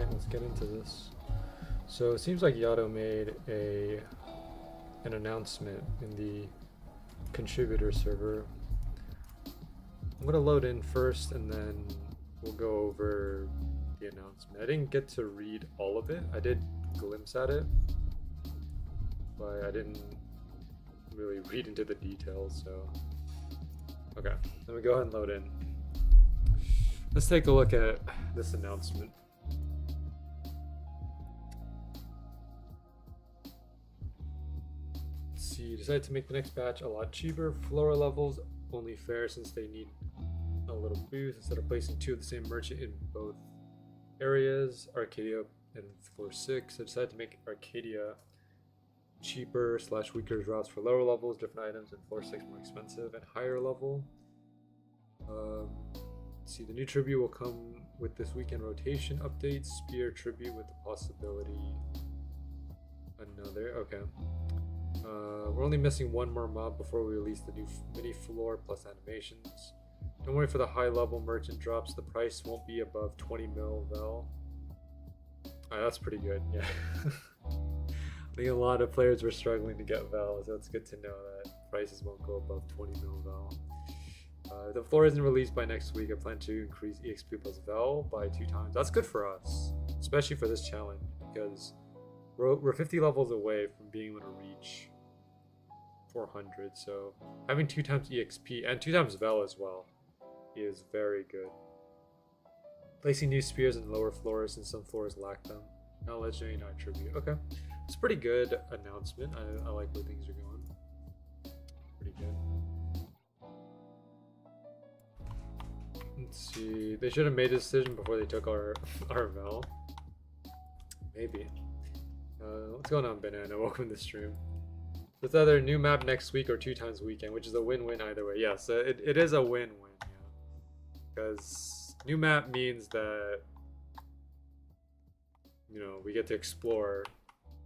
Alright, let's get into this. So it seems like Yato made an announcement in the contributor server. I'm gonna load in first and then we'll go over the announcement. I didn't get to read all of it. I did glimpse at it, but I didn't really read into the details, so okay, let me go ahead and load in. Let's take a look at this announcement. Let's see, decided to make the next batch a lot cheaper. Floor levels only fair since they need a little boost. Instead of placing two of the same merchant in both areas, Arcadia and floor 6, I decided to make Arcadia cheaper / weaker drops for lower levels, different items, and floor 6 more expensive and higher level. See, the new tribute will come with this weekend rotation update. Spear tribute with the possibility another. Okay. We're only missing one more mob before we release the new mini floor plus animations. Don't worry for the high level merchant drops. The price won't be above 20 mil val. That's pretty good. Yeah. I think a lot of players were struggling to get val, so it's good to know that prices won't go above 20 mil val. The floor isn't released by next week. I plan to increase EXP plus val by 2 times. That's good for us, especially for this challenge, because we're 50 levels away from being able to reach 400. So having 2 times EXP and 2 times val as well is very good. Placing new spears in lower floors since some floors lack them. Not legendary, not tribute. Okay, it's a pretty good announcement. I like where things are going. Pretty good. Let's see. They should have made a decision before they took our val. Maybe. What's going on, Banana? Welcome to the stream. It's either a new map next week or 2 times weekend, which is a win-win either way. Yes, it is a win-win. Yeah, because new map means that, you know, we get to explore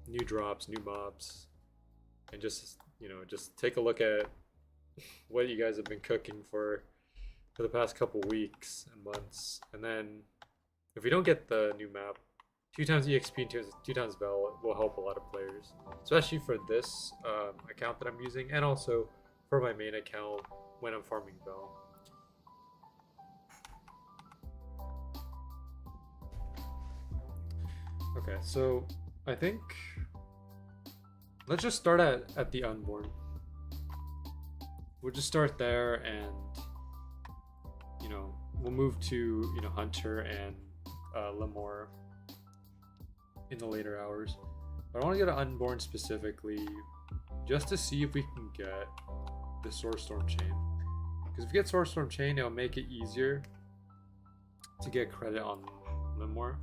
new drops, new mobs, and just, you know, just take a look at what you guys have been cooking for the past couple weeks and months. And then if we don't get the new map, 2 times EXP and 2 times val will help a lot of players, especially for this account that I'm using, and also for my main account when I'm farming val. Okay, so I think let's just start at the unborn. We'll just start there, and you know, we'll move to, you know, Hunter and Lemore in the later hours. But I want to get an unborn specifically just to see if we can get the Swordstorm chain. Because if we get Swordstorm chain, it'll make it easier to get credit on Lemore.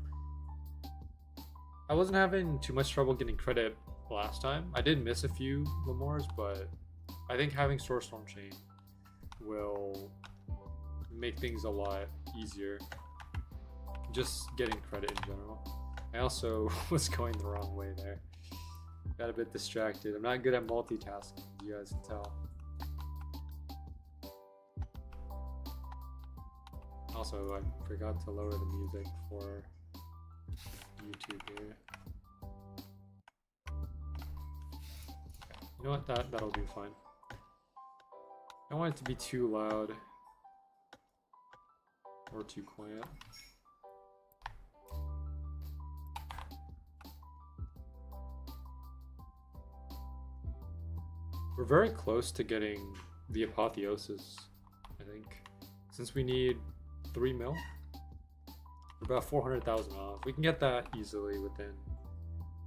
I wasn't having too much trouble getting credit last time. I did miss a few Lemores, but I think having Swordstorm chain will make things a lot easier. Just getting credit in general. I also was going the wrong way there. Got a bit distracted. I'm not good at multitasking, as you guys can tell. Also, I forgot to lower the music for YouTube here. You know what? That'll do fine. I don't want it to be too loud or too quiet. We're very close to getting the apotheosis, I think. Since we need 3 mil, we're about 400,000 off. We can get that easily within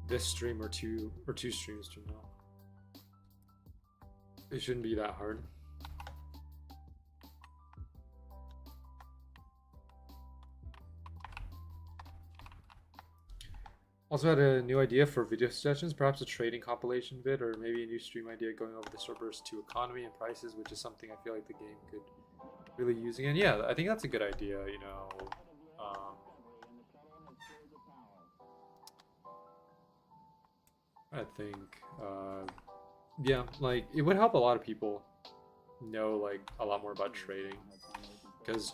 this stream or two streams from now. It shouldn't be that hard. Also had a new idea for video suggestions, perhaps a trading compilation vid, or maybe a new stream idea going over the Swordburst 2 economy and prices, which is something I feel like the game could really use again. Yeah, I think that's a good idea, you know. I think, yeah, like, it would help a lot of people know, like, a lot more about trading. Because,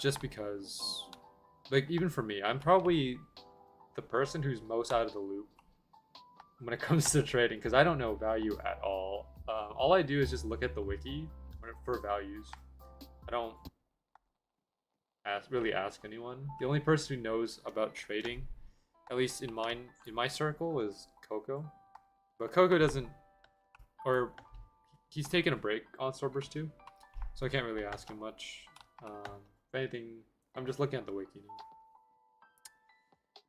like, even for me, I'm probably the person who's most out of the loop when it comes to trading, because I don't know value at all. All I do is just look at the wiki for values. I don't really ask anyone. The only person who knows about trading, at least in my circle, is Coco. But Coco doesn't, or he's taking a break on Swordburst too, so I can't really ask him much. If anything, I'm just looking at the wiki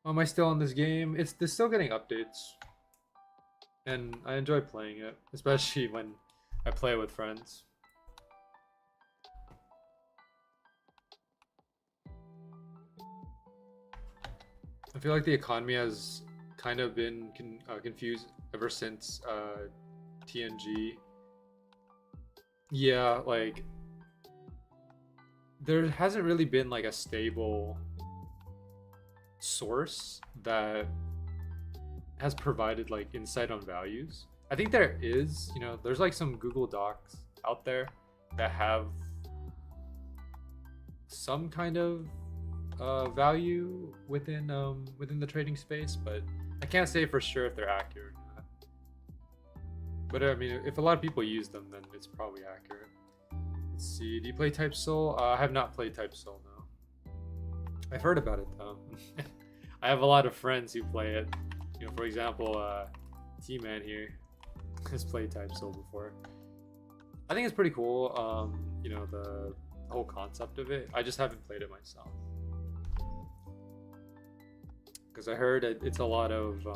now. Am I still on this game? They're still getting updates, and I enjoy playing it, especially when I play with friends. I feel like the economy has kind of been confused ever since TNG. Yeah, like there hasn't really been like a stable source that has provided like insight on values. I think there is, you know, there's like some Google Docs out there that have some kind of value within the trading space, but I can't say for sure if they're accurate or not. But I mean, if a lot of people use them, then it's probably accurate. Let's see. Do you play Type Soul? I have not played Type Soul, no. I've heard about it though. I have a lot of friends who play it. You know, for example, T-Man here has played Type Soul before. I think it's pretty cool. You know, the whole concept of it. I just haven't played it myself. Because I heard it's a lot of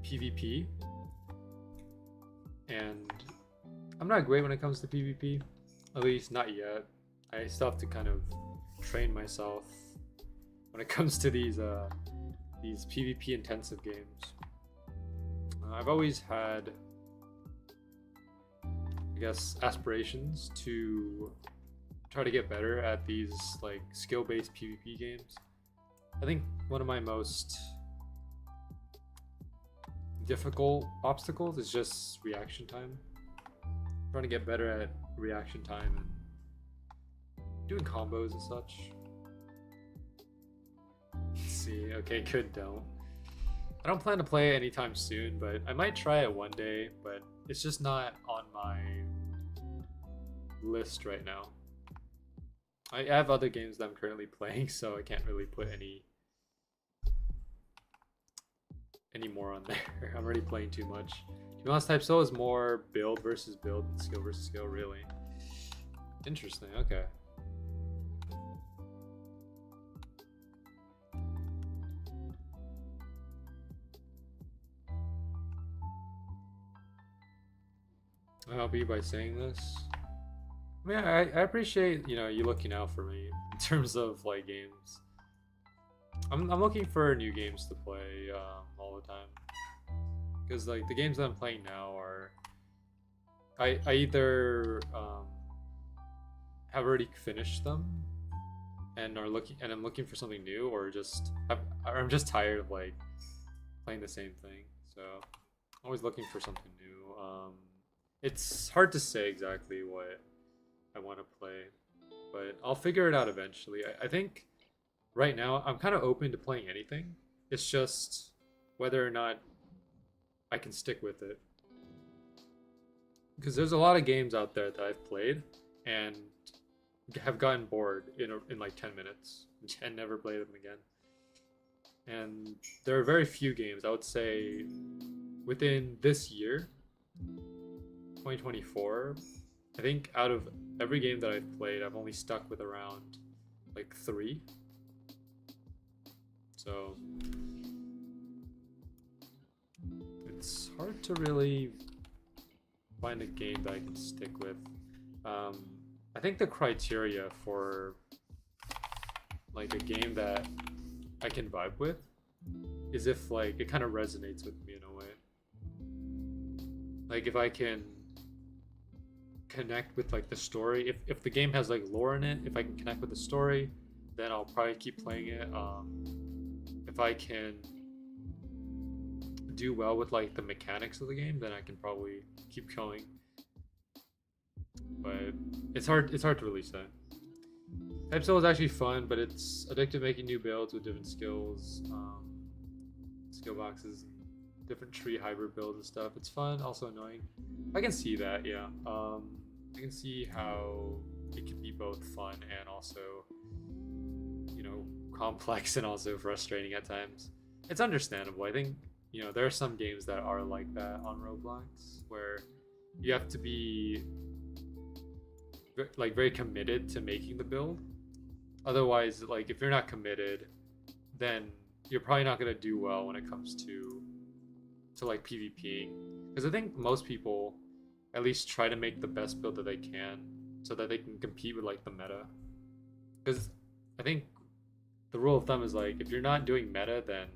PvP, and I'm not great when it comes to PvP, at least not yet. I still have to kind of train myself when it comes to these PvP intensive games. I've always had, I guess, aspirations to try to get better at these like skill-based PvP games. I think one of my most difficult obstacles is just reaction time. I'm trying to get better at reaction time and doing combos and such. Let's see. Okay, good. I don't plan to play anytime soon, but I might try it one day, but it's just not on my list right now. I have other games that I'm currently playing, so I can't really put any more on there. I'm already playing too much. To be honest, Type Soul is more build versus build and skill versus skill, really. Interesting, okay. I'll help you by saying this. I mean, I appreciate, you know, you looking out for me in terms of like games. I'm looking for new games to play all the time, because like the games that I'm playing now are I either have already finished them and I'm looking for something new, or I'm just tired of like playing the same thing. So I'm always looking for something new. It's hard to say exactly what I want to play, but I'll figure it out eventually. I think right now I'm kind of open to playing anything. It's just whether or not I can stick with it, because there's a lot of games out there that I've played and have gotten bored in like 10 minutes and never played them again. And there are very few games, I would say, within this year, 2024, I think out of every game that I've played, I've only stuck with around like 3. So it's hard to really find a game that I can stick with. I think the criteria for like a game that I can vibe with is if like it kind of resonates with me in a way. Like if I can connect with like the story, if the game has like lore in it, if I can connect with the story, then I'll probably keep playing it. If I can do well with like the mechanics of the game, then I can probably keep going. But it's hard to really say. Type Soul is actually fun, but it's addictive making new builds with different skills, skill boxes, different tree hybrid builds and stuff. It's fun, also annoying. I can see that, yeah. I can see how it can be both fun and also, you know, complex and also frustrating at times. It's understandable. I think, you know, there are some games that are like that on Roblox where you have to be like very committed to making the build. Otherwise, like if you're not committed, then you're probably not gonna do well when it comes to like PvPing. Because I think most people at least try to make the best build that they can so that they can compete with like the meta. Because I think the rule of thumb is like if you're not doing meta, then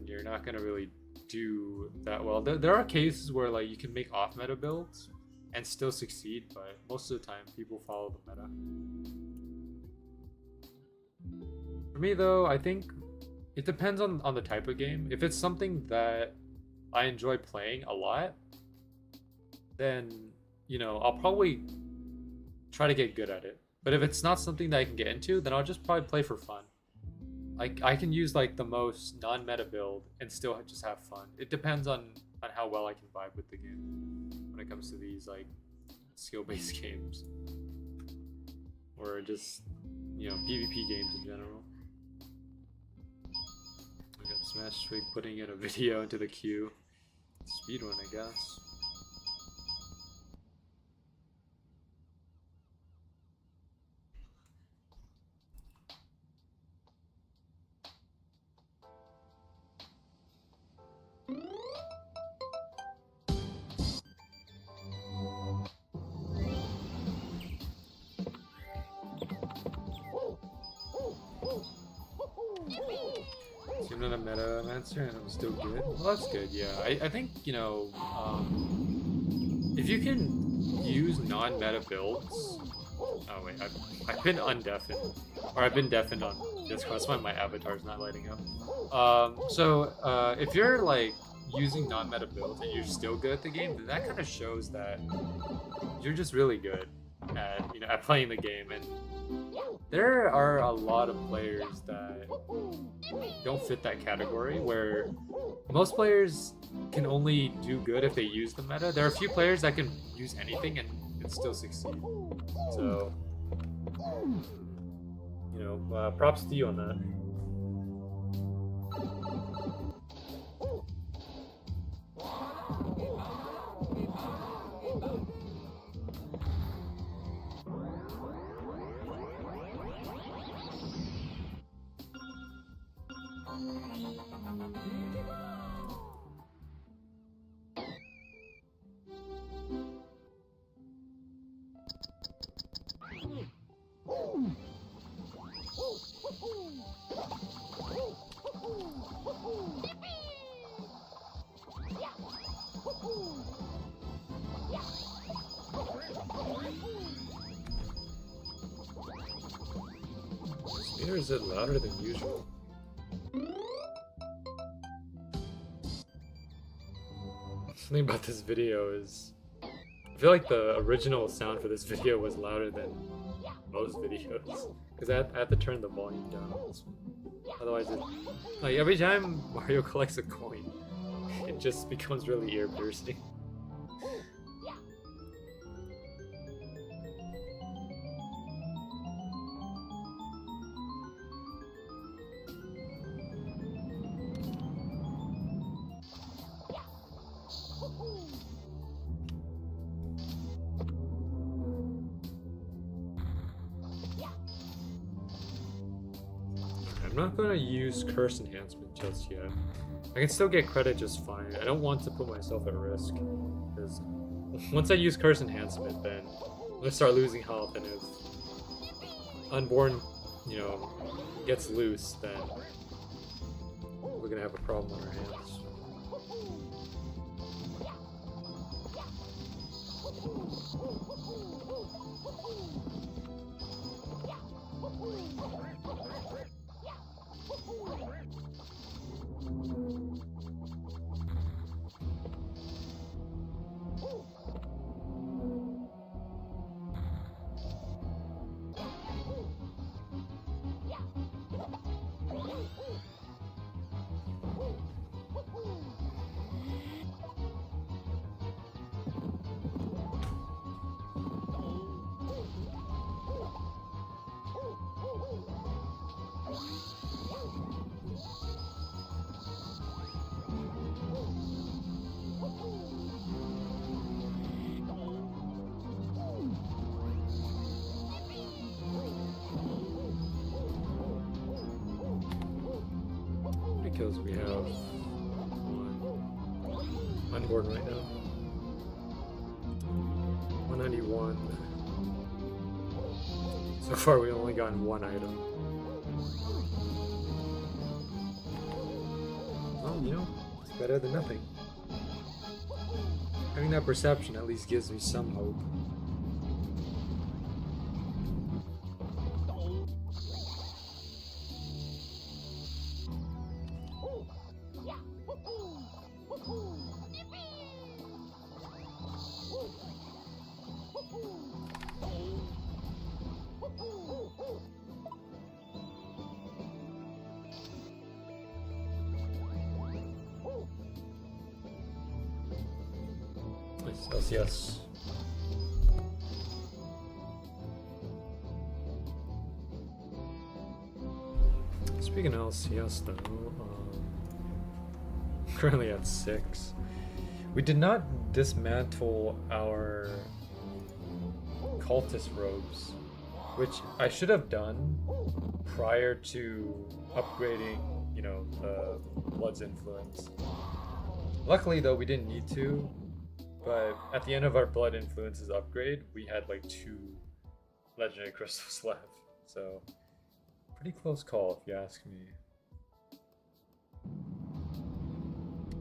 you're not gonna really do that well. There are cases where like you can make off meta builds and still succeed, but most of the time people follow the meta. For me though, I think it depends on the type of game. If it's something that I enjoy playing a lot, then, you know, I'll probably try to get good at it. But if it's not something that I can get into, then I'll just probably play for fun. I can use like the most non-meta build and still just have fun. It depends on how well I can vibe with the game when it comes to these like skill-based games. Or just, you know, PvP games in general. I got Smash Twig putting in a video into the queue. Speedrun, I guess. I'm not a meta-mancer and I'm still good. Well, that's good, yeah. I think, you know, if you can use non-meta builds... Oh wait, I've been undeafened. Or I've been deafened on Discord, that's why my avatar's not lighting up. If you're like using non-meta builds and you're still good at the game, then that kind of shows that you're just really good at, you know, at playing the game. And there are a lot of players that don't fit that category, where most players can only do good if they use the meta. There are a few players that can use anything and still succeed. So, you know, props to you on that. Or is it louder than usual? Something about this video is... I feel like the original sound for this video was louder than most videos. Because I have to turn the volume down. Otherwise, like every time Mario collects a coin, it just becomes really ear-piercing. I'm not going to use curse enhancement just yet. I can still get credit just fine. I don't want to put myself at risk, because once I use curse enhancement, then I'm going to start losing health, and if Unborn, you know, gets loose, then we're going to have a problem on our hands. kills we have on board right now? 191. So far we've only gotten one item. Well, you know, it's better than nothing. Having that perception at least gives me some hope. Yes. Speaking of LCS though, currently at 6. We did not dismantle our cultist robes, which I should have done prior to upgrading, you know, the Blood's Influence. Luckily though, we didn't need to. But at the end of our Blood Influences upgrade, we had like 2 legendary crystals left. So, pretty close call if you ask me.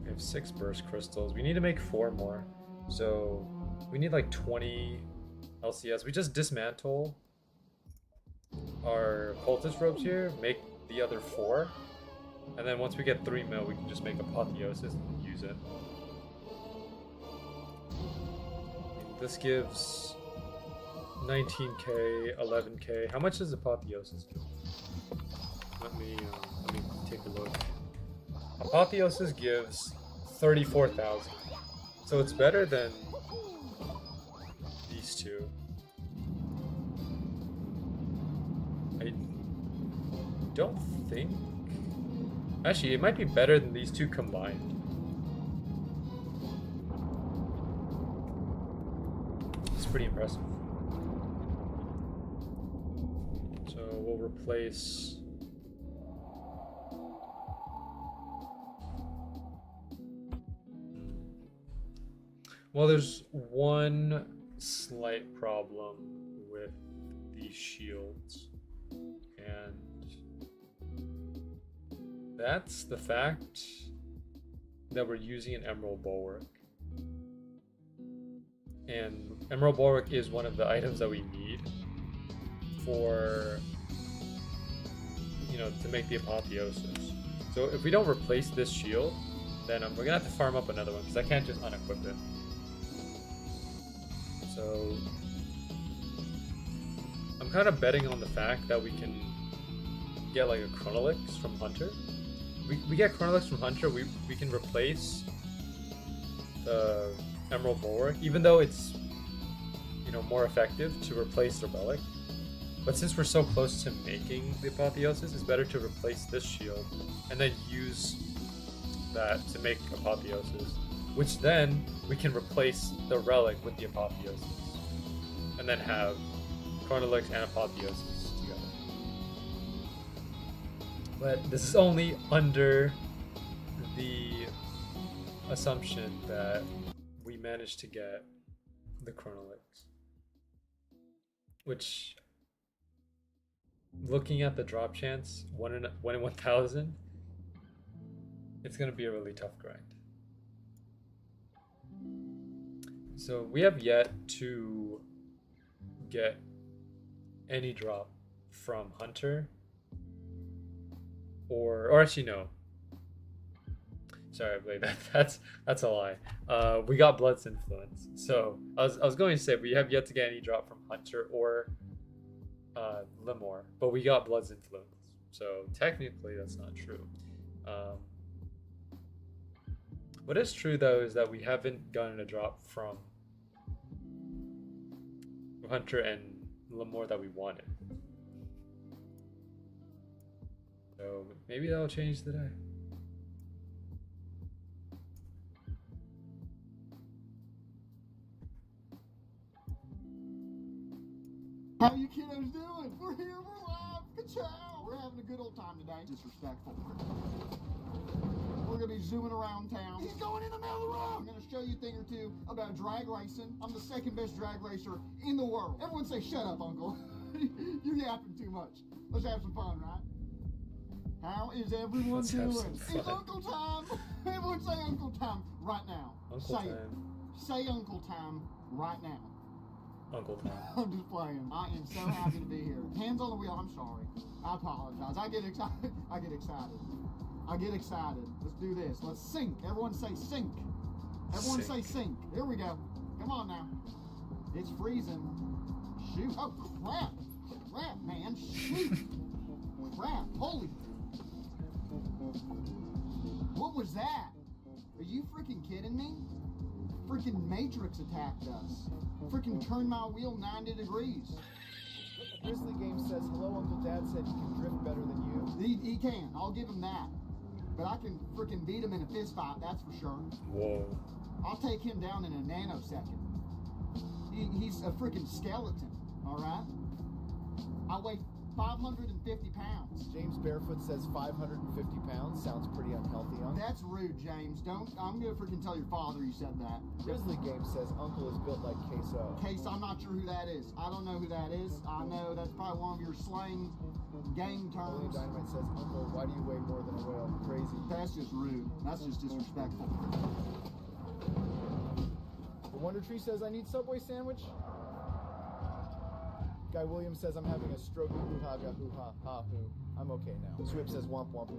We have 6 burst crystals. We need to make 4 more. So, we need like 20 LCS. We just dismantle our cultist robes here, make the other 4. And then once we get 3 mil, we can just make Apotheosis and use it. This gives 19k, 11k. How much does Apotheosis give? Let me take a look. Apotheosis gives 34,000. So it's better than these two. I don't think... Actually, it might be better than these two combined. Pretty impressive. So we'll replace well, there's one slight problem with these shields, and that's the fact that we're using an Emerald Bulwark. And Emerald Bulwark is one of the items that we need for, you know, to make the Apotheosis. So if we don't replace this shield, then we're gonna have to farm up another one because I can't just unequip it. So I'm kind of betting on the fact that we can get like a Chronolix from Hunter. We get Chronolix from Hunter, we can replace the Emerald Bulwark, even though it's, you know, more effective to replace the relic. But since we're so close to making the Apotheosis, it's better to replace this shield and then use that to make Apotheosis, which then we can replace the relic with the Apotheosis and then have Chronolix and Apotheosis together. But this is only under the assumption that we managed to get the Chronolix, which, looking at the drop chance, 1 in 1,000, it's gonna be a really tough grind. So we have yet to get any drop from Hunter, or actually no. Sorry, Blade, that's a lie. We got Blood's Influence. So I was going to say we have yet to get any drop from Hunter or Limor, but we got Blood's Influence. So technically that's not true. What is true though is that we haven't gotten a drop from Hunter and Limor that we wanted. So maybe that'll change today. How you kiddos doing? We're here, we're live. Ka-chow. We're having a good old time today. Disrespectful. we're gonna be zooming around town. He's going in the middle of the road. I'm gonna show you a thing or two about drag racing. I'm the second best drag racer in the world. Everyone say, shut up, Uncle. You're yapping too much. Let's have some fun, right? How is everyone Let's have doing? some It's fun. Uncle Time. Everyone say Uncle Time right now. Uncle say it. time. Say Uncle Time right now. Uncle time. I'm just playing. I am so happy to be here. Hands on the wheel. I'm sorry. I apologize. I get excited. I get excited. I get excited. Let's do this. Let's sync. Everyone say sync. Everyone say sync. Here we go. Come on now. It's freezing. Shoot. Oh, crap. Crap, man. Shoot. Crap. Holy. What was that? Are you freaking kidding me? Freaking Matrix attacked us. Freaking turned my wheel 90 degrees. Grizzly Game says, hello, Uncle Dad said he can drift better than you. He can. I'll give him that. But I can freaking beat him in a fist fight, that's for sure. Whoa. I'll take him down in a nanosecond. He's a freaking skeleton, all right? I weigh 550 pounds. James Barefoot says 550 pounds. Sounds pretty unhealthy, Uncle. That's rude, James. I'm gonna freaking tell your father you said that. Grizzly Game says Uncle is built like queso. Case, I'm not sure who that is. I don't know who that is. I know that's probably one of your slang gang Holy terms. Dynamite says, Uncle, why do you weigh more than a whale? Crazy. That's just rude. That's just disrespectful. The Wonder Tree says, I need Subway sandwich. Guy Williams says, I'm having a stroke. Hoo-ha, ga, hoo-ha, ha-hoo. I'm okay now. Swip says, womp womp.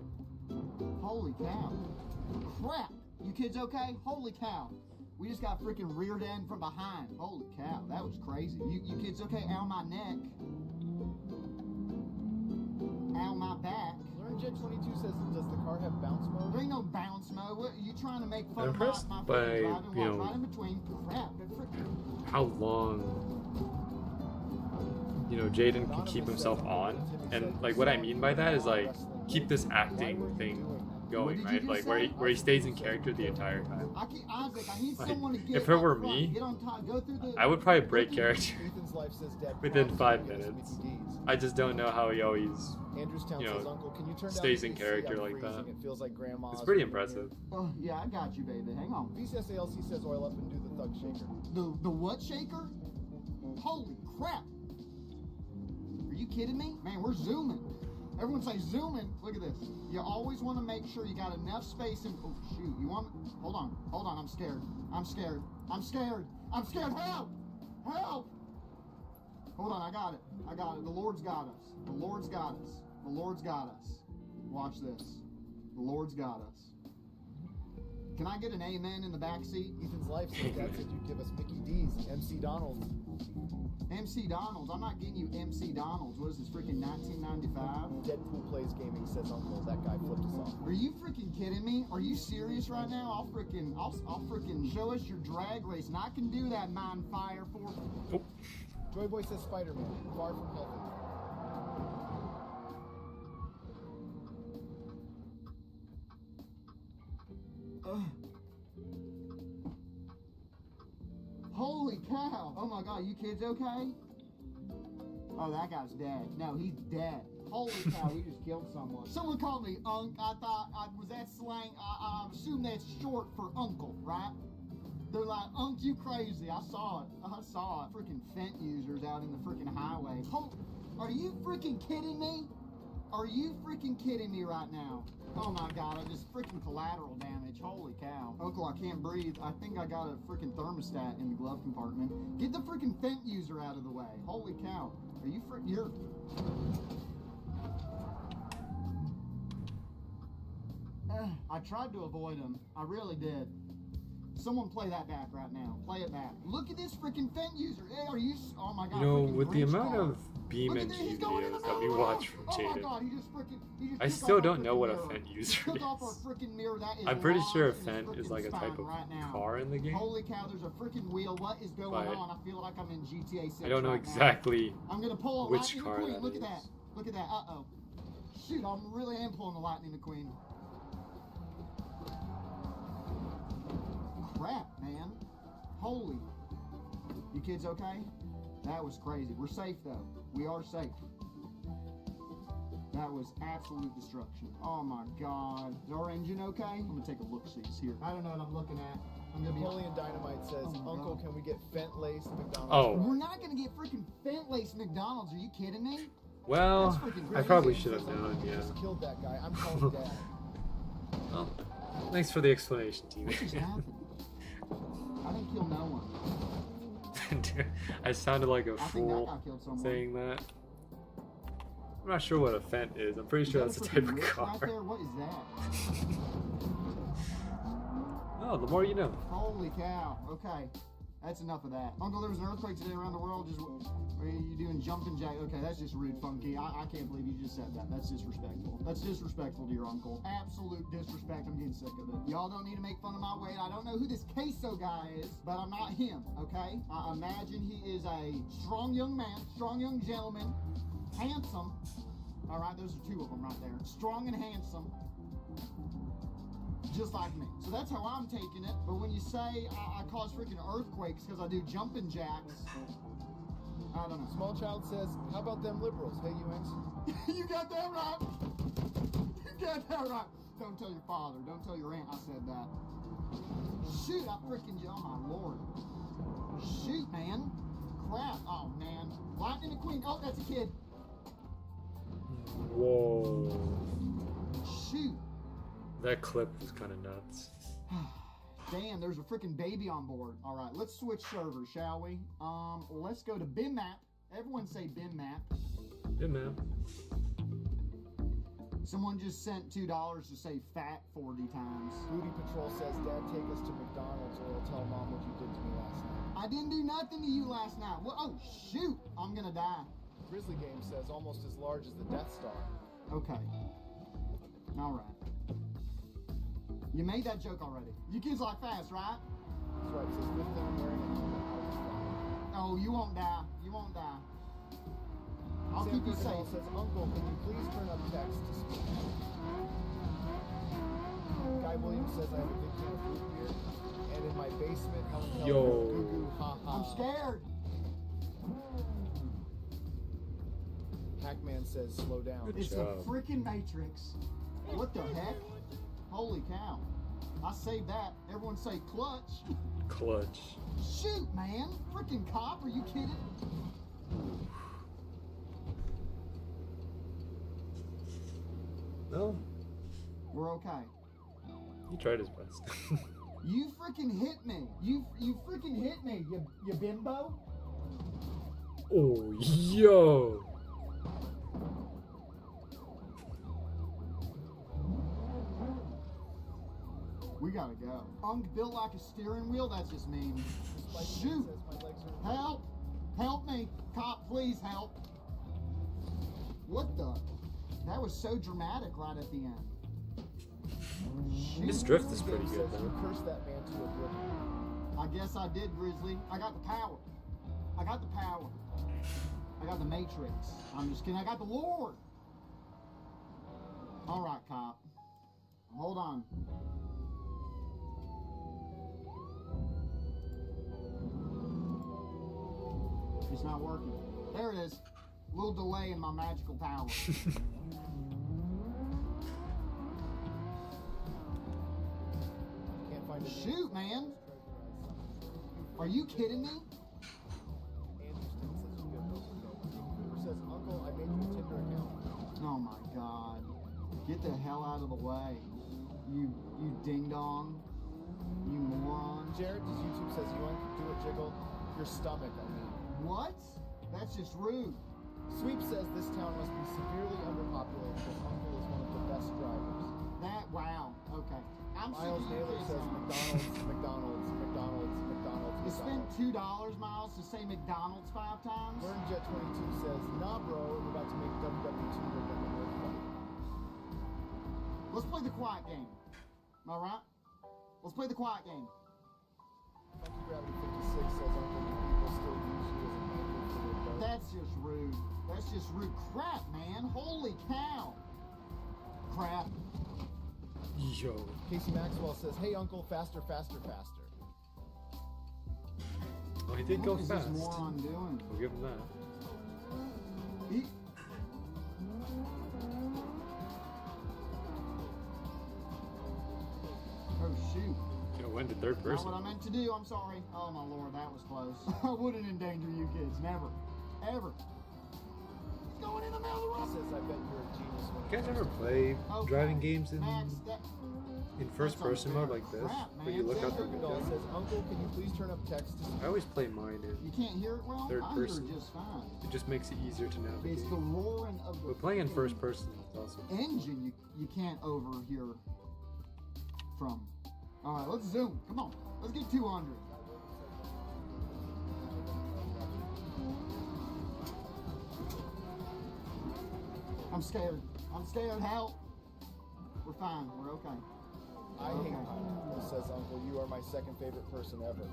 Holy cow. Crap. You kids okay? Holy cow. We just got freaking reared end from behind. Holy cow. That was crazy. You kids okay? Ow, my neck. Ow, my back. LearnJet22 says, does the car have bounce mode? There ain't no bounce mode. What, you trying to make fun I'm of impressed my by, freaking driving you while know, right in between? Crap. How long, you know, Jaden can keep himself on. And like what I mean by that is like keep this acting thing going, What did right? you Like just where he say? stays in character the entire time. Isaac, I need Like, someone to get if it were up front, me, get on top, go through the... I would probably break character Ethan's life says, Dad, within promise 5 you'll get us minutes. Mickey D's. I just don't know how he always, Andrewstown you know, says, Uncle, can you turn stays down in the AC? character I'm like freezing. that. It feels like grandma's. it's pretty impressive. Oh, yeah, I got you, baby. Hang on. BCSALC says, oil up and do the thug shaker. The what shaker? Holy crap. Are you kidding me? Man, we're zooming. Everyone say zooming. Look at this. You always want to make sure you got enough space in... Oh, shoot. You want... Hold on. Hold on. I'm scared. I'm scared. I'm scared. I'm scared. Help! Help! Hold on. I got it. I got it. The Lord's got us. The Lord's got us. The Lord's got us. Watch this. The Lord's got us. Can I get an amen in the back seat? Ethan's life says, Dad said you'd give us Mickey D's, MC Donald's. MC Donald's. I'm not getting you MC Donald's. What is this, freaking 1995? Deadpool Plays Gaming says, Uncle, that guy flipped us off. Are you freaking kidding me? Are you serious right now? I'll freaking show us your drag race, and I can do that, Mind Fire for... Oh. Joy Boy says Spider-Man, far from healthy. Holy cow! Oh my god, you kids okay? Oh, that guy's dead. No, he's dead. Holy cow, we just killed someone. Someone called me Unk. I thought, was that slang? I assume that's short for uncle, right? They're like, Unk, you crazy. I saw it. I saw it. Freaking fent users out in the freaking highway. Are you freaking kidding me? Are you freaking kidding me right now? Oh my god, I just freaking collateral damage. Holy cow. Uncle, I can't breathe. I think I got a freaking thermostat in the glove compartment. Get the freaking fent user out of the way. Holy cow. Are you you're... I tried to avoid him. I really did. Someone play that back right now. Play it back. Look at this freaking fent user. Hey, are you... Oh my god. You know, freaking with the Grinch amount car. of Beam Look at and this, G he's going in the videos that we middle of the watch road. from Oh my Jaden, god, he just freaking... I took still off our don't know freaking what a mirror. Fent user Took off our is. freaking mirror. That is I'm pretty sure a lodged in his Fent is freaking like a type spine of right now. car in the game. Holy cow, there's a freaking wheel. What is going But on? I feel like I'm in GTA 6 I don't know right now. exactly I'm gonna pull a which Lightning car McQueen. that Look at is. that. Look at that. Uh-oh. Shoot, I really am pulling the Lightning McQueen. Crap, man. Holy. You kids okay? That was crazy. We're safe, though. We are safe. That was absolute destruction. Oh my God. Is our engine okay? I'm gonna take a look-sees here. I don't know what I'm looking at. I'm gonna be. Napoleon Dynamite says, Oh my Uncle, God. can we get fent-laced McDonald's Oh. fries?" We're not gonna get freaking fent-laced McDonald's. Are you kidding me? Well, That's freaking I crazy. probably James should have says, "Uncle, known, you yeah. just killed that guy. I'm calling Dad. Well, thanks for the explanation, What just teammate. happened? I didn't kill no one. Dude, I sounded like a I think that fool guy killed someone. saying that. I'm not sure what a Fent is. I'm pretty Is sure that that's a freaking type of whip car. right there? What is that? Oh, the more you know. Holy cow. Okay. That's enough of that. Uncle, there was an earthquake today around the world. Just, are you doing jumping jack? Okay, that's just rude, Funky. I can't believe you just said that. That's disrespectful. That's disrespectful to your uncle. Absolute disrespect. I'm getting sick of it. Y'all don't need to make fun of my weight. I don't know who this queso guy is, but I'm not him, okay? I imagine he is a strong young man, strong young gentleman, handsome. All right, those are two of them right there. Strong and handsome. Just like me. So that's how I'm taking it. But when you say I cause freaking earthquakes because I do jumping jacks, I don't know. Small Child says, how about them liberals? Hey, you You got that right. You got that right. Don't tell your father. Don't tell your aunt I said that. Shoot, I freaking, oh my lord. Shoot, man. Crap. Oh, man. Lightning McQueen. Oh, that's a kid. Whoa. Shoot. That clip was kind of nuts. Damn, there's a freaking baby on board. All right, let's switch servers, shall we? Let's go to BIMMAP. Everyone say BIMMAP. Yeah, man. Someone just sent $2 to say fat 40 times. Booty Patrol says, Dad, take us to McDonald's or I'll tell Mom what you did to me last night. I didn't do nothing to you last night. Well, oh, shoot. I'm gonna die. Grizzly Game says, almost as large as the Death Star. Okay. All right. You made that joke already. You kids like fast, right? That's right, it says, with them wearing a helmet, I was fine. Oh, you won't die. You won't die. I'll Sam keep you Crocodile safe. says, Uncle, can you please turn up text to speak? Guy Williams says, I have a big can of root beer. And in my basement, Helen Keller, Yo. goo goo, ha ha. I'm scared. Pac-Man says, slow down. Good It's job. a freaking Matrix. What the heck? Holy cow. I saved that. Everyone say clutch. Clutch. Shoot, man. Freaking cop. Are you kidding? No, We're okay. he tried his best. You freaking hit me. You freaking hit me, you bimbo. Oh, yo. We gotta go. Built like a steering wheel? That's just mean. Shoot. Says, my legs are... Help. Help me. Cop, please help. What the? That was so dramatic right at the end. His Shoot. drift is pretty Says, good, you though. cursed that man to oblivion. I guess I did, Grizzly. I got the power. I got the power. I got the Matrix. I'm just kidding. I got the Lord. All right, cop. Hold on. It's not working. There it is. A little delay in my magical power. Can't find it. Shoot, man. Are you kidding me? Anderson says, you get those Cooper says, Uncle, I made you a Tinder account. Oh my God. Get the hell out of the way. You ding dong. You moron. Jared, his YouTube says, you want to do a jiggle? Your stomach, I mean. What? That's just rude. Sweep says this town must be severely underpopulated because Uncle is one of the best drivers. Wow. Okay. I'm Miles sick of you Naylor kids says now. McDonald's. You spent McDonald's. $2, Miles, to say McDonald's 5 times? Burnjet22 says, nah bro, we're about to make WW2 look like a real fight. Let's play the quiet game. Alright? Let's play the quiet game. Funky Gravity 56 says, Uncle, do people still use you as a banker for their boat? That's just rude. That's just rude. Crap, man. Holy cow. Crap. Yo. Casey Maxwell says, hey Uncle, faster, faster, faster. Oh, he did go What is fast. this moron doing? We'll give him that. He... Shoot. You know, went to third Not person. what I meant to do, I'm sorry. Oh my lord, that was close. I wouldn't endanger you kids, never. Ever. He's going in the middle of the road. Says, I bet you're a genius when You guys it comes ever to play Okay. driving games in Max, first person mode like this? Crap, Where you man. look out the Turkey Doll window? says, Uncle, can you please turn up text? I always play mine in. You can't hear it well? Third I hear person. it just fine. It just makes it easier to navigate. It's the roaring of the But playing in freaking first person is also engine you can't overhear from. Alright, let's zoom. Come on. Let's get 200. I'm scared. I'm scared. Help. We're fine. We're okay. I hate pineapple, says Uncle. You are my second favorite person ever.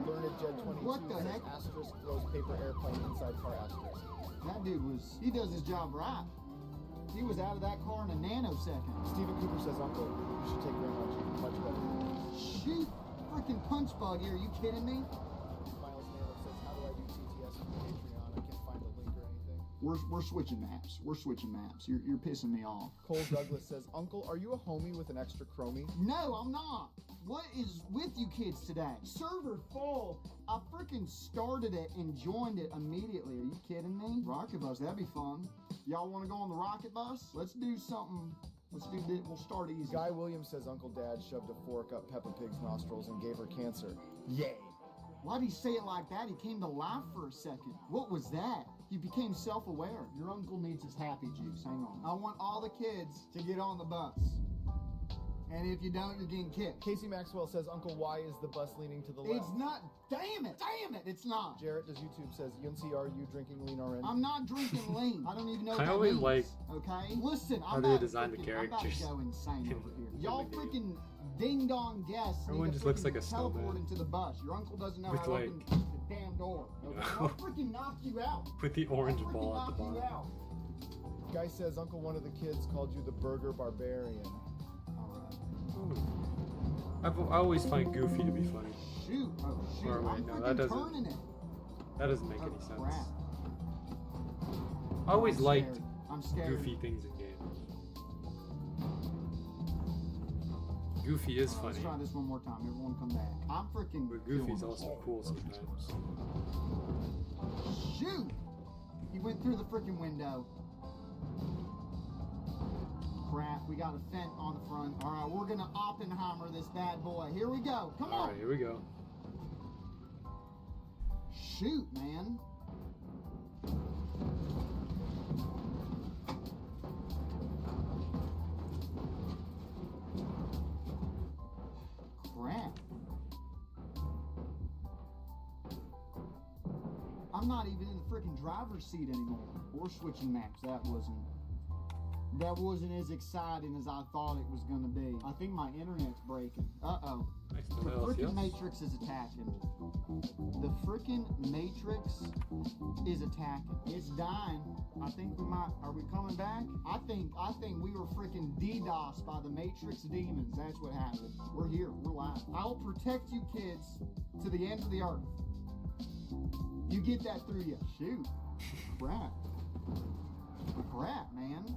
Learned Jed 22 What the says heck? asterisk throws paper airplane inside car asterisk. That dude he does his job right. He was out of that car in a nanosecond. Stephen Cooper says, Uncle, you should take Grandma G much better. Shoot. Freaking punch bug here. Are you kidding me? Miles Naylor says, how do I do TTS for Patreon? I can't find a link or anything. We're switching maps. We're switching maps. You're pissing me off. Cole Douglas says, Uncle, are you a homie with an extra chromie? No, I'm not. What is with you kids today? Server full. I freaking started it and joined it immediately. Are you kidding me? Rocket bus, that'd be fun. Y'all want to go on the rocket bus? Let's do something. Let's do this. We'll start easy. Guy Williams says, Uncle Dad shoved a fork up Peppa Pig's nostrils and gave her cancer. Yay. Why'd he say it like that? He came to life for a second. What was that? He became self-aware. Your uncle needs his happy juice. Hang on. I want all the kids to get on the bus. And if you don't, you're getting kicked. Casey Maxwell says, Uncle, why is the bus leaning to the left? It's not. Damn it, it's not. Jarrett does YouTube says, Yunsi, are you drinking lean RN? I'm not drinking lean. I don't even know what I that always means. like Okay? Listen, how I'm they about design the I'm characters about to go insane in- over here. in Y'all the freaking ding dong guests. Everyone need to just looks like freaking a teleport snowman. into the bus. Your uncle doesn't know With, how to like, open the damn door. Okay? know. I'll freaking knock you out. with the orange I'll freaking ball at the knock you bottom. out. Guy says, Uncle, one of the kids called you the Burger Barbarian. Alright. I always find Goofy to be funny. Shoot. Oh, shoot. Or wait, I'm no, freaking that doesn't- turning it. That doesn't make Oh, any sense. crap. I always I'm liked scared. I'm scared. goofy things in games. Goofy is Alright, funny, Let's try this one more time. Everyone come back. I'm freaking but Goofy's doing also cool sometimes. Shoot! He went through the freaking window. Crap, we got a vent on the front. Alright, we're gonna Oppenheimer this bad boy. Here we go. Come on! Alright, here we go. Shoot, man. Crap. I'm not even in the freaking driver's seat anymore. We're switching maps. That wasn't as exciting as I thought it was gonna be. I think my internet's breaking. Uh-oh. Nice to The know. freaking Matrix is attacking. The freaking Matrix is attacking. It's dying. I think we might. Are we coming back? I think we were freaking DDoSed by the Matrix demons. That's what happened. We're here. We're live. I'll protect you kids to the ends of the earth. You get that through you. Shoot. Crap. Crap, man.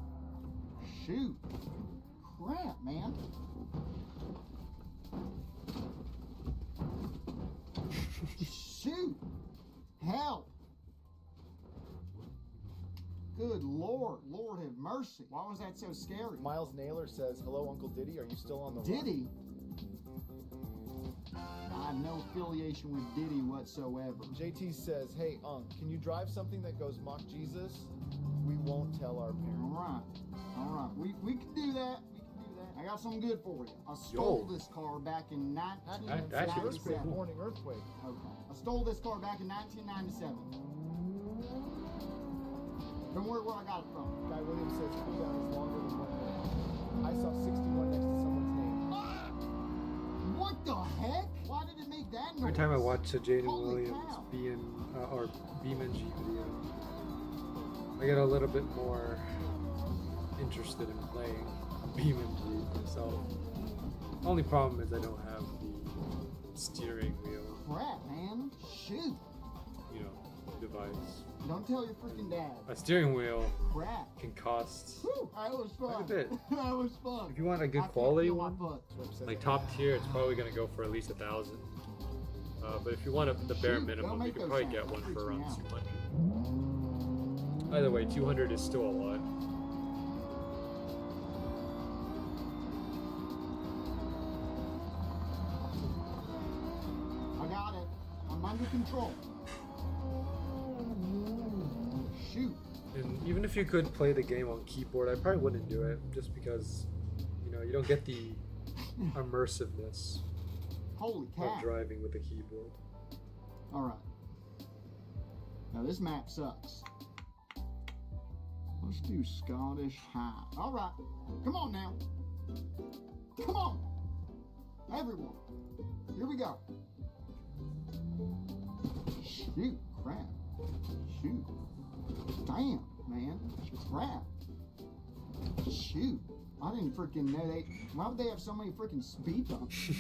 Shoot. Crap, man. Shoot! Help! Good Lord, Lord have mercy. Why was that so scary? Miles Naylor says, hello, Uncle Diddy, are you still on the run? Diddy? I have no affiliation with Diddy whatsoever. JT says, hey, can you drive something that goes mock Jesus? We won't tell our parents. Alright. We can do that. We can do that. I got something good for you. I stole this car back in That actually looks pretty 1997. cool. Morning earthquake. Okay. I stole this car back in 1997. Don't worry where I got it from. Guy Williams says, cooldown is longer than 1 minute. I saw 61 next to someone's name. What the heck? Why did it make that noise? Every time I watch a Jaden Holy Williams cow. or BeamNG video, I get a little bit more interested in playing BeamNG myself. Only problem is I don't have the steering wheel, Crap, man. Shoot. device. Don't tell your freaking dad. A steering wheel Crap. can cost Whew, that was fun. quite a bit. That was fun. If you want a I good can't quality feel my one, foot. like top tier, it's probably gonna go for at least 1,000. But if you want the bare Shoot, minimum, don't you make could those probably sounds. get That one freaks for me around out. 200. Either way, 200 is still a lot. I got it. I'm under control. Shoot. And even if you could play the game on keyboard, I probably wouldn't do it, just because, you know, you don't get the immersiveness Holy of cow. driving with a keyboard. Alright. Now this map sucks. Let's do Scottish High. Alright. Come on now. Come on. Everyone. Here we go. Shoot. Crap. Shoot. Damn, man. Crap. Shoot. I didn't freaking know they... Why would they have so many freaking speed bumps?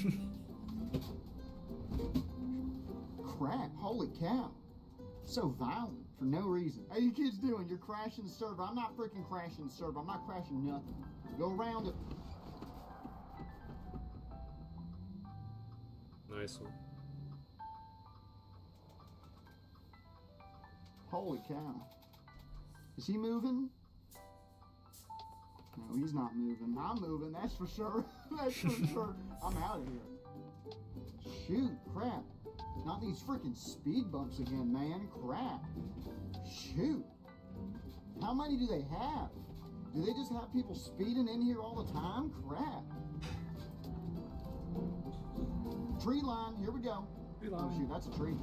Crap. Holy cow. So violent for no reason. How you kids doing? You're crashing the server. I'm not freaking crashing the server. I'm not crashing nothing. Go around it. Nice one. Holy cow. Is he moving? No, he's not moving. I'm moving, that's for sure. That's for sure. I'm out of here. Shoot, crap. Not these freaking speed bumps again, man. Crap. Shoot. How many do they have? Do they just have people speeding in here all the time? Crap. Tree line, here we go. Tree Oh line. shoot, that's a tree.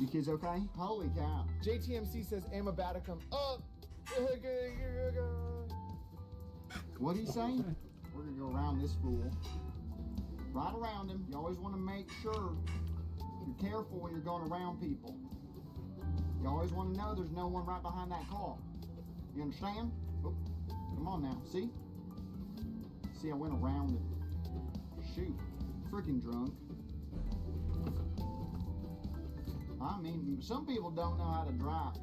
You kids okay? Holy cow. JTMC says Amabaticum up. What'd he say? We're gonna go around this fool. Right around him. You always want to make sure you're careful when you're going around people. You always want to know there's no one right behind that car. You understand? Oh, come on now. See? See, I went around it. Shoot. Freaking drunk. I mean, some people don't know how to drive.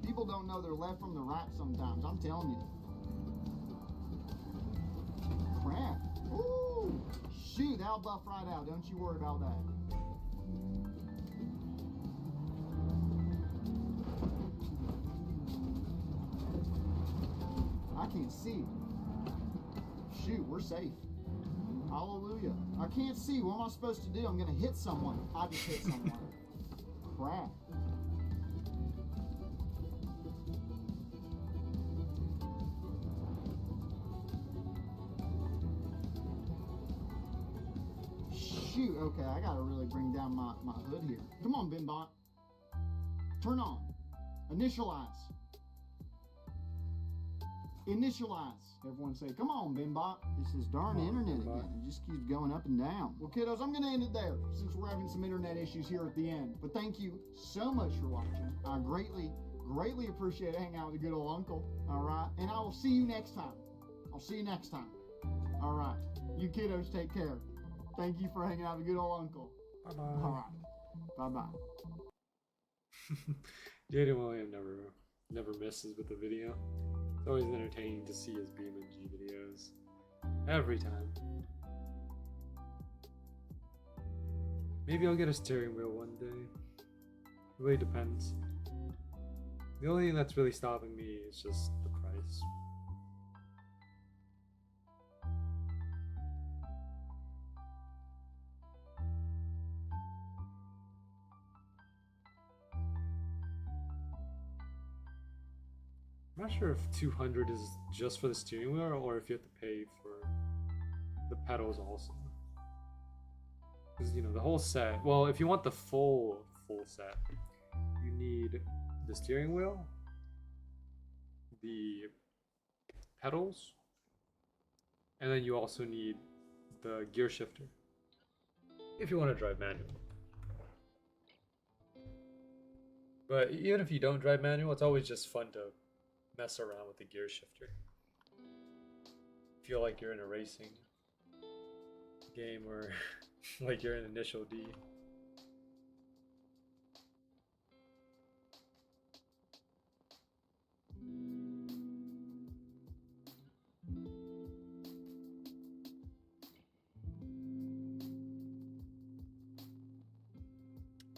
People don't know their left from the right sometimes. I'm telling you. Crap. Ooh. Shoot, that'll buff right out. Don't you worry about that. I can't see. Shoot, we're safe. Hallelujah. I can't see. What am I supposed to do? I'm going to hit someone. I just hit someone. Crap. Shoot, okay, I gotta really bring down my hood here. Come on, Bimbot. Turn on. Initialize. Initialize. Everyone say, come on, Bimbot. It's this darn Come on, internet Bimbot. again. It just keeps going up and down. Well, kiddos, I'm gonna end it there since we're having some internet issues here at the end. But thank you so much for watching. I greatly appreciate hanging out with the good old uncle. All right, and I will see you next time. I'll see you next time. All right, you kiddos take care. Thank you for hanging out with the good old uncle. Bye-bye. All right, bye-bye. Jaden William never misses with the video. It's always entertaining to see his BeamNG videos. Every time. Maybe I'll get a steering wheel one day. It really depends. The only thing that's really stopping me is just the price. I'm not sure if 200 is just for the steering wheel or if you have to pay for the pedals also. Because, you know, the whole set, well, if you want the full set, you need the steering wheel, the pedals, and then you also need the gear shifter if you want to drive manual. But even if you don't drive manual, it's always just fun to mess around with the gear shifter. Feel like you're in a racing game where like you're in initial D.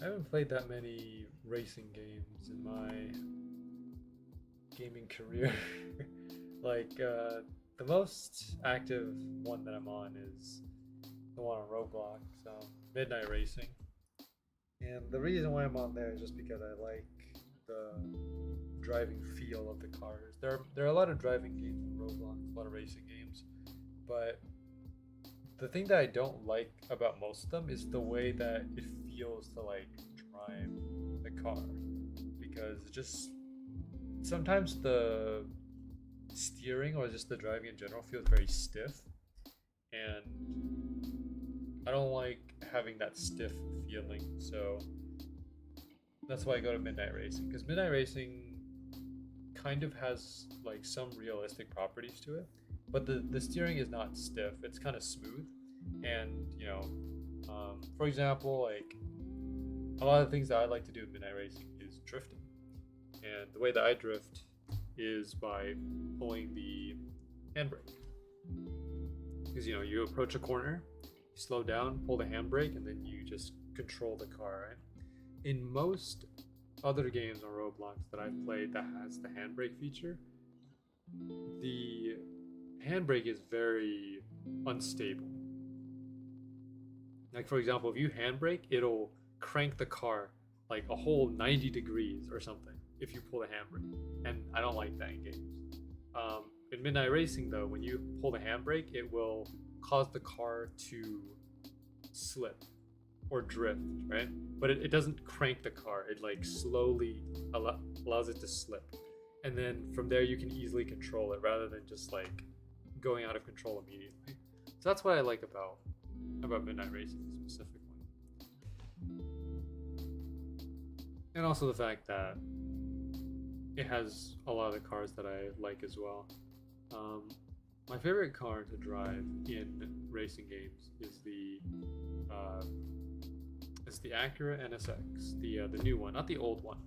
I haven't played that many racing games in my gaming career. Like, the most active one that I'm on is the one on Roblox, Midnight Racing. And the reason why I'm on there is just because I like the driving feel of the cars. There are a lot of driving games on Roblox, a lot of racing games, but the thing that I don't like about most of them is the way that it feels to like drive the car, because it just sometimes the steering or just the driving in general feels very stiff, and I don't like having that stiff feeling. So that's why I go to Midnight Racing, because Midnight Racing kind of has like some realistic properties to it, but the steering is not stiff, it's kind of smooth. And you know, for example, like a lot of the things that I like to do in Midnight Racing is drifting, and the way that I drift is by pulling the handbrake. Because you know, you approach a corner, you slow down, pull the handbrake, and then you just control the car, right? In most other games on Roblox that I've played that has the handbrake feature, the handbrake is very unstable. Like for example, if you handbrake, it'll crank the car like a whole 90 degrees or something if you pull the handbrake, and I don't like that in games. In Midnight Racing though, when you pull the handbrake, it will cause the car to slip or drift, right? But it doesn't crank the car, it like slowly allows it to slip, and then from there you can easily control it rather than just like going out of control immediately. So that's what I like about Midnight Racing specifically. And also the fact that it has a lot of the cars that I like as well. My favorite car to drive in racing games is the Acura NSX, the new one, not the old one.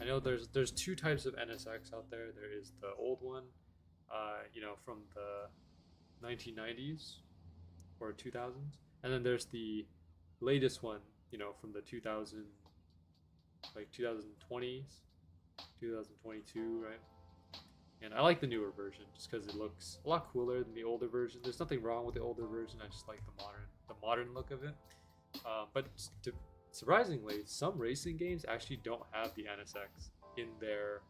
I know there's two types of NSX out there. There is the old one, you know, from the 1990s or 2000s, and then there's the latest one, you know, from the 2000s, like 2020s, 2022, right? And I like the newer version just because it looks a lot cooler than the older version. There's nothing wrong with the older version. I just like the modern look of it. But surprisingly, some racing games actually don't have the NSX in their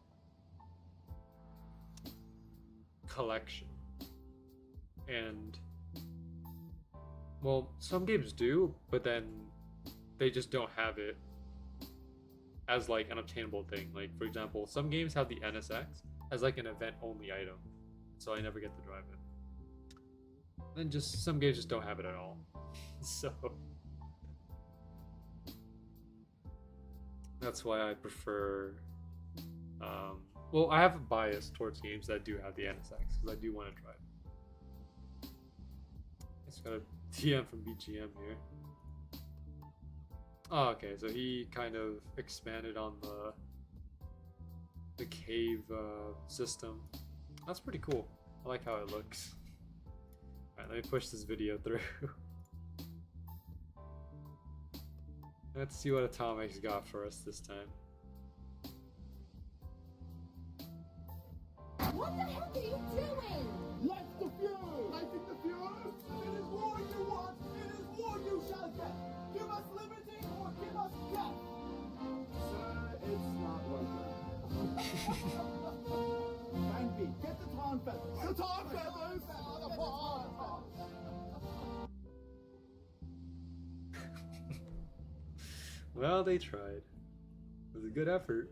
collection. And well, some games do, but then they just don't have it as like an obtainable thing. Like for example, some games have the NSX as like an event only item, so I never get to drive it. Then just some games just don't have it at all. So that's why I prefer well, I have a bias towards games that do have the NSX because I do want to drive it. Just got a TM from BGM here. Oh, okay, so he kind of expanded on the cave system. That's pretty cool. I like how it looks. Alright, let me push this video through. Let's see what Atomic's got for us this time. What the heck are you doing? Light the fuse! Lighting the fuse! It is war you want! It is war you shall get! Give us liberty or give us death! Sir, it's not like that. Thank you. Get the tarn feathers! The tarn feathers! The tarn feathers! Well, they tried. It was a good effort.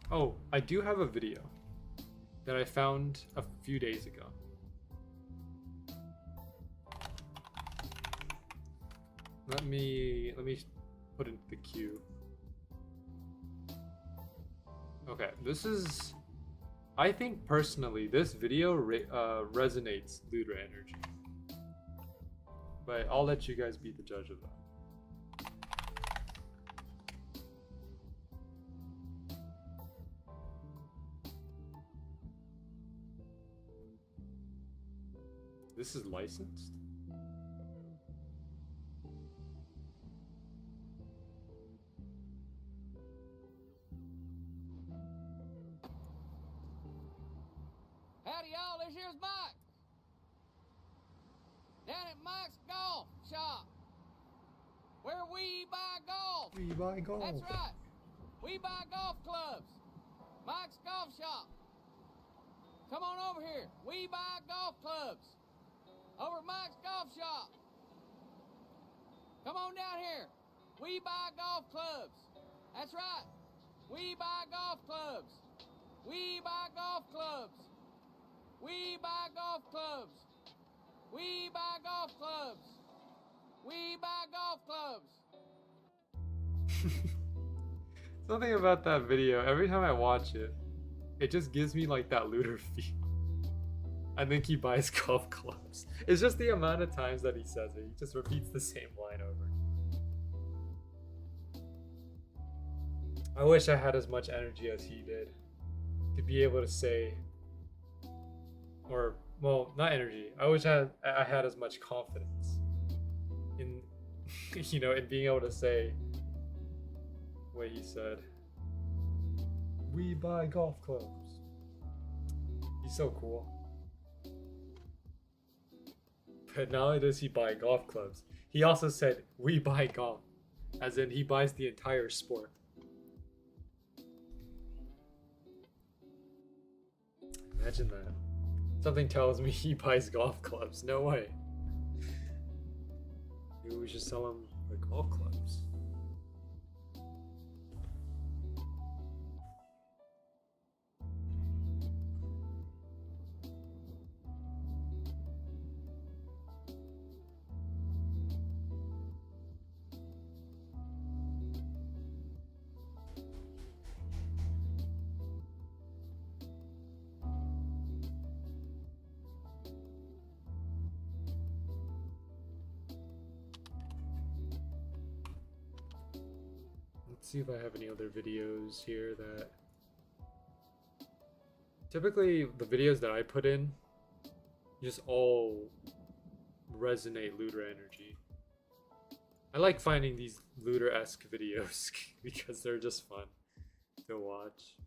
Oh, I do have a video that I found a few days ago. Let me put into the queue. Okay, this is, I think personally this video resonates looter energy, but I'll let you guys be the judge of that. This is licensed? Howdy, y'all. This here's Mike. Down at Mike's Golf Shop, where we buy golf. We buy golf. That's right. We buy golf clubs. Mike's Golf Shop. Come on over here. We buy golf clubs. Over at Mike's Golf Shop. Come on down here. We buy golf clubs. That's right. We buy golf clubs. We buy golf clubs. We buy golf clubs. We buy golf clubs. We buy golf clubs. Something about that video, every time I watch it, it just gives me like that looter feel. I think he buys golf clubs. It's just the amount of times that he says it. He just repeats the same line over. I wish I had as much energy as he did to be able to say, or well, not energy. I wish I had as much confidence in, you know, in being able to say what he said. We buy golf clubs. He's so cool. But not only does he buy golf clubs, he also said, we buy golf. As in, he buys the entire sport. Imagine that. Something tells me he buys golf clubs. No way. Maybe we should sell him the golf clubs. Let's see if I have any other videos here that... Typically, the videos that I put in just all resonate looter energy. I like finding these looter-esque videos because they're just fun to watch.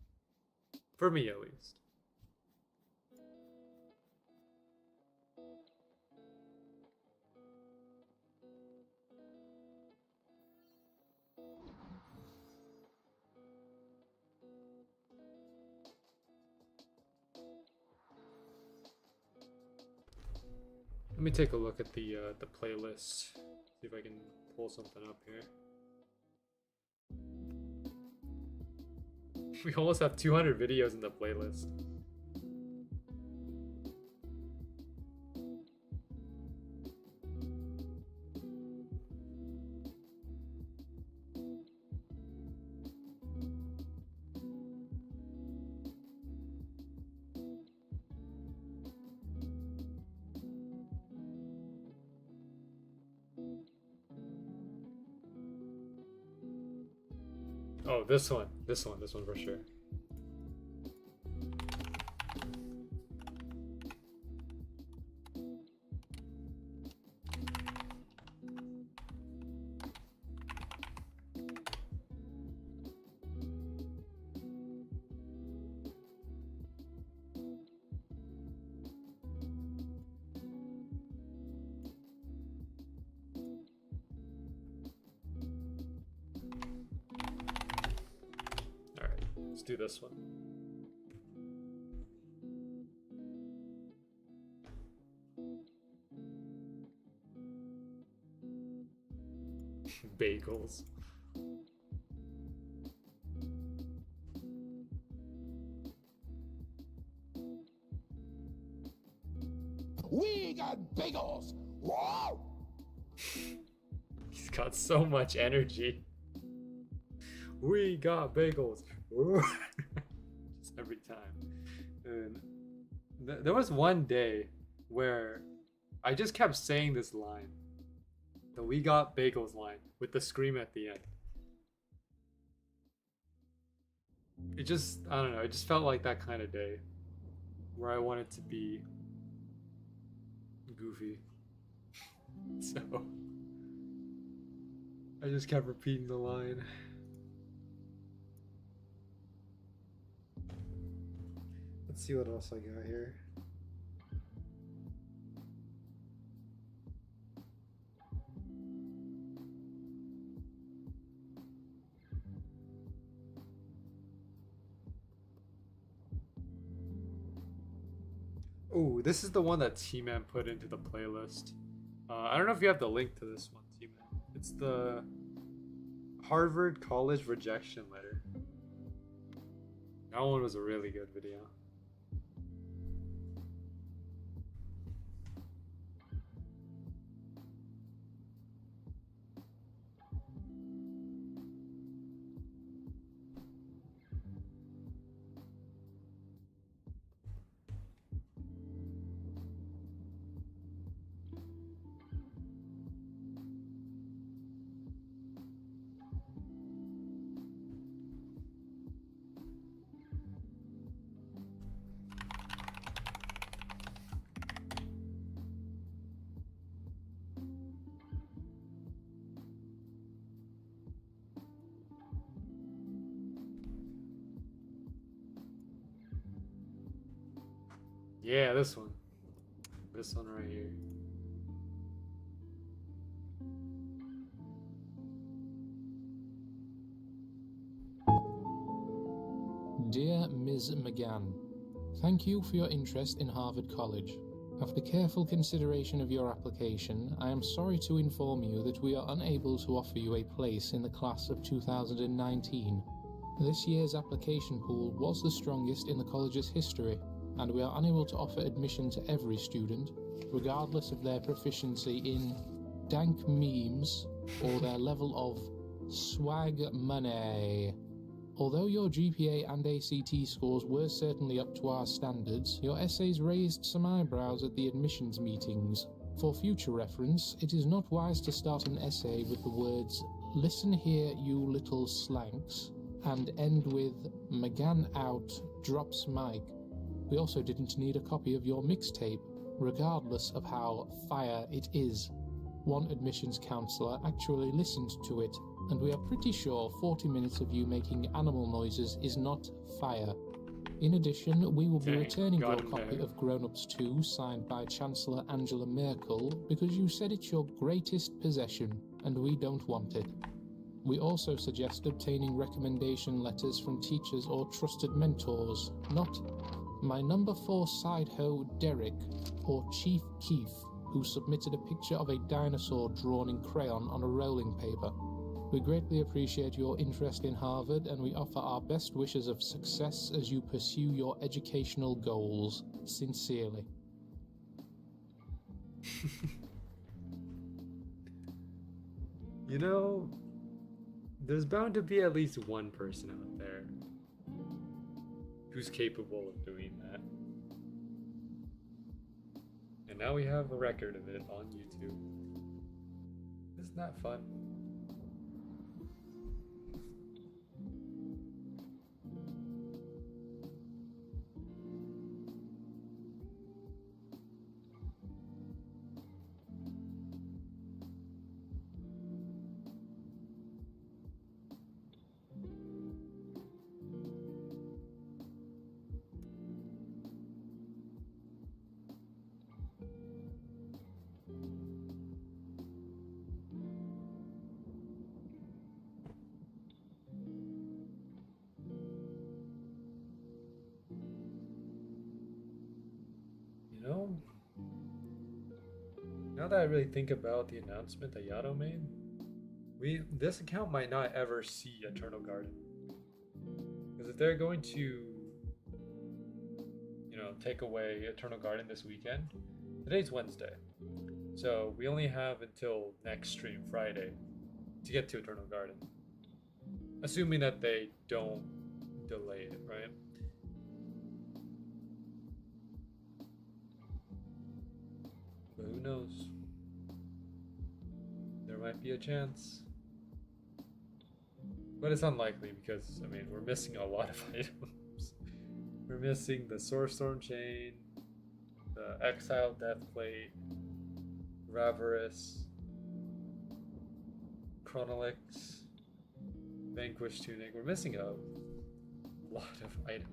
For me, at least. Let me take a look at the playlist. See if I can pull something up here. We almost have 200 videos in the playlist. Oh, this one for sure. Let's do this one. Bagels. got so much energy. We got bagels. Just every time. And there was one day where I just kept saying this line. The "we got bagels" line with the scream at the end. It just, I don't know, it just felt like that kind of day where I wanted to be goofy. So I just kept repeating the line. Let's see what else I got here. Oh, this is the one that T-Man put into the playlist. I don't know if you have the link to this one, T-Man. It's the Harvard College rejection letter. That one was a really good video. Yeah, this one. This one right here. Dear Ms. McGann, thank you for your interest in Harvard College. After careful consideration of your application, I am sorry to inform you that we are unable to offer you a place in the class of 2019. This year's application pool was the strongest in the college's history, and we are unable to offer admission to every student, regardless of their proficiency in dank memes or their level of swag money. Although your GPA and ACT scores were certainly up to our standards, your essays raised some eyebrows at the admissions meetings. For future reference, it is not wise to start an essay with the words, "Listen here, you little slanks," and end with, "McGann out, drops mic." We also didn't need a copy of your mixtape, regardless of how fire it is. One admissions counselor actually listened to it, and we are pretty sure 40 minutes of you making animal noises is not fire. In addition, we will be returning your copy of Grown Ups 2 signed by Chancellor Angela Merkel because you said it's your greatest possession, and we don't want it. We also suggest obtaining recommendation letters from teachers or trusted mentors, not my number 4 side hoe Derek or Chief Keef, who submitted a picture of a dinosaur drawn in crayon on a rolling paper. We greatly appreciate your interest in Harvard, and we offer our best wishes of success as you pursue your educational goals. Sincerely. You know, there's bound to be at least one person out there who's capable of doing that. And now we have a record of it on YouTube. Isn't that fun? You know, now that I really think about the announcement that Yato made, this account might not ever see Eternal Garden. Because if they're going to, you know, take away Eternal Garden this weekend, today's Wednesday. So we only have until next stream, Friday, to get to Eternal Garden. Assuming that they don't delay it, right? But who knows? There might be a chance. But it's unlikely because, I mean, we're missing a lot of items. We're missing the Source Storm Chain, the Exile Deathplate, Ravarus, Chronolix, Vanquish Tunic. We're missing a lot of items.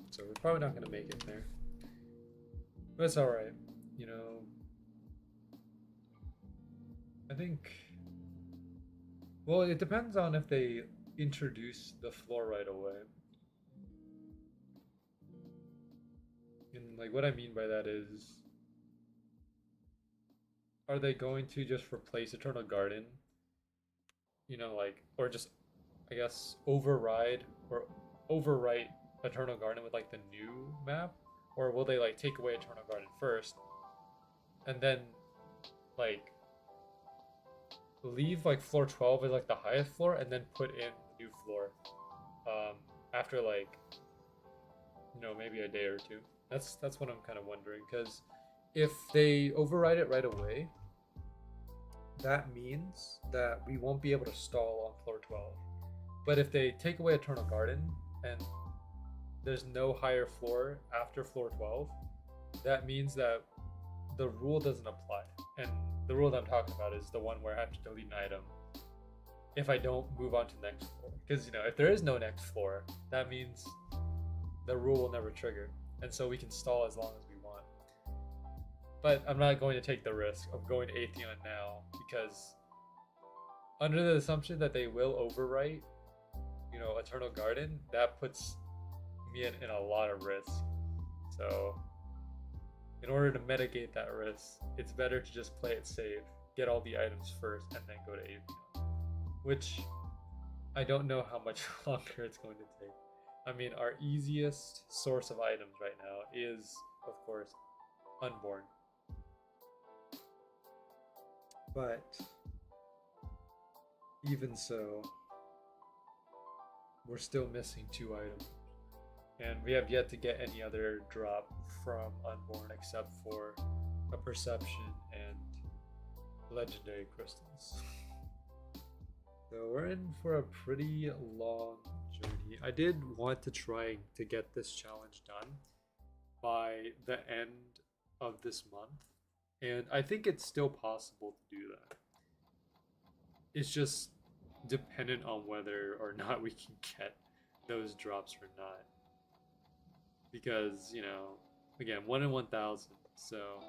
So we're probably not going to make it there. But it's alright. You know, I think, well, it depends on if they introduce the floor right away. And like what I mean by that is, are they going to just replace Eternal Garden? You know, like, or just, I guess, override or overwrite Eternal Garden with like the new map? Or will they like take away Eternal Garden first and then like leave like floor 12 as like the highest floor and then put in the new floor after like, you know, maybe a day or two? That's what I'm kind of wondering, because if they override it right away, that means that we won't be able to stall on floor 12. But if they take away Eternal Garden and there's no higher floor after floor 12, that means that the rule doesn't apply. And the rule that I'm talking about is the one where I have to delete an item if I don't move on to the next floor. Because, you know, if there is no next floor, that means the rule will never trigger. And so we can stall as long as we want. But I'm not going to take the risk of going to Atheon now, because under the assumption that they will overwrite, you know, Eternal Garden, that puts me in a lot of risk. So in order to mitigate that risk, it's better to just play it safe, get all the items first, and then go to Atheon, which I don't know how much longer it's going to take. I mean, our easiest source of items right now is, of course, Unborn. But even so, we're still missing 2 items. And we have yet to get any other drop from Unborn except for a Perception and Legendary Crystals. So we're in for a pretty long journey. I did want to try to get this challenge done by the end of this month, and I think it's still possible to do that. It's just dependent on whether or not we can get those drops or not. Because, you know, again, 1 in 1,000, so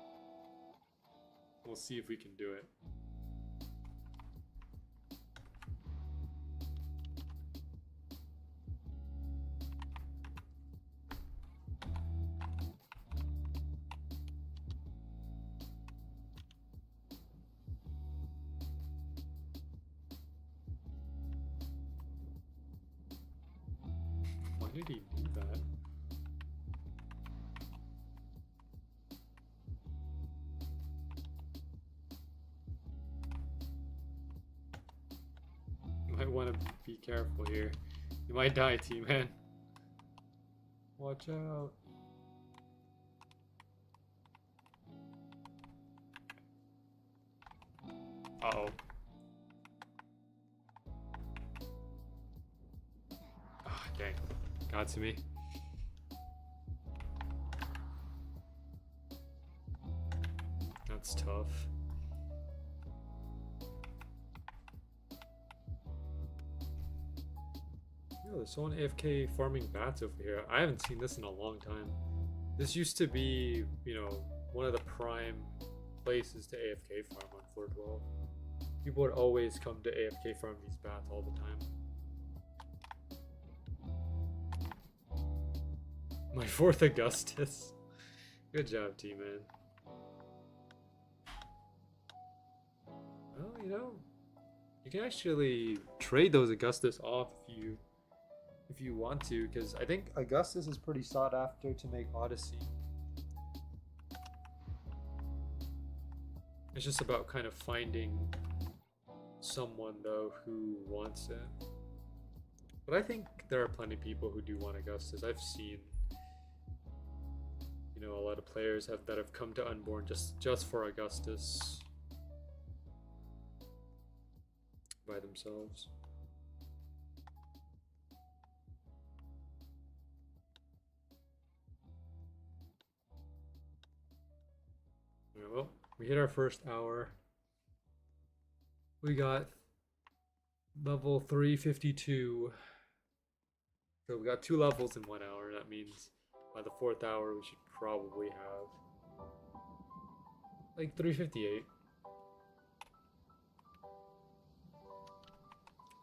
we'll see if we can do it. Why did he do that? You might want to be careful here. You might die, T-Man. Watch out. Uh-oh. Ah, dang. Got to me. That's tough. Yo, there's someone AFK farming bats over here. I haven't seen this in a long time. This used to be, you know, one of the prime places to AFK farm on floor 12. People would always come to AFK farm these bats all the time. My 4th Augustus. Good job, T-Man. Well, you know, you can actually trade those Augustus off if you want to, because I think Augustus is pretty sought after to make Odyssey. It's just about kind of finding someone though who wants it. But I think there are plenty of people who do want Augustus. I've seen, you know, a lot of players that have come to Unborn just for Augustus by themselves. Well, we hit our first hour. We got level 352. So we got 2 levels in 1 hour. That means by the 4th hour we should probably have like 358.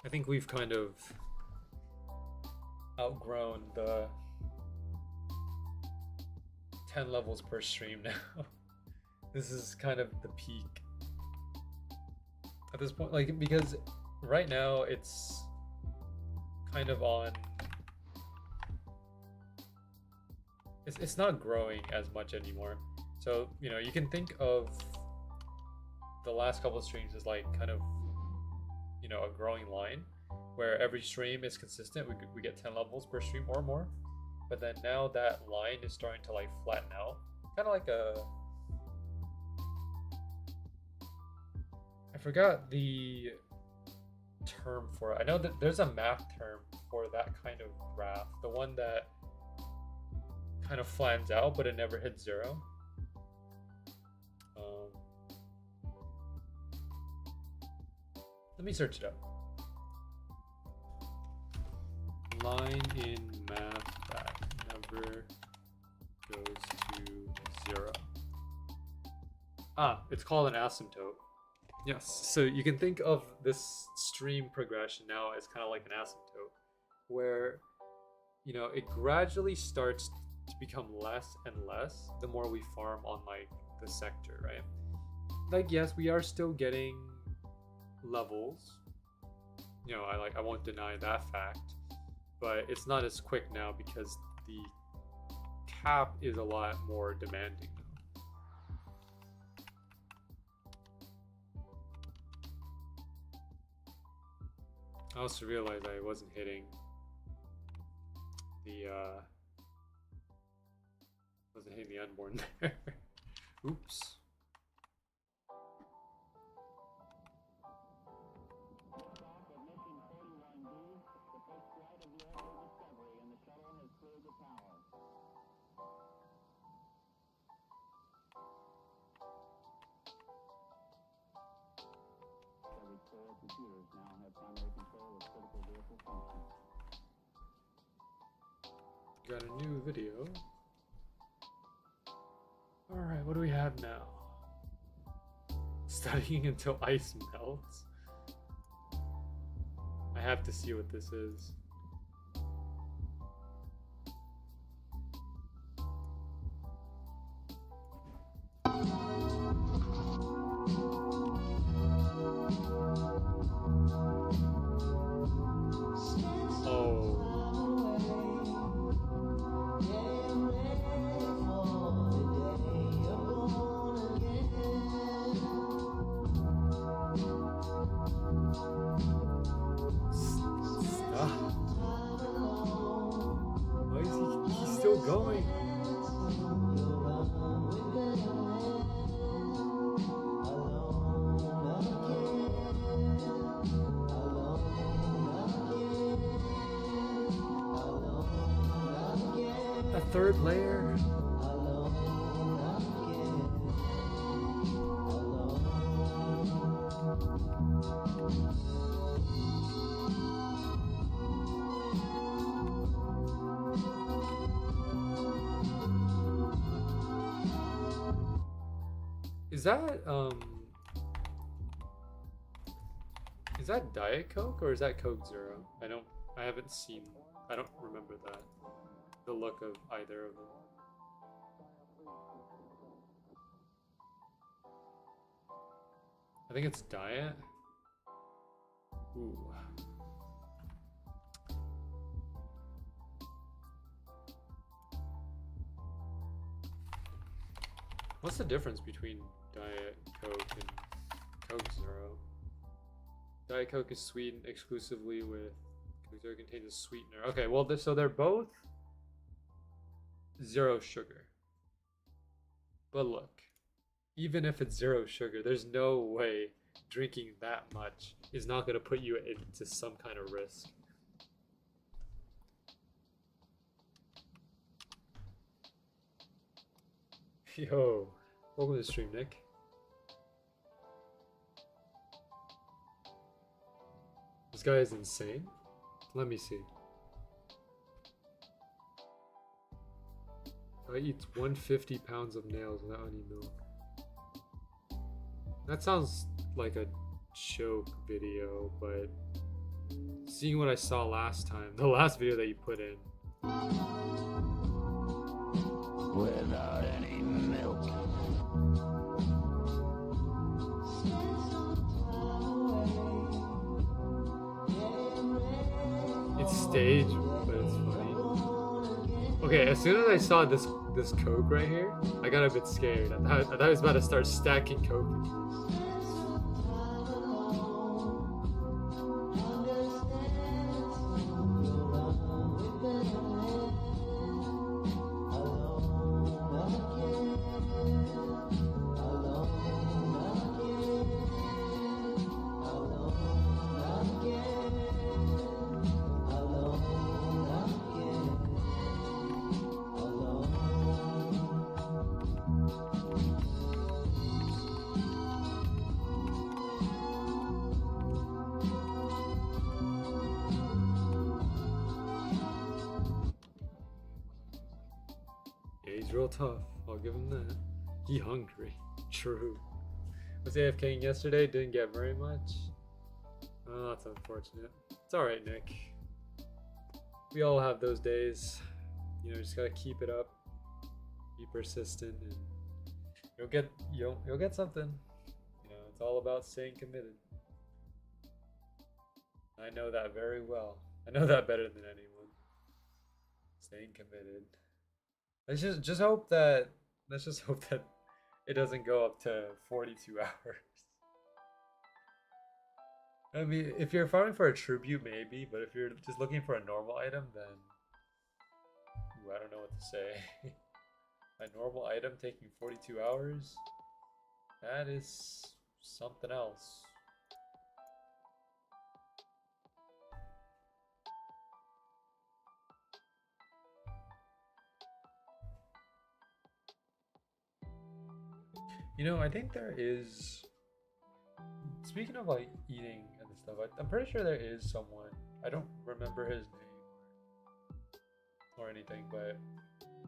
I think we've kind of outgrown the 10 levels per stream now. This is kind of the peak at this point, like, because right now it's kind of on, it's not growing as much anymore. So, you know, you can think of the last couple of streams as like kind of, you know, a growing line where every stream is consistent. We get 10 levels per stream or more, but then now that line is starting to like flatten out, kind of like a, I forgot the term for it. I know that there's a math term for that kind of graph, the one that kind of flattens out but it never hits 0. Let me search it up. Line in math that never goes to 0. It's called an asymptote. Yes, so you can think of this stream progression now as kind of like an asymptote, where, you know, it gradually starts to become less and less the more we farm on like the sector, right? Like, yes, we are still getting levels, you know, I won't deny that fact, but it's not as quick now because the cap is a lot more demanding. I also realized I wasn't hitting the Unborn there. Oops. Computers now have primary control of critical vehicle functions. Got a new video. Alright, what do we have now? Studying until ice melts. I have to see what this is. Third layer. Is that Diet Coke or is that Coke Zero? I haven't seen, I don't remember that. The look of either of them. I think it's Diet. Ooh. What's the difference between Diet Coke and Coke Zero? Diet Coke is sweetened exclusively with Coke Zero contains a sweetener. Okay, well, so they're both zero sugar. But look, even if it's zero sugar, there's no way drinking that much is not going to put you into some kind of risk. Yo, welcome to the stream, Nick. This guy is insane. Let me see. I eat 150 pounds of nails without any milk. That sounds like a joke video, but seeing what I saw last time, the last video that you put in. Without any milk. It's staged, but it's funny. Okay, as soon as I saw this Coke right here, I got a bit scared. I thought I was about to start stacking Coke. He's real tough. I'll give him that. He hungry. True. Was AFKing yesterday. Didn't get very much. Oh, that's unfortunate. It's alright, Nick. We all have those days. You know, just gotta keep it up. Be persistent, and you'll get something. You know, it's all about staying committed. I know that very well. I know that better than anyone. Staying committed. Let's just hope that it doesn't go up to 42 hours. I mean, if you're farming for a tribute, maybe, but if you're just looking for a normal item, then ooh, I don't know what to say. A normal item taking 42 hours? That is something else. You know, I think there is, speaking of like eating and stuff, I'm pretty sure there is someone, I don't remember his name or anything, but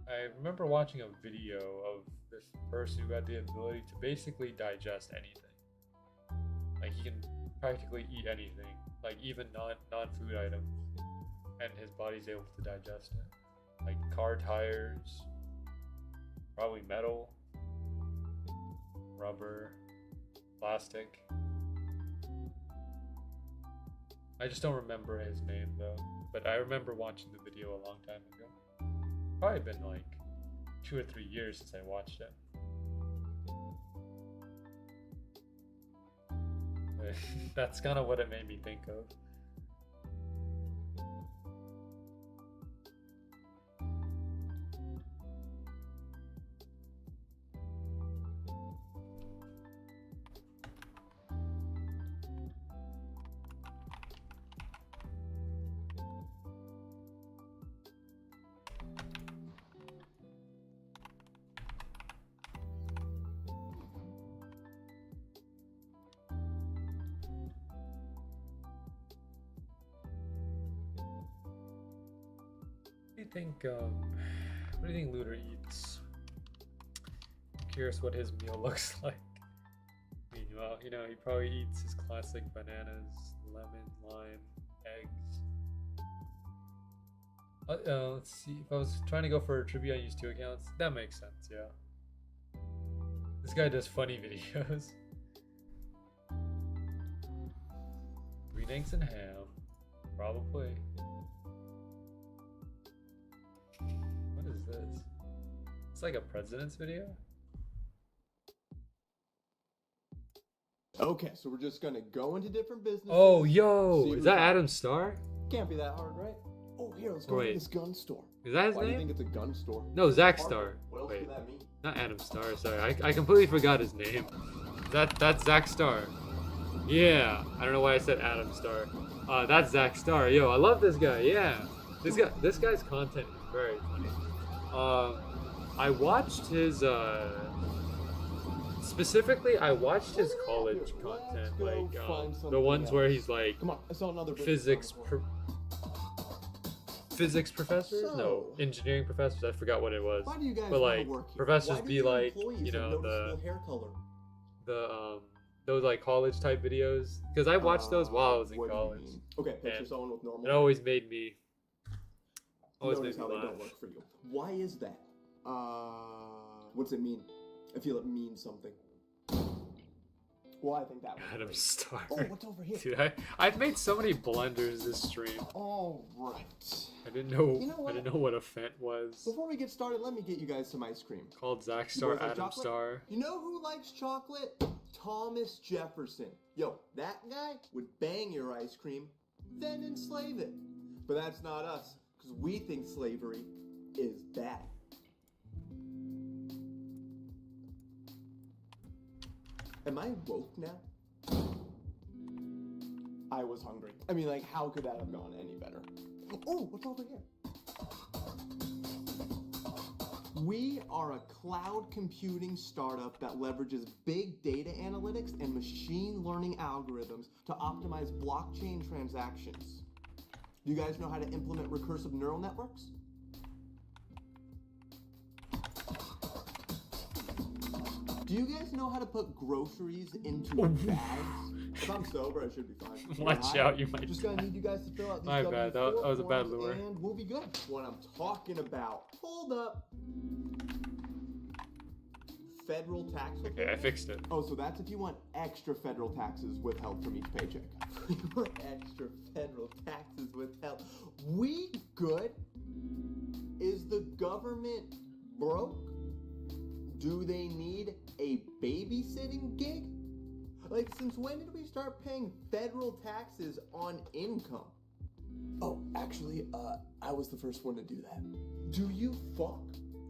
I remember watching a video of this person who had the ability to basically digest anything. Like, he can practically eat anything, like even non-food items, and his body's able to digest it. Like car tires, probably metal, rubber, plastic. I just don't remember his name though, but I remember watching the video a long time ago. Probably been like 2 or 3 years since I watched it. But that's kind of what it made me think of. What do you think Looter eats? I'm curious what his meal looks like. I mean, well, you know, he probably eats his classic bananas, lemon, lime, eggs. Let's see, if I was trying to go for a tribute, I use 2 accounts. That makes sense, yeah. This guy does funny videos. Green eggs and ham, probably. What is this? It's like a president's video? Okay, so we're just gonna go into different businesses. Oh, yo, see is who's that on. Adam Star? Can't be that hard, right? Oh, here, let's go Wait. to this gun store. Is that his Why do you name? think it's a gun store? No, Zack Hard. Star. What else Wait, could that mean? not Adam Star. Sorry, I completely forgot his name. That's Zack Star. Yeah, I don't know why I said Adam Star. That's Zack Star. Yo, I love this guy. Yeah, this guy's content is very funny. I watched his specifically. I watched his college content, like the ones where he's like Come on, I saw another physics professors? No, So- engineering professors. I forgot what it was. Why do you guys But wanna like work here? professors Why do be your like, employees you have know, noticeable hair color? the those like college type videos, because I watched those while I was in What do you college. mean? Okay, picture And someone with normal It always made me Notice how they laugh. don't work for you. Why is that? What's it mean? I feel it means something. Well, I think that was Adam great. Star. Oh, what's over here? Dude, I've made so many blunders this stream. All right. I didn't know. You know what? I didn't know what a fent was. Before we get started, let me get you guys some ice cream. Called Zack You Star, boys like Adam chocolate? Star. You know who likes chocolate? Thomas Jefferson. Yo, that guy would bang your ice cream, then enslave it. But that's not us, because we think slavery is bad. Am I woke now? I was hungry. I mean, like, how could that have gone any better? Oh, what's over here? We are a cloud computing startup that leverages big data analytics and machine learning algorithms to optimize blockchain transactions. Do you guys know how to implement recursive neural networks? Do you guys know how to put groceries into bags? If I'm sober, I should be fine. Watch out, you might Just gonna need you guys to fill out these My bad, that W4 was a bad forms lure. And we'll be good. What I'm talking about. Hold up. Federal tax Okay, I withholding? fixed it. Oh, so that's if you want extra federal taxes withheld from each paycheck. You want extra federal taxes withheld. We good? Is the government broke? Do they need a babysitting gig? Like, since when did we start paying federal taxes on income? Oh, actually, I was the first one to do that. Do you fuck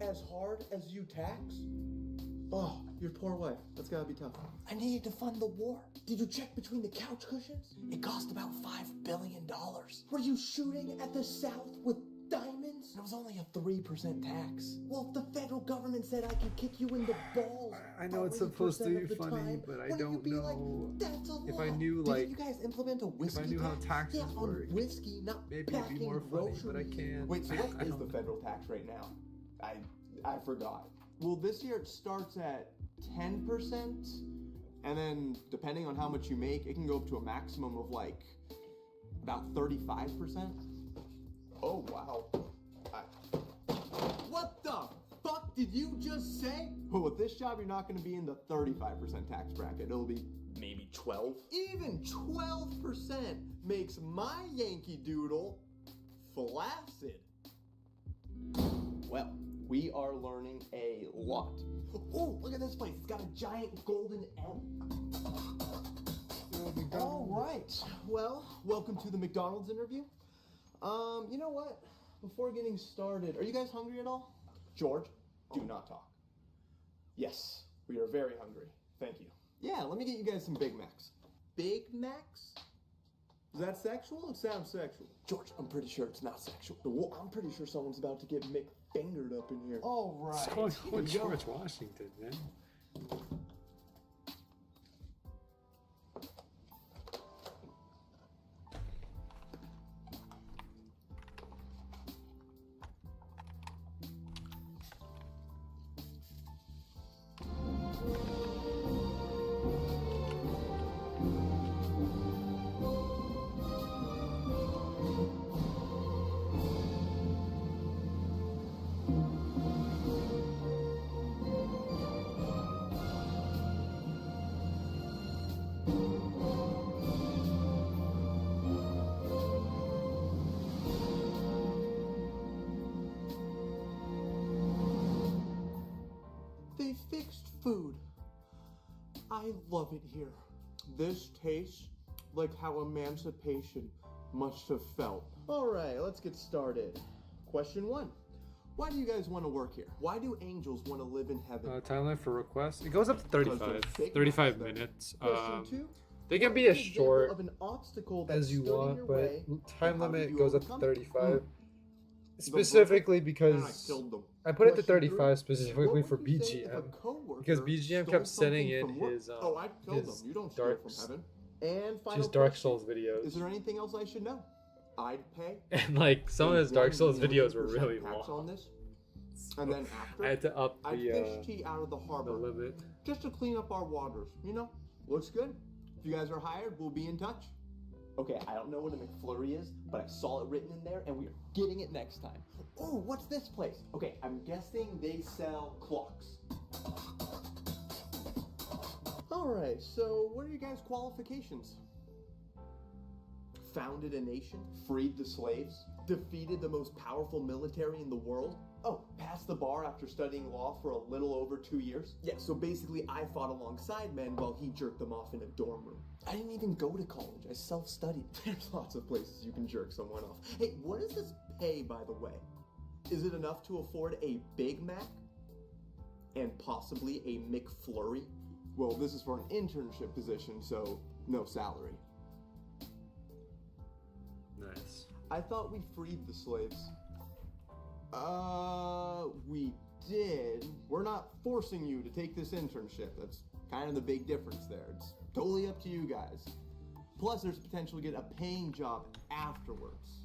as hard as you tax? Oh, your poor wife. That's gotta be tough. I needed to fund the war. Did you check between the couch cushions? It cost about $5 billion. Were you shooting at the South with diamonds? It was only a 3% tax. Well, if the federal government said I could kick you in the balls, I know it's supposed to 3% be of the funny, time, but I wouldn't you don't be like, know that's a if I lot? knew, Didn't like, you guys implement a whiskey knew how tax? taxes yeah, on work, whiskey, not maybe it'd packing be more funny, but I groceries. can't. Wait, so I what is don't the know. federal tax rate now? I forgot. Well, this year it starts at 10%, and then depending on how much you make, it can go up to a maximum of like about 35%. Oh wow. What the fuck did you just say? Well, with this job, you're not going to be in the 35% tax bracket. It'll be maybe 12. Even 12% makes my Yankee Doodle flaccid. Well, we are learning a lot. Oh, look at this place. It's got a giant golden M. All right. Well, welcome to the McDonald's interview. You know what? Before getting started, are you guys hungry at all? George, do not talk. Yes, we are very hungry. Thank you. Yeah, let me get you guys some Big Macs. Big Macs? Is that sexual? It sounds sexual. George, I'm pretty sure it's not sexual. Well, I'm pretty sure someone's about to get McFingered up in here. All right. What's going on with Here we go. George Washington, man? They fixed food. I love it here. This tastes like how emancipation must have felt. All right, let's get started. Question 1. Why do you guys want to work here? Why do angels want to live in heaven? Timeline for requests. It goes up to 35. 35 minutes. Question 2. They can What be as is the example short of an obstacle that as you stood in want, your but way, time and how limit did you goes up to overcome it? 35. The Specifically And I because killed them. I put it to Question 3. 35 specifically What for would you say if a BGM. coworker Because BGM stole kept sending something in from work? his Oh, I killed his them. You don't steal Dark, from heaven. And final his Dark question. Souls videos. Is there anything else I should know? I'd pay. And like some of his Dark Souls videos were 1 really million tax on long. this. And then after, I had to up I'd the fish tea out of the harbor limit. just to clean up our waters. You know, looks good. If you guys are hired, we'll be in touch. Okay, I don't know what a McFlurry is, but I saw it written in there, and we are getting it next time. Oh, what's this place? Okay, I'm guessing they sell clocks. All right, so what are your guys' qualifications? Founded a nation, freed the slaves, defeated the most powerful military in the world. Oh, passed the bar after studying law for a little over 2 years. Yeah, so basically I fought alongside men while he jerked them off in a dorm room. I didn't even go to college, I self-studied. There's lots of places you can jerk someone off. Hey, what does this pay, by the way? Is it enough to afford a Big Mac? And possibly a McFlurry? Well, this is for an internship position, so no salary. Nice. I thought we freed the slaves. We did. We're not forcing you to take this internship. That's kind of the big difference there. It's totally up to you guys. Plus, there's potential to get a paying job afterwards.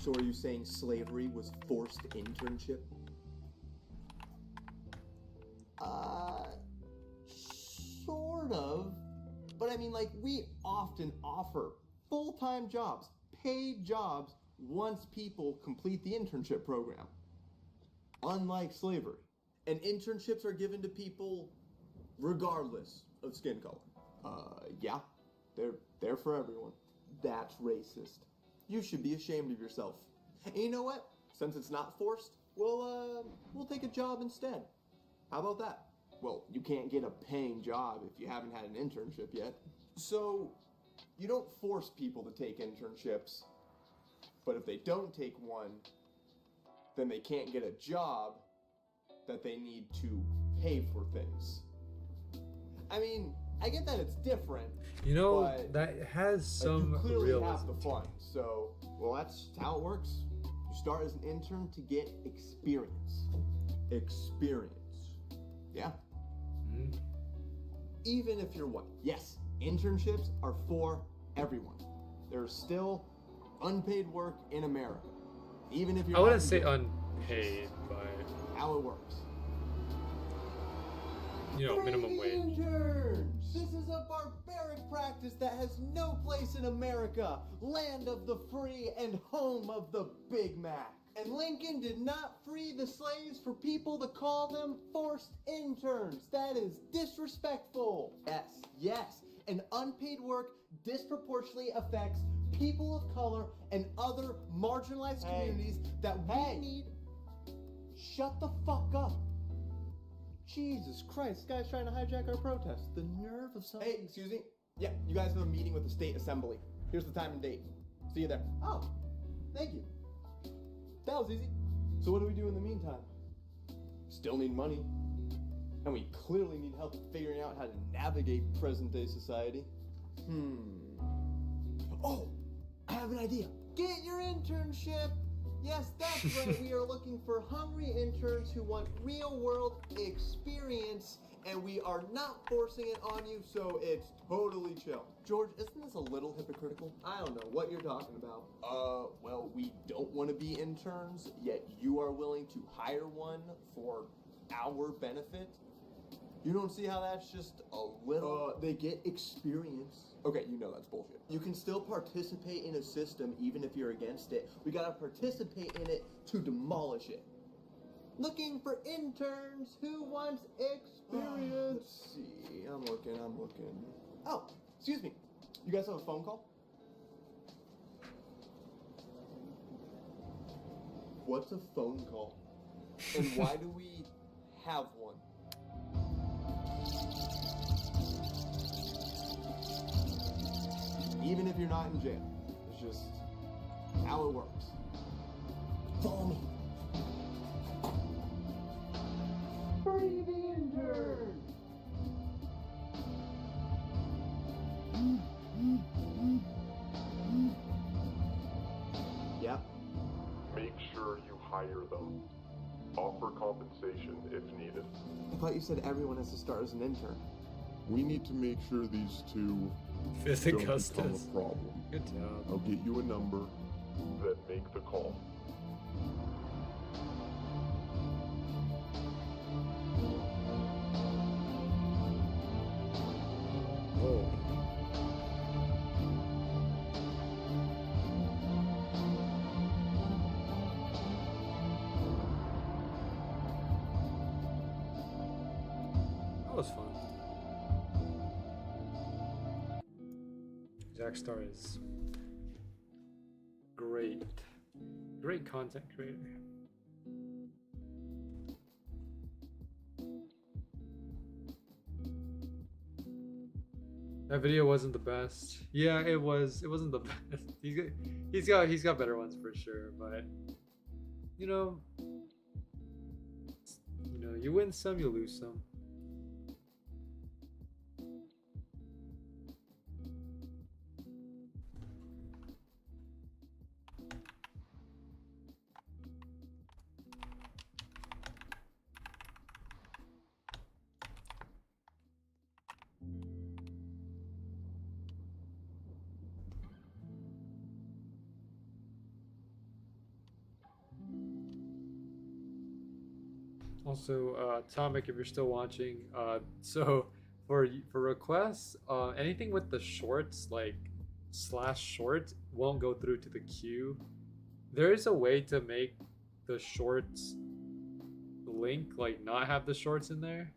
So are you saying slavery was forced internship? Sort of. But I mean, like, we often offer full-time jobs, paid jobs, once people complete the internship program. Unlike slavery. And internships are given to people regardless of skin color. Yeah, they're for everyone. That's racist. You should be ashamed of yourself. And you know what? Since it's not forced, we'll take a job instead. How about that? Well, you can't get a paying job if you haven't had an internship yet. So, you don't force people to take internships, but if they don't take one, then they can't get a job that they need to pay for things. I mean, I get that it's different. You know, but that has some you clearly have realism. the fun, so, well, that's how it works. You start as an intern to get experience. Experience. Yeah. Mhm. Even if you're white. Yes, internships are for everyone. There's still unpaid work in America. Even if you're I wouldn't not say doing unpaid, but how it works. minimum wage. Interns! This is a barbaric practice that has no place in America, land of the free and home of the Big Mac. And Lincoln did not free the slaves for people to call them forced interns. That is disrespectful. Yes. And unpaid work disproportionately affects people of color and other marginalized communities that we need. Shut the fuck up. Jesus Christ, this guy's trying to hijack our protest. The nerve of some. Hey, excuse me. Yeah, you guys have a meeting with the state assembly. Here's the time and date. See you there. Oh, thank you. That was easy. So what do we do in the meantime? Still need money. And we clearly need help figuring out how to navigate present-day society. Oh, I have an idea. Get your internship. Yes, that's right. We are looking for hungry interns who want real-world experience, and we are not forcing it on you, so it's totally chill. George, isn't this a little hypocritical? I don't know what you're talking about. Well, we don't want to be interns, yet you are willing to hire one for our benefit? You don't see how that's just a little... they get experience. Okay, you know that's bullshit. You can still participate in a system even if you're against it. We gotta participate in it to demolish it. Looking for interns who wants experience. Let's see, I'm looking. Oh, excuse me. You guys have a phone call? What's a phone call? And why do we have one? if you're not in jail. It's just how it works. Follow me. Free the injured! Yep. Make sure you hire them. Offer compensation if needed. I thought you said everyone has to start as an intern. We need to make sure these two Fifth don't become Augustus. a problem. Good job. I'll get you a number, then make the call. Oh. That was fun. Jack Star is great. Great content creator. That video wasn't the best. Yeah, it was. It wasn't the best. He's got better ones for sure. But you know, you win some, you lose some. Also, Atomic, if you're still watching, so for requests, anything with the shorts, like /short, won't go through to the queue. There is a way to make the shorts link, like not have the shorts in there.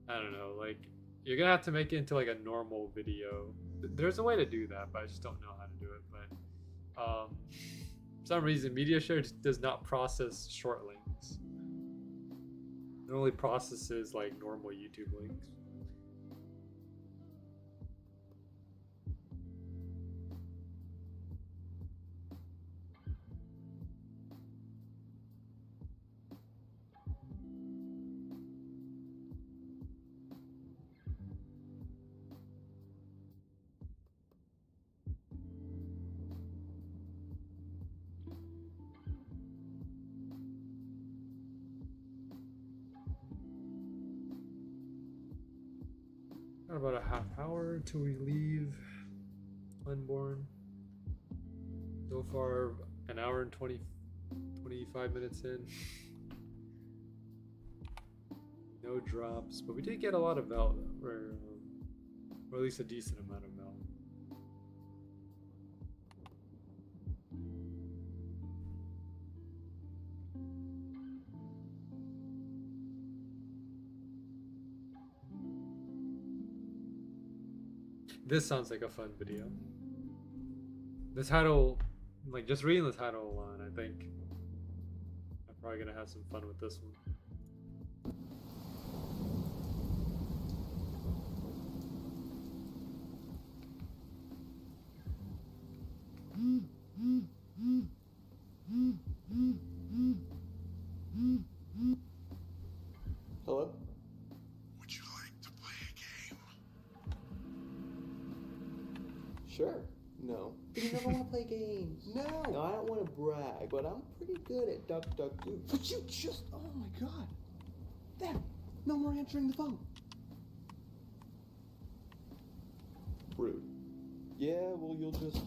I don't know, like you're gonna have to make it into like a normal video. There's a way to do that, but I just don't know how to do it. But for some reason, MediaShare does not process short links. It only processes like normal YouTube links. Got about a half hour till we leave Unborn. So far, an hour and 25 minutes in. No drops, but we did get a lot of Vel, or at least a decent amount of Vel. This sounds like a fun video. The title, like just reading the title alone, I think I'm probably gonna have some fun with this one. Hello? Would you like to play a game? Sure. No. You never want to play games. No, I don't want to brag, but I'm pretty good at duck, duck, goose. But you just, oh my god. There, no more answering the phone. Rude. Yeah, well, you'll just...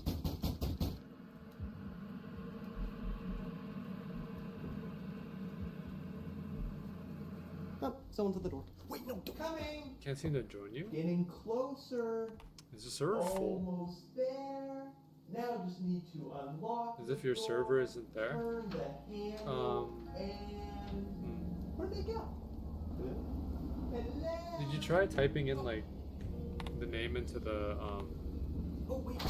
Oh, someone's at the door. Wait, no, don't. Coming! Can't seem to join you. Getting closer. Is the server full? Almost there. Now just need to unlock. As if your server isn't there. Turn the handle, and where'd they go? Hello? Did you try typing in like the name into the Oh wait.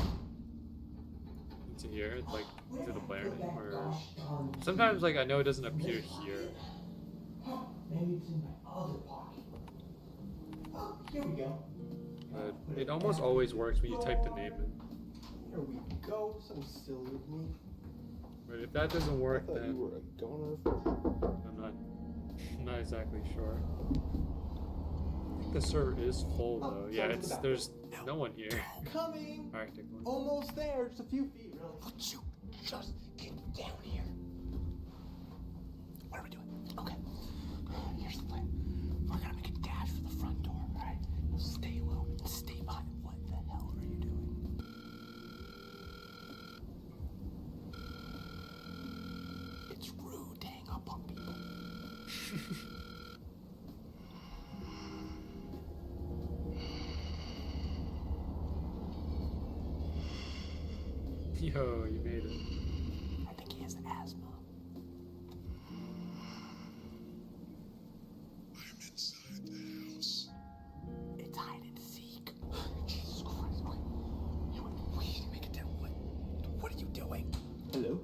into here, like to the player name, or sometimes like I know it doesn't appear here. Maybe it's in my other pocket. Oh, here we go. But it almost always works when you type the name in. Here we go. So silly of me. But if that doesn't I work, thought then you were a goner for I'm not exactly sure. I think the server is full though. Yeah, it's there's no one here. Coming. Practically. Almost there. Just a few feet, really. Would you just get down here? What are we doing? Okay. Here's the plan. We're gonna make a dash for the front door, right? Stay low and stay behind. What the hell are you doing? It's rude to hang up on people. Yo, you made it. I think he has asthma. I'm inside the house. It's hide and seek. Jesus Christ. Okay. You know what? We need to make it down. What are you doing? Hello?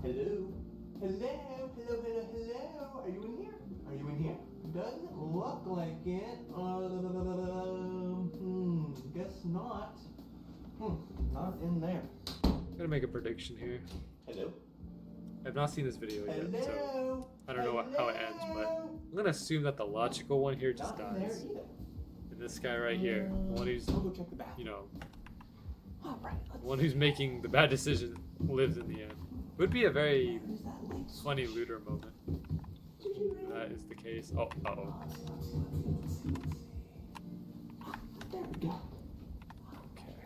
Hello? Hello? Hello, hello, hello? Are you in here? Are you in here? Doesn't look like it. Guess not. Not in there. I'm gonna make a prediction here. Hello? I've not seen this video yet, so Hello? I don't know how it ends, but I'm gonna assume that the logical one here just Not in there dies. either. And this guy right here, the one who's, I'll go check the bathroom. you know, All right. the one who's making the bad decision lives in the end. It would be a very Who's that late? funny looter moment. If that is the case. Oh, uh-oh. There we go. Okay.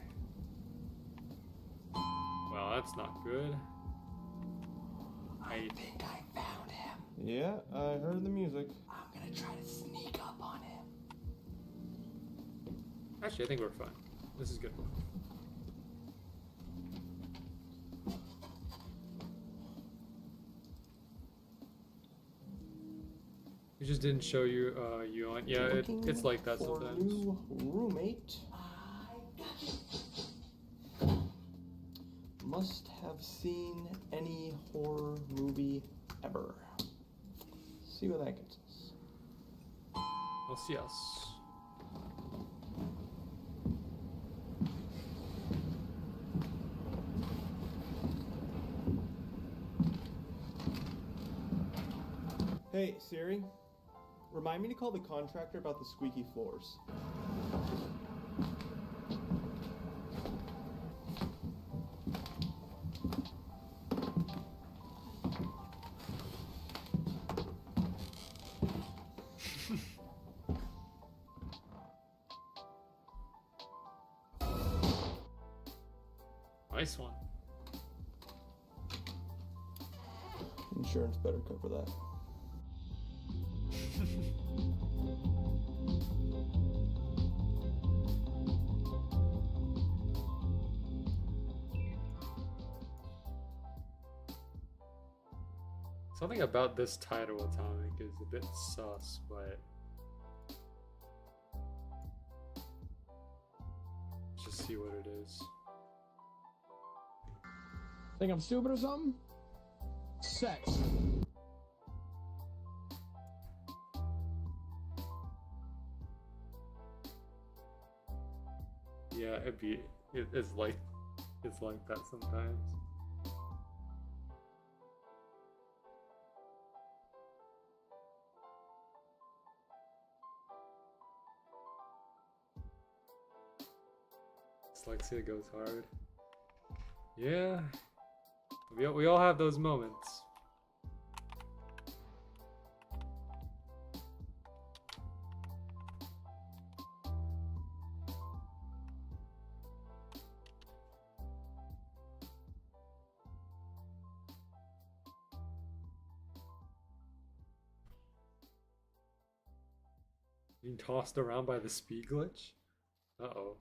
Well, that's not good. I think I found him. Yeah, I heard the music. I'm gonna try to sneak up on him. Actually, I think we're fine. This is good. It just didn't show you you on. Yeah, it's like that For a sometimes. new roommate. Must have seen any horror movie ever. See what that gets us. I'll see us. Hey, Siri. Remind me to call the contractor about the squeaky floors. Nice one. Insurance better cover that. Something about this title, Atomic, is a bit sus, but let's just see what it is. Think I'm stupid or something? Sex. Yeah, it's like that sometimes. Dyslexia goes hard. Yeah, we all have those moments. Being tossed around by the speed glitch? Uh-oh.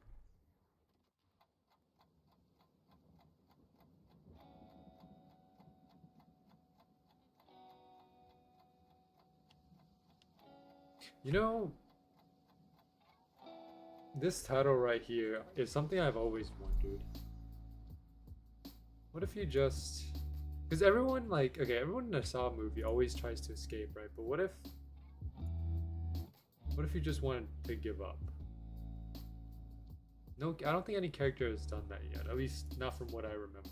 You know, this title right here is something I've always wondered. What if you just... Because everyone, like, okay, everyone in a Saw movie always tries to escape, right? But what if you just wanted to give up? No, I don't think any character has done that yet. At least not from what I remember.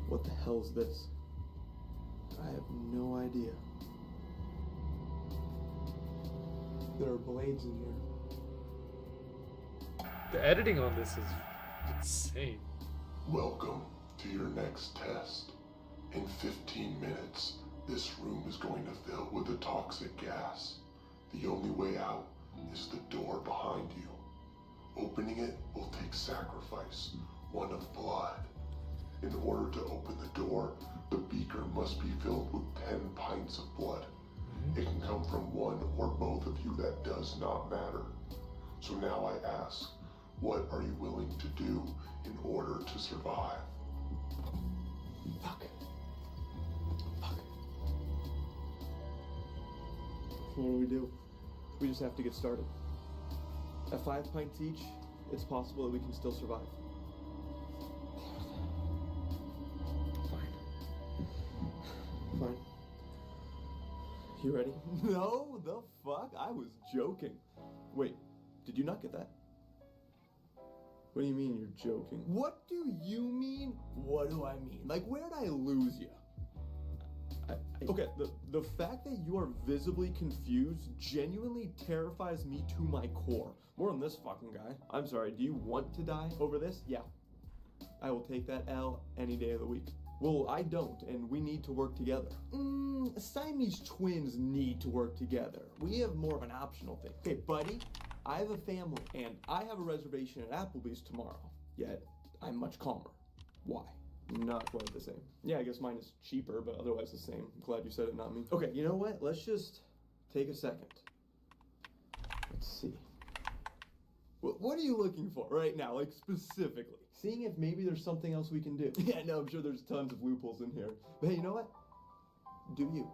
What the hell's this? I have no idea. There are blades in here. The editing on this is insane. Welcome to your next test. In 15 minutes, this room is going to fill with a toxic gas. The only way out is the door behind you. Opening it will take sacrifice, one of blood. In order to open the door, the beaker must be filled with 10 pints of blood. It can come from one or both of you, that does not matter. So now I ask, what are you willing to do in order to survive? Fuck. So what do? We just have to get started. At 5 pints each, it's possible that we can still survive. Fine. You ready? No, the fuck? I was joking. Wait, did you not get that? What do you mean you're joking? What do you mean? What do I mean? Like, where'd I lose you? Okay, the fact that you are visibly confused genuinely terrifies me to my core. More on this fucking guy. I'm sorry, do you want to die over this? Yeah. I will take that L any day of the week. Well, I don't, and we need to work together. Siamese twins need to work together. We have more of an optional thing. Okay, buddy, I have a family, and I have a reservation at Applebee's tomorrow. Yet, I'm much calmer. Why? Not quite the same. Yeah, I guess mine is cheaper, but otherwise the same. I'm glad you said it, not me. Okay, you know what? Let's just take a second. Let's see. What are you looking for right now, like specifically? Seeing if maybe there's something else we can do. Yeah, no, I'm sure there's tons of loopholes in here. But hey, you know what? Do you?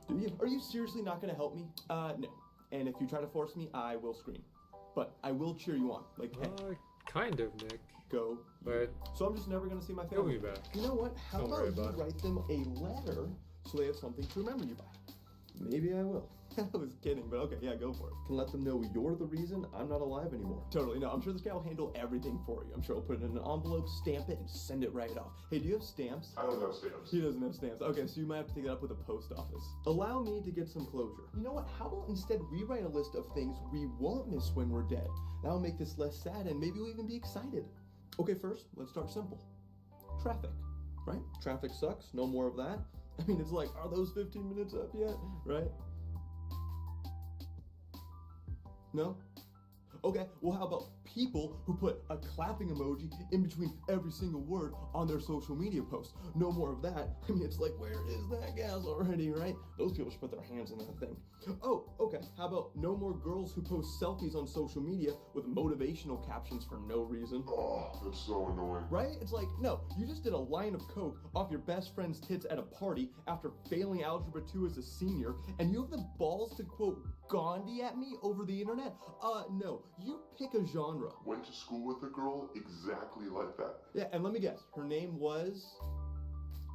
Do you? Are you seriously not gonna help me? No. And if you try to force me, I will scream. But I will cheer you on. Like, hey. Kind of, Nick. Go. But so I'm just never gonna see my family. He'll be back. You know what? How Don't worry about you about it. write them a letter so they have something to remember you by? Maybe I will. I was kidding, but okay, yeah, go for it. Can let them know you're the reason I'm not alive anymore. Totally, no, I'm sure this guy will handle everything for you. I'm sure he'll put it in an envelope, stamp it, and send it right off. Hey, do you have stamps? I don't have stamps. He doesn't have stamps. Okay, so you might have to take that up with the post office. Allow me to get some closure. You know what? How about instead we write a list of things we won't miss when we're dead? That'll make this less sad, and maybe we'll even be excited. Okay, first, let's start simple. Traffic, right? Traffic sucks, no more of that. I mean, it's like, are those 15 minutes up yet, right? No? Okay, well, how about people who put a clapping emoji in between every single word on their social media posts? No more of that. I mean, it's like, where is that gas already, right? Those people should put their hands in that thing. Oh, okay, how about no more girls who post selfies on social media with motivational captions for no reason? Oh, that's so annoying. Right? It's like, no, you just did a line of coke off your best friend's tits at a party after failing Algebra 2 as a senior, and you have the balls to quote Gandhi at me over the internet? No, you pick a genre. Went to school with a girl exactly like that. Yeah, and let me guess, her name was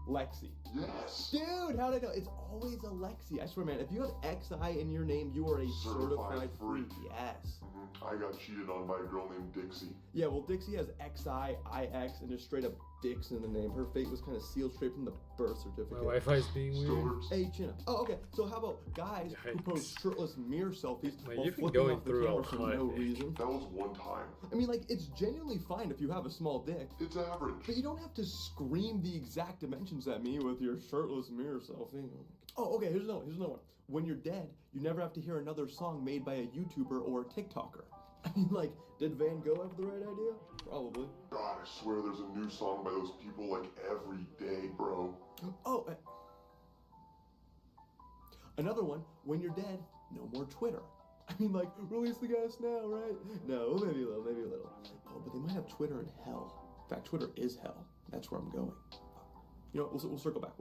Lexi. Yes. Dude, how did I know? It's always a Lexi. I swear, man, if you have XI in your name, you are a certified freak. Yes. I got cheated on by a girl named Dixie. Yeah, well, Dixie has XI, IX, and just straight up Dix in the name. Her fate was kind of sealed straight from the birth certificate. My Wi-Fi's being weird. Hey, Chinna. Oh, okay. So how about guys who post shirtless mirror selfies while you've been flipping going off the through camera a for lot, no Nick. reason? That was one time. I mean, like, it's genuinely fine if you have a small dick. It's average. But you don't have to scream the exact dimensions at me with your shirtless mirror selfie. Oh, okay, here's another one. When you're dead, you never have to hear another song made by a YouTuber or a TikToker. I mean, like, did Van Gogh have the right idea? Probably. God, I swear there's a new song by those people like every day, bro. Oh, another one. When you're dead, no more Twitter. I mean, like, release the gas now, right? No, maybe a little. Oh, but they might have Twitter in hell. In fact, Twitter is hell. That's where I'm going. You know what? We'll circle back.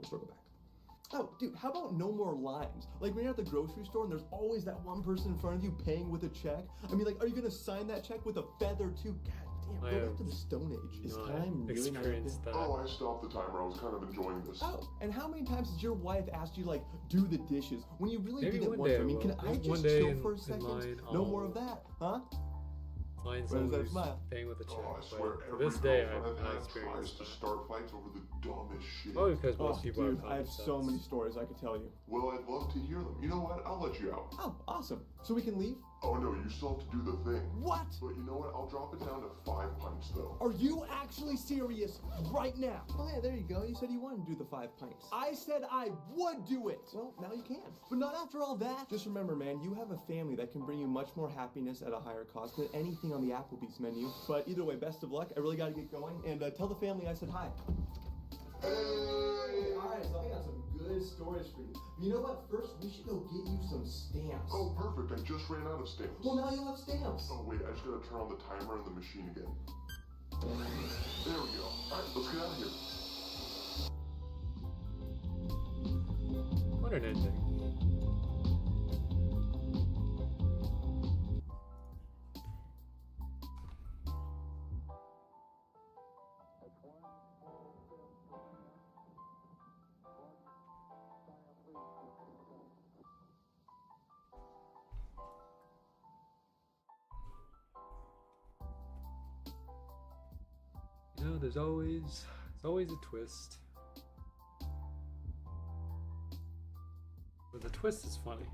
Oh, dude, how about no more lines? Like when you're at the grocery store and there's always that one person in front of you paying with a check. I mean, like, are you gonna sign that check with a feather too? God Damn, I go have back to the Stone Age. Is not time really not experienced active? that. Oh, I stopped the timer. I was kind of enjoying this. Oh, and how many times has your wife asked you, like, do the dishes when you really Maybe did it one once? day I I mean, can will. I There's just one day chill in- for a in second? mine, No more I'll- of that, huh? Find Where someone does that who's smile? paying with a check. Oh, I swear, But to every this day, girlfriend I've I've not had tries experienced to that. start fights over the dumbest shit. Probably because most Oh, people dude, are I have so many concepts. stories I could tell you. Well, I'd love to hear them. You know what? I'll let you out. Oh, awesome. So we can leave? Oh no, you still have to do the thing. What? But you know what? I'll drop it down to 5 pints though. Are you actually serious right now? Oh, yeah, there you go. You said you wanted to do the 5 pints. I said I would do it. Well, now you can. But not after all that. Just remember, man, you have a family that can bring you much more happiness at a higher cost than anything on the Applebee's menu. But either way, best of luck. I really got to get going. And tell the family I said hi. Hey! All right, so I got some good stories for you. You know what? First, we should go get you some stamps. Oh, perfect. I just ran out of stamps. Well, now you'll have stamps. Oh, wait. I just gotta turn on the timer in the machine again. There we go. Alright, let's get out of here. What an ending. You know, there's always a twist. But the twist is funny.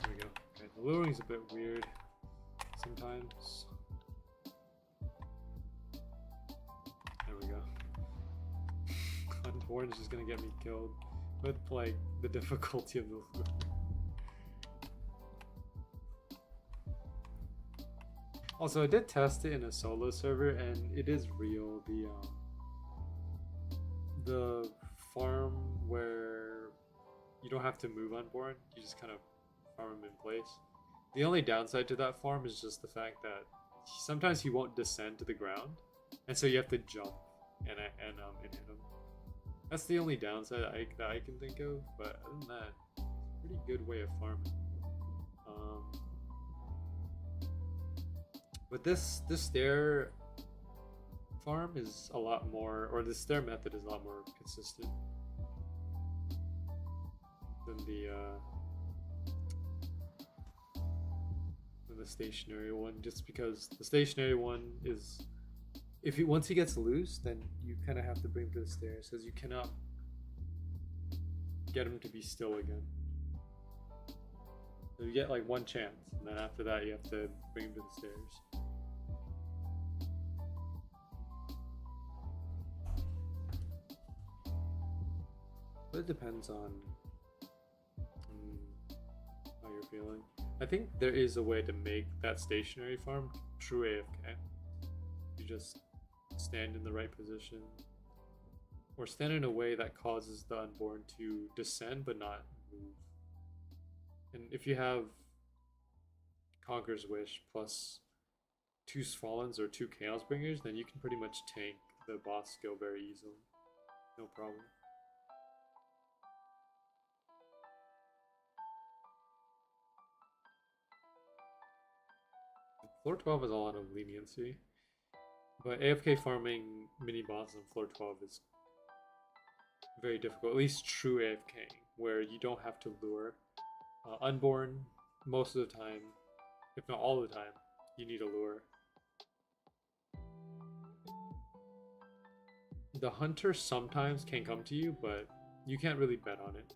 There we go. Okay, the luring's a bit weird sometimes. There we go. Unborn is just gonna get me killed with like the difficulty of the lure. Also, I did test it in a solo server, and it is real. The farm where you don't have to move unborn, you just kind of farm him in place. The only downside to that farm is just the fact that sometimes he won't descend to the ground, and so you have to jump and hit him. That's the only downside that I can think of. But other than that, it's a pretty good way of farming. But this stair farm is a lot more, or the stair method is a lot more consistent than the stationary one, just because the stationary one is, once he gets loose, then you kind of have to bring him to the stairs, because you cannot get him to be still again. So you get like one chance, and then after that you have to bring him to the stairs. But it depends on how you're feeling. I think there is a way to make that stationary farm true AFK. You just stand in the right position, or stand in a way that causes the unborn to descend but not move. And if you have Conqueror's Wish plus 2 Fallens or 2 Chaos Bringers, then you can pretty much tank the boss skill very easily. No problem. Floor 12 has a lot of leniency, but AFK farming mini bosses on floor 12 is very difficult, at least true AFK, where you don't have to lure. Unborn, most of the time, if not all the time, you need a lure. The hunter sometimes can come to you, but you can't really bet on it,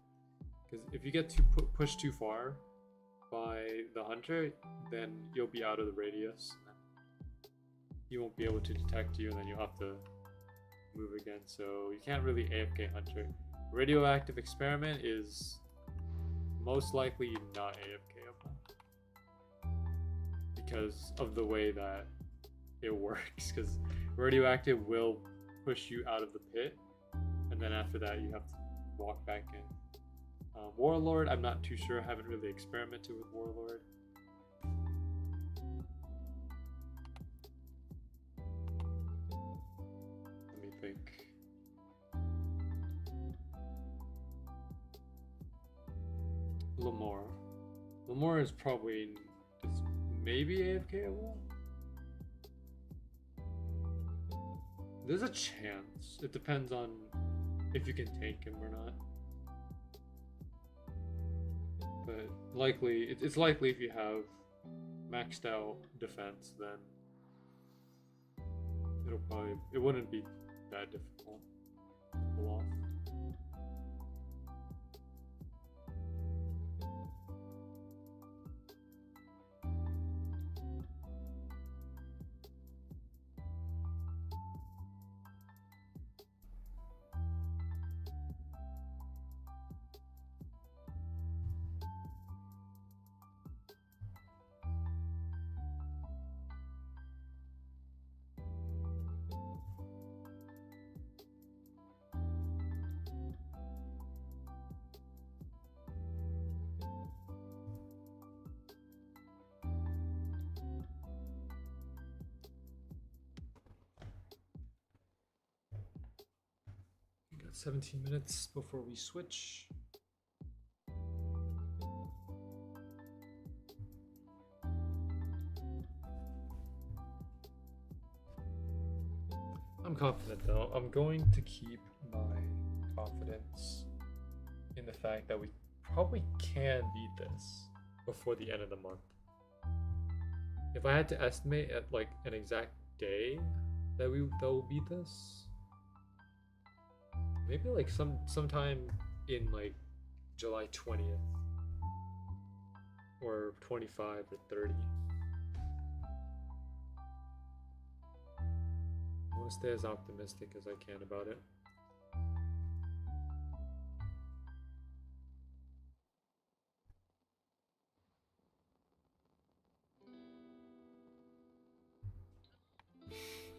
because if you get pushed too far by the hunter, then you'll be out of the radius. He won't be able to detect you, and then you'll have to move again. So you can't really AFK hunter. Radioactive experiment is most likely not AFKable because of the way that it works. Because radioactive will push you out of the pit, and then after that you have to walk back in. Warlord, I'm not too sure. I haven't really experimented with Warlord. Let me think. Lamore is probably just maybe AFKable. There's a chance. It depends on if you can tank him or not. But likely, it's likely if you have maxed out defense, then it wouldn't be that difficult to pull off. We got 17 minutes before we switch. I'm confident though. I'm going to keep my confidence in the fact that we probably can beat this before the end of the month. If I had to estimate at like an exact day that will beat this, maybe like sometime in like July 20th or 25 or 30. I want to stay as optimistic as I can about it.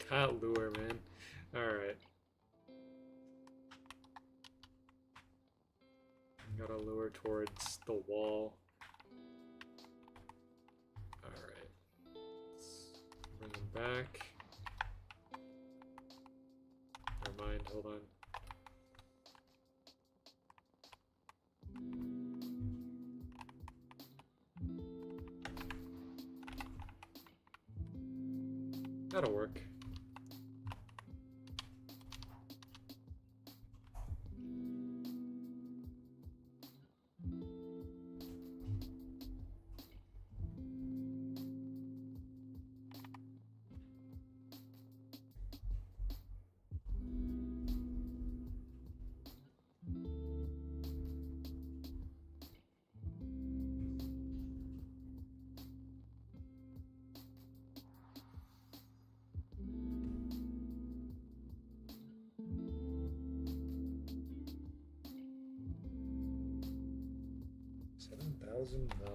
That lure, man. Alright. Gotta lure towards the wall. Alright. Let's bring him back. Never mind, hold on. That'll work. No.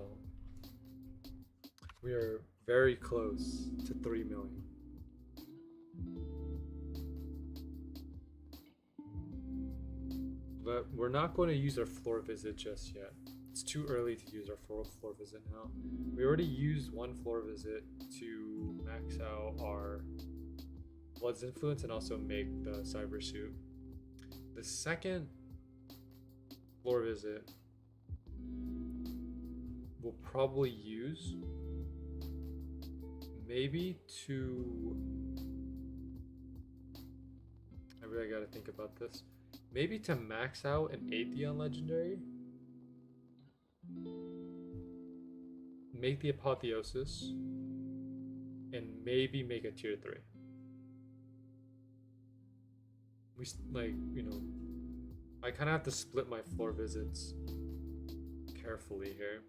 We are very close to 3 million. But we're not going to use our floor visit just yet. It's too early to use our floor visit now. We already used one floor visit to max out our Blood's Influence and also make the cyber suit. The second floor visit we'll probably use maybe to, I really gotta think about this, maybe to max out an Atheon legendary, make the Apotheosis, and maybe make a tier 3. We like, you know, I kind of have to split my floor visits carefully here.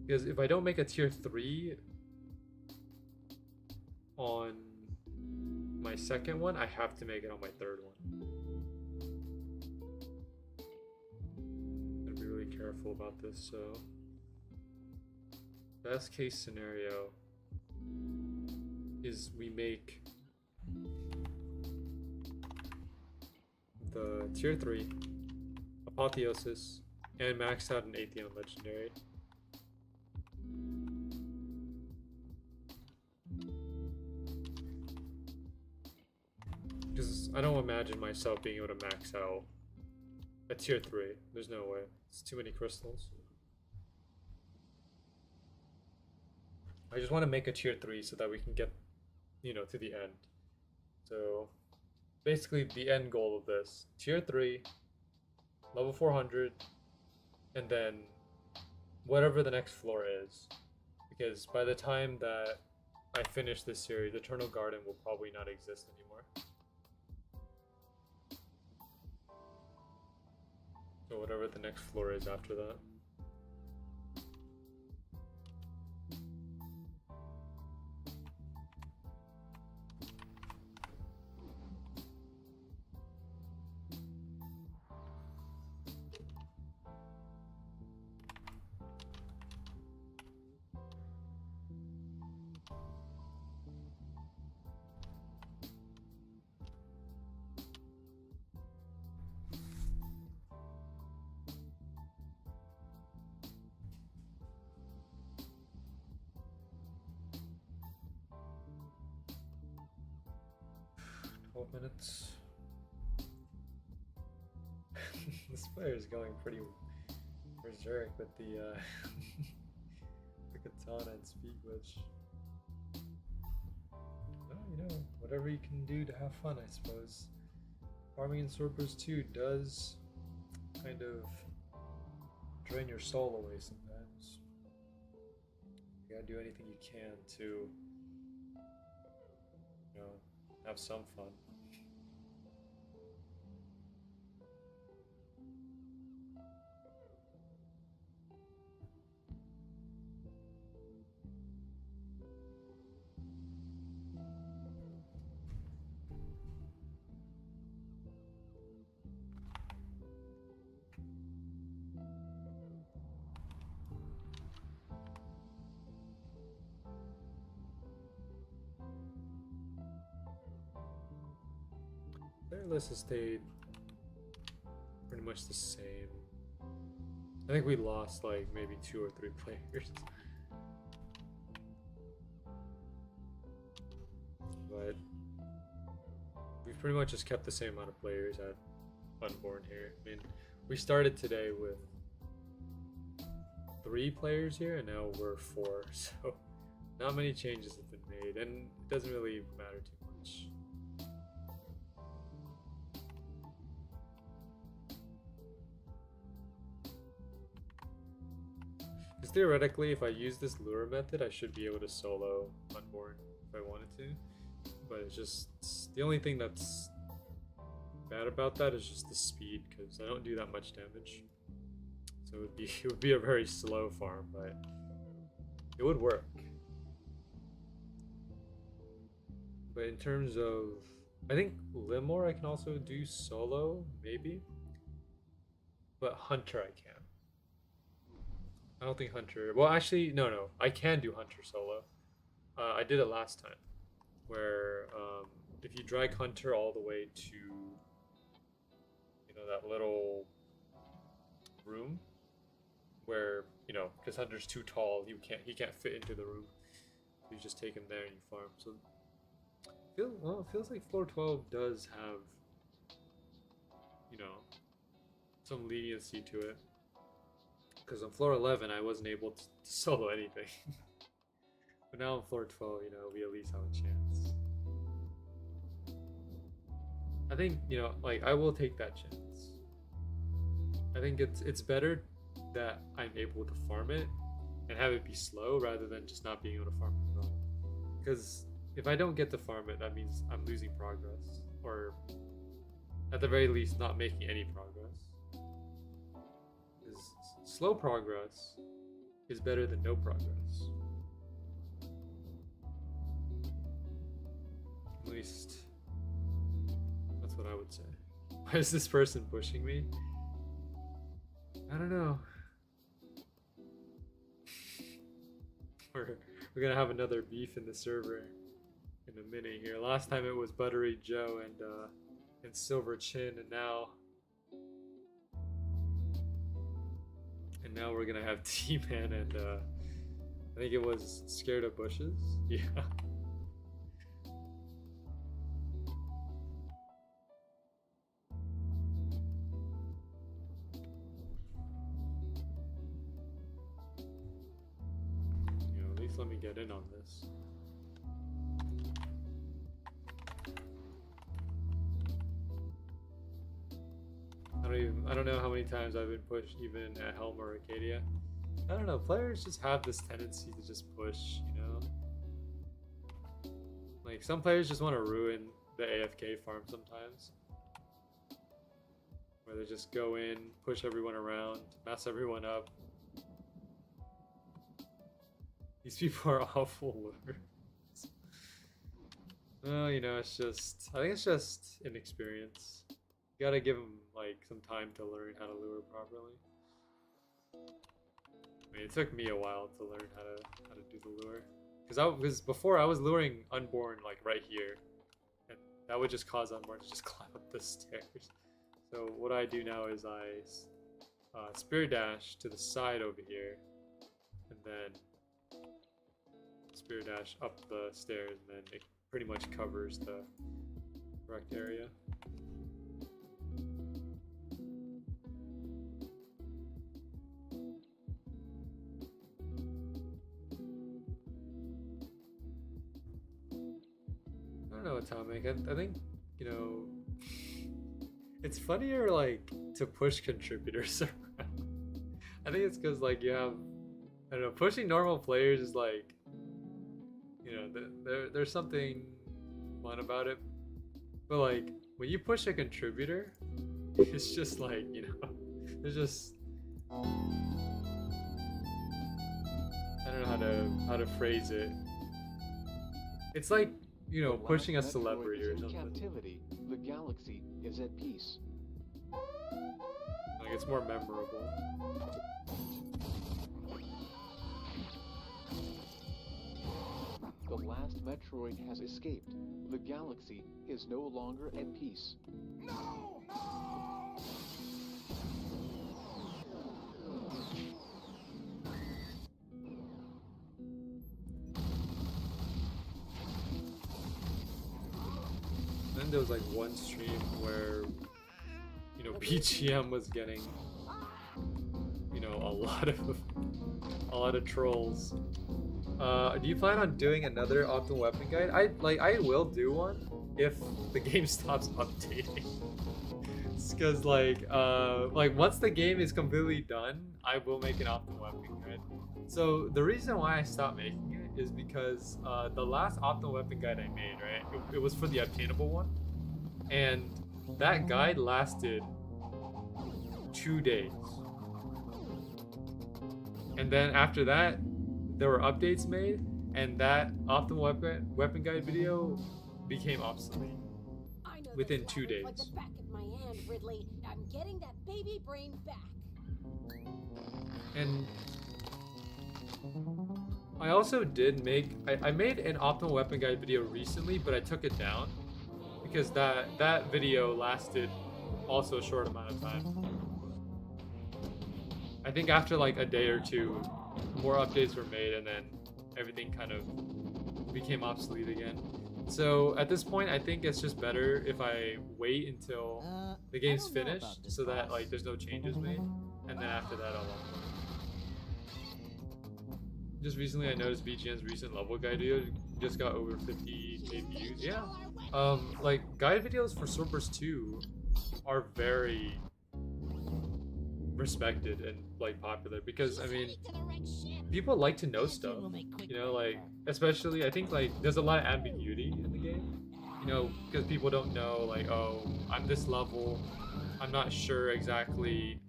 Because if I don't make a tier 3 on my second one, I have to make it on my third one. Gotta be really careful. careful about this. So, best case scenario is we make the tier 3 apotheosis and max out an Atheon legendary. Because I don't imagine myself being able to max out a tier 3. There's no way. It's too many crystals. I just want to make a tier 3 so that we can get, you know, to the end. So basically the end goal of this, tier 3, level 400, and then whatever the next floor is. Because by the time that I finish this series, Eternal Garden will probably not exist anymore. So whatever the next floor is after that. 12 minutes. This player is going pretty berserk with the the katana and speed glitch. Well, you know, whatever you can do to have fun, I suppose. Farming in Swordburst 2 does kind of drain your soul away sometimes. You gotta do anything you can to, you know, have some fun. Their list has stayed pretty much the same. I think we lost like maybe 2 or 3 players. But we've pretty much just kept the same amount of players at Unborn here. I mean, we started today with 3 players here and now we're 4, so not many changes have been made and it doesn't really matter too much. Because theoretically, if I use this lure method, I should be able to solo Unborn if I wanted to. But it's just, the only thing that's bad about that is just the speed, because I don't do that much damage. So it would be a very slow farm, but it would work. But in terms of, I think Limor I can also do solo, maybe. But Hunter I can't. I don't think Hunter... Well, actually, no. I can do Hunter solo. I did it last time. Where if you drag Hunter all the way to, you know, that little room where, you know, because Hunter's too tall, he can't fit into the room. So you just take him there and you farm. So it feels like floor 12 does have, you know, some leniency to it. Because on floor 11, I wasn't able to solo anything. But now on floor 12, you know, we at least have a chance. I think, you know, like, I will take that chance. I think it's better that I'm able to farm it and have it be slow rather than just not being able to farm it at all. Because if I don't get to farm it, that means I'm losing progress. Or, at the very least, not making any progress. Slow progress is better than no progress. At least, that's what I would say. Why is this person pushing me? I don't know. we're gonna have another beef in the server in a minute here. Last time it was Buttery Joe and Silver Chin, and now we're gonna have T-Man and I think it was Scared of Bushes. Yeah. At least let me get in on this. I don't know how many times I've been pushed even at Helm or Arcadia. I don't know, players just have this tendency to just push, you know? Like, some players just want to ruin the AFK farm sometimes. Where they just go in, push everyone around, mess everyone up. These people are awful lures. Oh, you know, it's just... I think it's just inexperience. You gotta give them, like, some time to learn how to lure properly. I mean, it took me a while to learn how to do the lure. Because before I was luring Unborn, like, right here. And that would just cause Unborn to just climb up the stairs. So what I do now is I spear dash to the side over here. And then spear dash up the stairs. And then it pretty much covers the correct area. I don't know, Atomic. I think, you know, it's funnier, like, to push contributors around. I think it's because, like, you have, I don't know, pushing normal players is like, you know, there's something fun about it. But, like, when you push a contributor, it's just like, you know, there's just, I don't know how to phrase it. It's like, you know, pushing a celebrity or something. Captivity, the galaxy is at peace. Like, it's more memorable. The last Metroid has escaped. The galaxy is no longer at peace. No! Then there was like one stream where, you know, BGM was getting, you know, a lot of trolls. Do you plan on doing another optimal weapon guide? I will do one if the game stops updating. Because like once the game is completely done, I will make an optimal weapon guide. So the reason why I stopped making it is because the last optimal weapon guide I made, right? It was for the obtainable one, and that guide lasted 2 days. And then after that, there were updates made, and that optimal weapon guide video became obsolete within 2 days. Like the back of my hand, Ridley. I'm getting that baby brain back. And I also did make, I made an optimal weapon guide video recently, but I took it down because that video lasted also a short amount of time. I think after like a day or two, more updates were made, and then everything kind of became obsolete again. So at this point, I think it's just better if I wait until the game's finished, so that like there's no changes made, and then after that I'll upload. Just recently I noticed BGN's recent level guide video just got over 50k views. Yeah. Like guide videos for Swordburst 2 are very respected and like popular because I mean people like to know stuff, you know, like especially I think like there's a lot of ambiguity in the game, you know, because people don't know like, oh, I'm this level, I'm not sure exactly,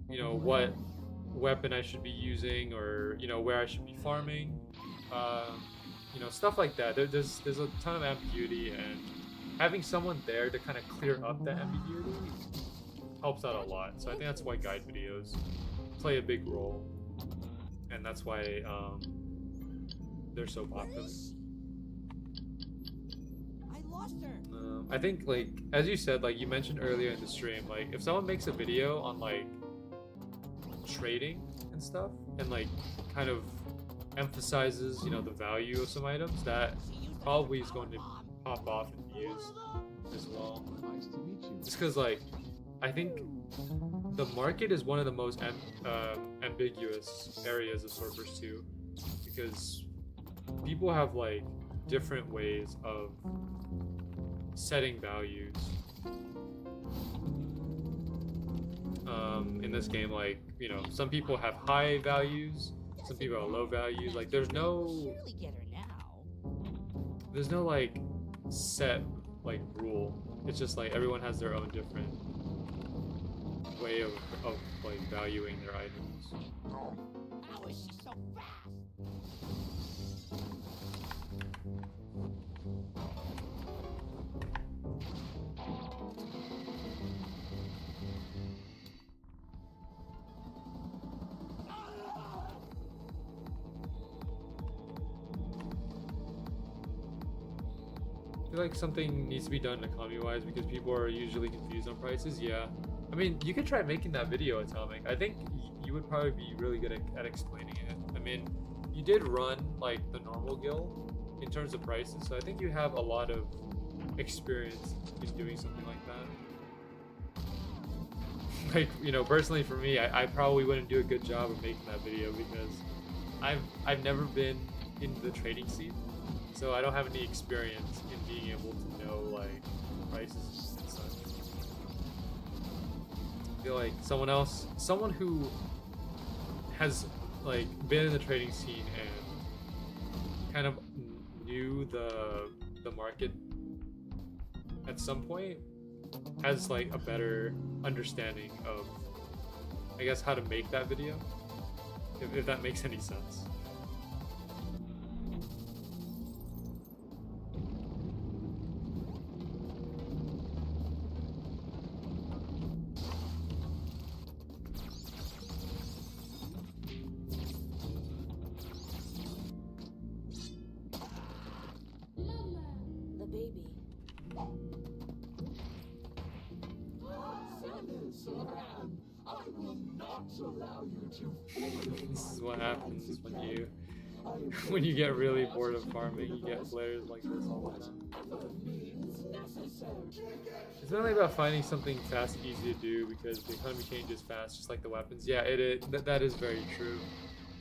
you know, what weapon I should be using, or you know where I should be farming, you know, stuff like that. There's a ton of ambiguity, and having someone there to kind of clear up that ambiguity helps out a lot. So I think that's why guide videos play a big role, and that's why they're so popular. I lost her. I think, like, as you said, like you mentioned earlier in the stream, like if someone makes a video on like trading and stuff, and like kind of emphasizes, you know, the value of some items, that probably is going to pop off in views as well. Nice to meet you. Just because, like, I think the market is one of the most ambiguous areas of Swordburst 2, because people have like different ways of setting values in this game. Like, you know, some people have high values, some people have low values. Like, there's no like set like rule. It's just like everyone has their own different way of like valuing their items. How is she so fast? I feel like something needs to be done economy-wise because people are usually confused on prices. Yeah, I mean, you could try making that video, Atomic. I think you would probably be really good at explaining it. I mean, you did run like the normal guild in terms of prices, so I think you have a lot of experience in doing something like that. Like, you know, personally for me, I probably wouldn't do a good job of making that video because I've never been in the trading scene, so I don't have any experience in being able to know like prices and such. I feel like someone who has like been in the trading scene and kind of knew the market at some point has like a better understanding of, I guess, how to make that video, if that makes any sense. The baby. I will not allow you to. This is what happens when you get really bored of farming. You get players like this all the time. It's mainly about finding something fast and easy to do because the economy changes fast, just like the weapons. Yeah, that is very true.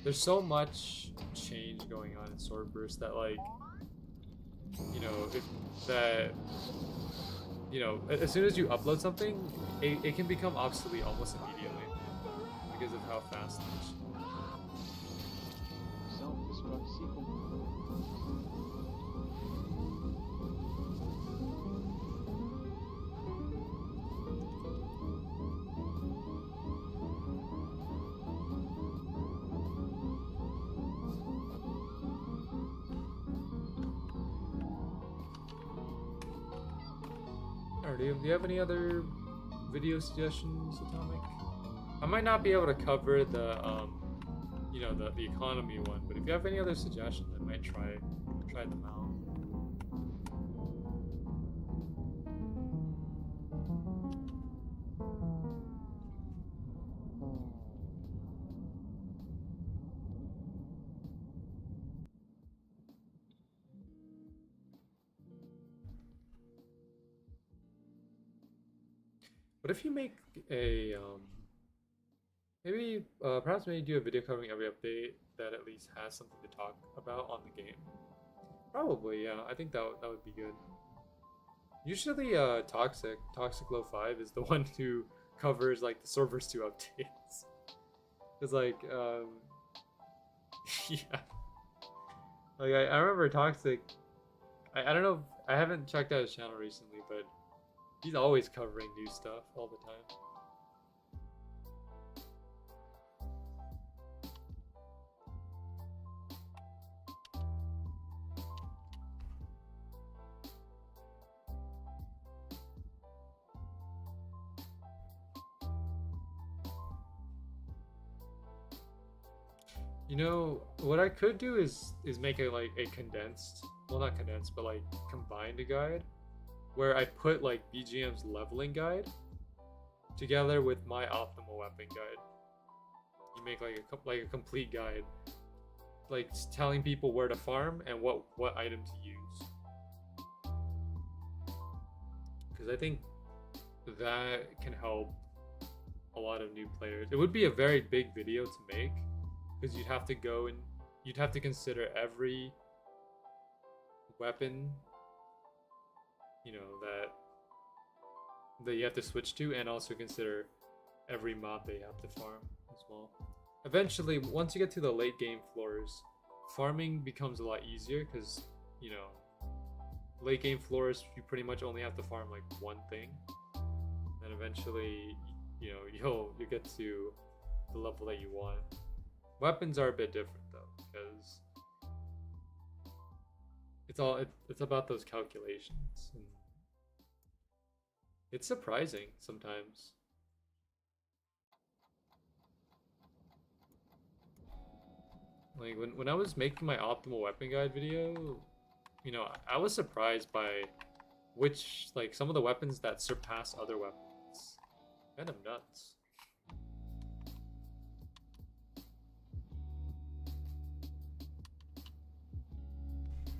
There's so much change going on in Swordburst that, like, you know, as soon as you upload something, it can become obsolete almost immediately because of how fast it is. Self-destruct sequence. Do you have any other video suggestions, Atomic? I might not be able to cover the you know, the economy one, but if you have any other suggestions, I might try them out. What if you make a perhaps maybe do a video covering every update that at least has something to talk about on the game? Probably, yeah. I think that would be good. Usually, Toxic Low 5 is the one who covers like the Swordburst 2 updates. It's like, yeah. Like I remember Toxic. I don't know. I haven't checked out his channel recently, but he's always covering new stuff all the time. You know, what I could do is make a like a condensed, well not condensed, but like combined guide where I put like BGM's leveling guide together with my optimal weapon guide. You make like a complete guide, like telling people where to farm and what item to use. Because I think that can help a lot of new players. It would be a very big video to make because you'd have to go and you'd have to consider every weapon, you know, that you have to switch to, and also consider every mob that you have to farm as well. Eventually, once you get to the late game floors, farming becomes a lot easier because, you know, late game floors you pretty much only have to farm like one thing, and eventually, you know, you'll get to the level that you want. Weapons are a bit different though, because it's about those calculations, and it's surprising sometimes. Like when I was making my optimal weapon guide video, you know, I was surprised by which, like, some of the weapons that surpass other weapons. Kind of nuts.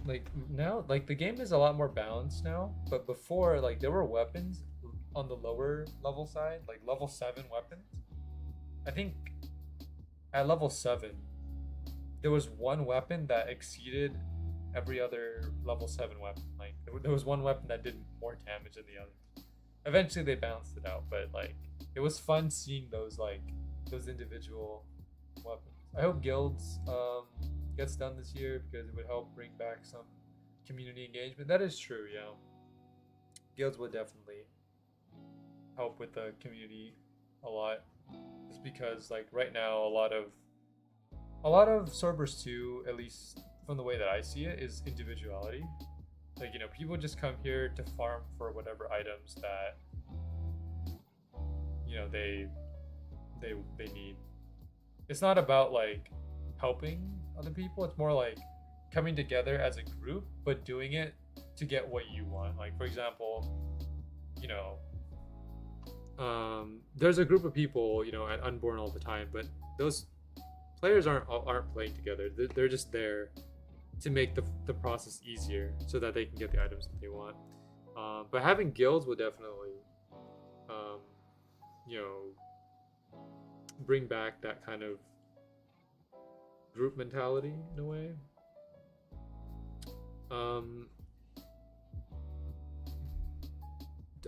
Like now, like the game is a lot more balanced now, but before, like, there were weapons on the lower level side, like level 7 weapons. I think at level 7 there was one weapon that exceeded every other level 7 weapon. Like there was one weapon that did more damage than the other. Eventually they balanced it out, but like it was fun seeing those, like, those individual weapons. I hope guilds gets done this year because it would help bring back some community engagement. That is true, yeah. Guilds would definitely help with the community a lot, just because, like, right now a lot of Swordburst 2, at least from the way that I see it, is individuality. Like, you know, people just come here to farm for whatever items that, you know, they need. It's not about like helping other people, it's more like coming together as a group but doing it to get what you want. Like, for example, you know, there's a group of people, you know, at Unborn all the time, but those players aren't playing together. They're just there to make the process easier so that they can get the items that they want. But having guilds would definitely you know, bring back that kind of group mentality in a way.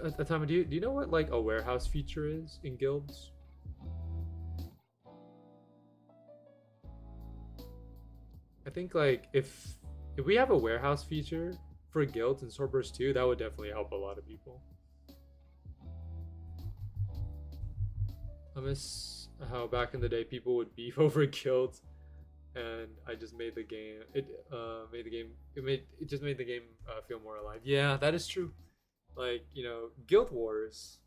Atama, do you know what, like, a warehouse feature is in guilds? I think, like, if we have a warehouse feature for guilds in Swordburst 2, that would definitely help a lot of people. I miss how back in the day people would beef over guilds, and I just made the game. It just made the game feel more alive. Yeah, that is true. Like, you know, Guild Wars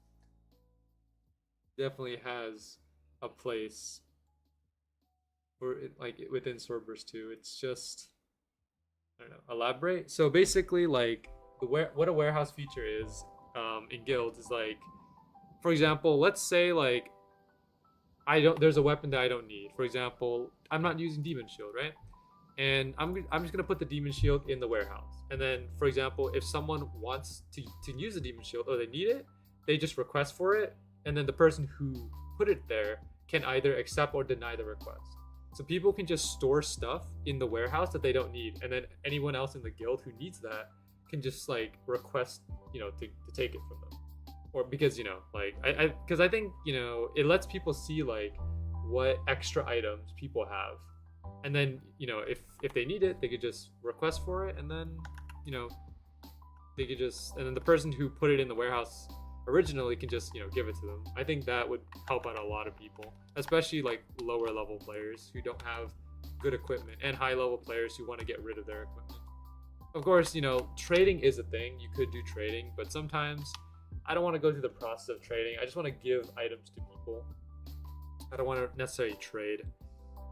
definitely has a place for it, like, within Swordburst 2. It's just, I don't know, elaborate. So basically, like, what a warehouse feature is in guilds is, like, for example, let's say, like, there's a weapon that I don't need. For example, I'm not using Demon Shield, right? And I'm just gonna put the Demon Shield in the warehouse. And then, for example, if someone wants to use the Demon Shield, or they need it, they just request for it, and then the person who put it there can either accept or deny the request. So people can just store stuff in the warehouse that they don't need, and then anyone else in the guild who needs that can just, like, request, you know, to take it from them. Or because, you know, like, because I think, you know, it lets people see, like, what extra items people have, and then, you know, if they need it, they could just request for it, and then, you know, they could just, and then the person who put it in the warehouse originally can just, you know, give it to them. I think that would help out a lot of people, especially, like, lower level players who don't have good equipment, and high level players who want to get rid of their equipment. Of course, you know, trading is a thing. You could do trading, but sometimes I don't want to go through the process of trading. I just want to give items to people. I don't want to necessarily trade.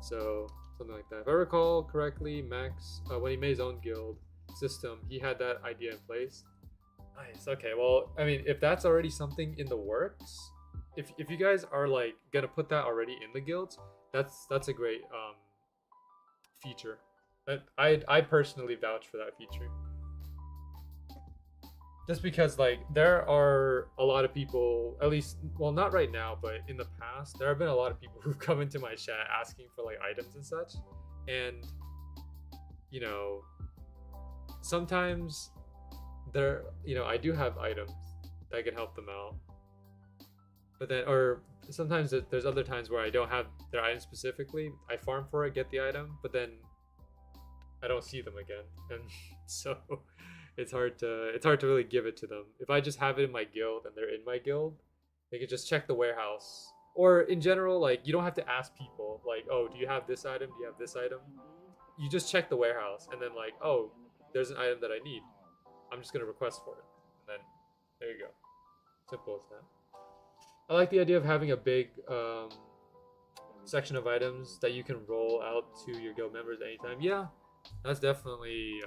So something like that. If I recall correctly, Max, when he made his own guild system, he had that idea in place. Nice. Okay, well, I mean, if that's already something in the works, if you guys are like gonna put that already in the guilds, that's a great feature. I personally vouch for that feature. Just because like there are a lot of people, at least, well, not right now, but in the past, there have been a lot of people who've come into my chat asking for like items and such, and you know, sometimes I do have items that can help them out, but then, or sometimes there's other times where I don't have their item specifically. I farm for it, get the item, but then I don't see them again, and so it's hard to really give it to them. If I just have it in my guild and they're in my guild, they can just check the warehouse. Or in general, like, you don't have to ask people like, oh, do you have this item? Do you have this item? You just check the warehouse, and then like, oh, there's an item that I need. I'm just gonna request for it, and then there you go. Simple as that. I like the idea of having a big section of items that you can roll out to your guild members anytime. Yeah, that's definitely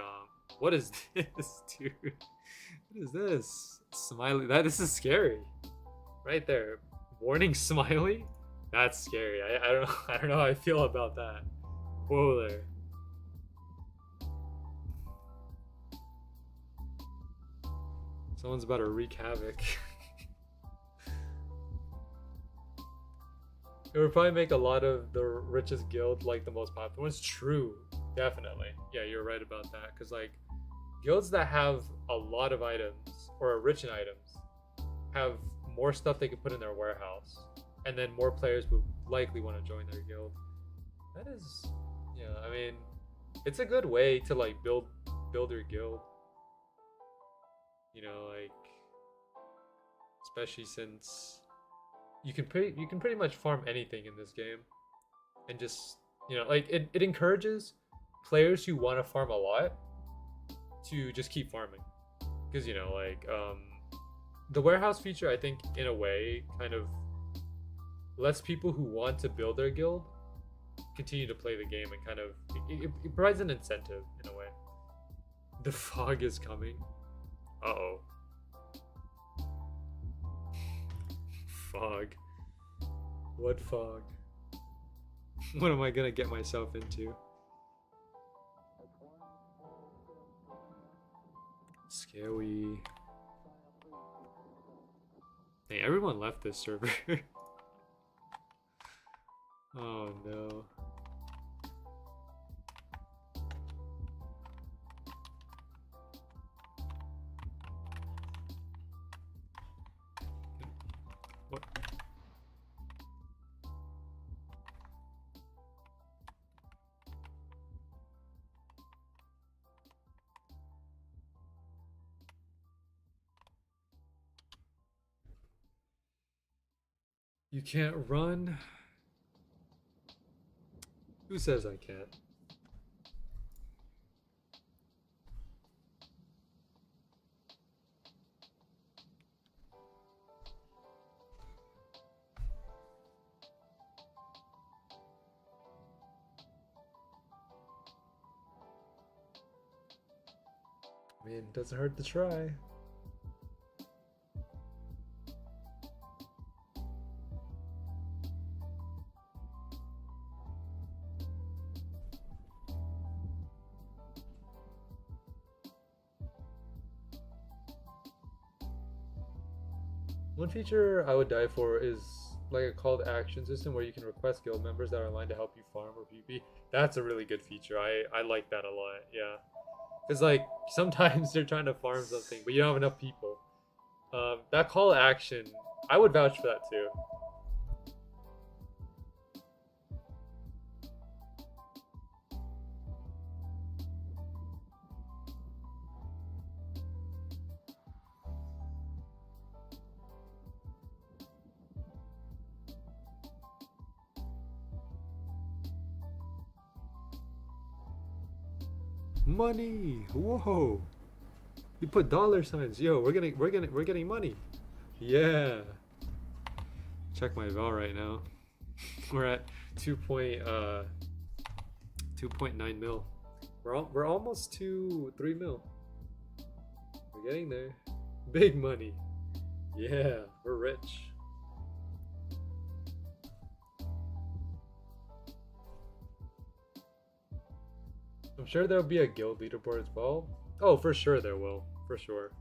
what is this, dude? What is this? Smiley. This is scary. Right there. Warning smiley? That's scary. I don't know how I feel about that. Whoa there. Someone's about to wreak havoc. It would probably make a lot of the richest guild like the most popular ones. True. Definitely. Yeah, you're right about that. Because like guilds that have a lot of items or are rich in items have more stuff they can put in their warehouse, and then more players would likely want to join their guild. That is, yeah, I mean, it's a good way to like build your guild. You know, like, especially since you can pretty much farm anything in this game, and just, you know, like it encourages players who want to farm a lot to just keep farming, because, you know, like the warehouse feature, I think, in a way, kind of lets people who want to build their guild continue to play the game, and kind of it provides an incentive in a way. The fog is coming. Uh-oh. Fog. What fog? What am I gonna get myself into? Scary. Hey, everyone left this server. Oh no. What? You can't run? Who says I can't? I mean, it doesn't hurt to try. One feature I would die for is like a call to action system where you can request guild members that are online to help you farm or PvP. That's a really good feature. I like that a lot, yeah. Because like sometimes you're trying to farm something but you don't have enough people. That call to action, I would vouch for that too. Money! Whoa! You put dollar signs. Yo, we're getting money. Yeah. Check my val right now. We're at 2.9 mil. We're almost to 3 mil. We're getting there. Big money. Yeah, we're rich. I'm sure there'll be a guild leaderboard as well. Oh, for sure there will. For sure.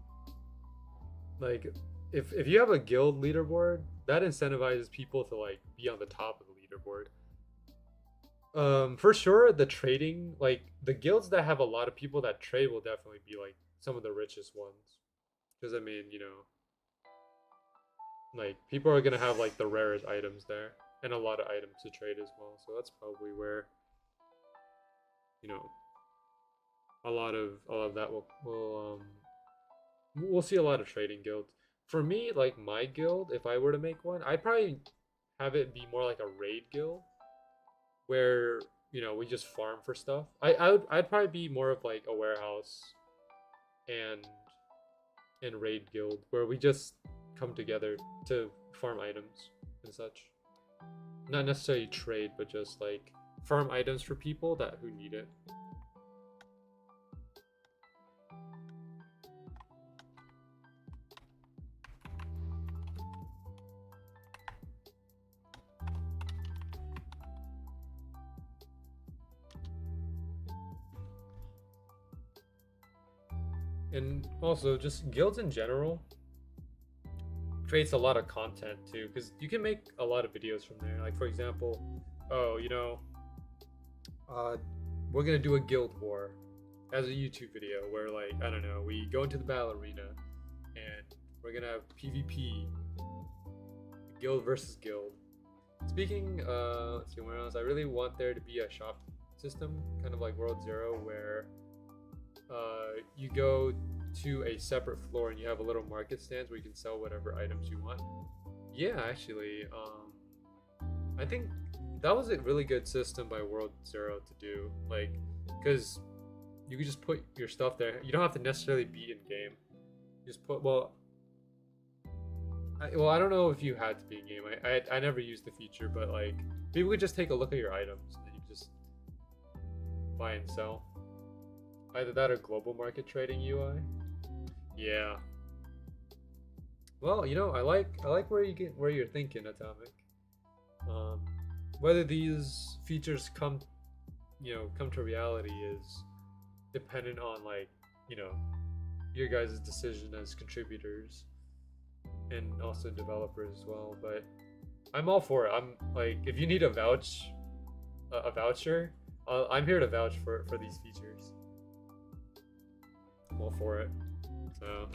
Like, if you have a guild leaderboard, that incentivizes people to like be on the top of the leaderboard. For sure, the trading, like the guilds that have a lot of people that trade will definitely be like some of the richest ones. Because I mean, you know, like people are gonna have like the rarest items there and a lot of items to trade as well. So that's probably where, you know, a lot of that we'll see a lot of trading guilds. For me, like my guild, if I were to make one, I'd probably have it be more like a raid guild, where you know we just farm for stuff. I'd probably be more of like a warehouse and raid guild where we just come together to farm items and such. Not necessarily trade, but just like farm items for people who need it. And also, just guilds in general creates a lot of content too, because you can make a lot of videos from there. Like for example, oh, you know, we're gonna do a guild war as a YouTube video where, like, I don't know, we go into the battle arena and we're gonna have PvP, guild versus guild. Speaking, let's see where else. I really want there to be a shop system, kind of like World Zero, where you go to a separate floor and you have a little market stands where you can sell whatever items you want. Yeah, actually, I think that was a really good system by World Zero to do, like, because you could just put your stuff there. You don't have to necessarily be in game. Just put, well, I don't know if you had to be in game. I never used the feature, but like people could just take a look at your items and then you just buy and sell. Either that or global market trading UI. Yeah. Well, you know, I like where you're thinking, Atomic. Whether these features come to reality is dependent on, like, you know, your guys' decision as contributors and also developers as well. But I'm all for it. I'm like, if you need a voucher, I'm here to vouch for these features. I'm all for it. So,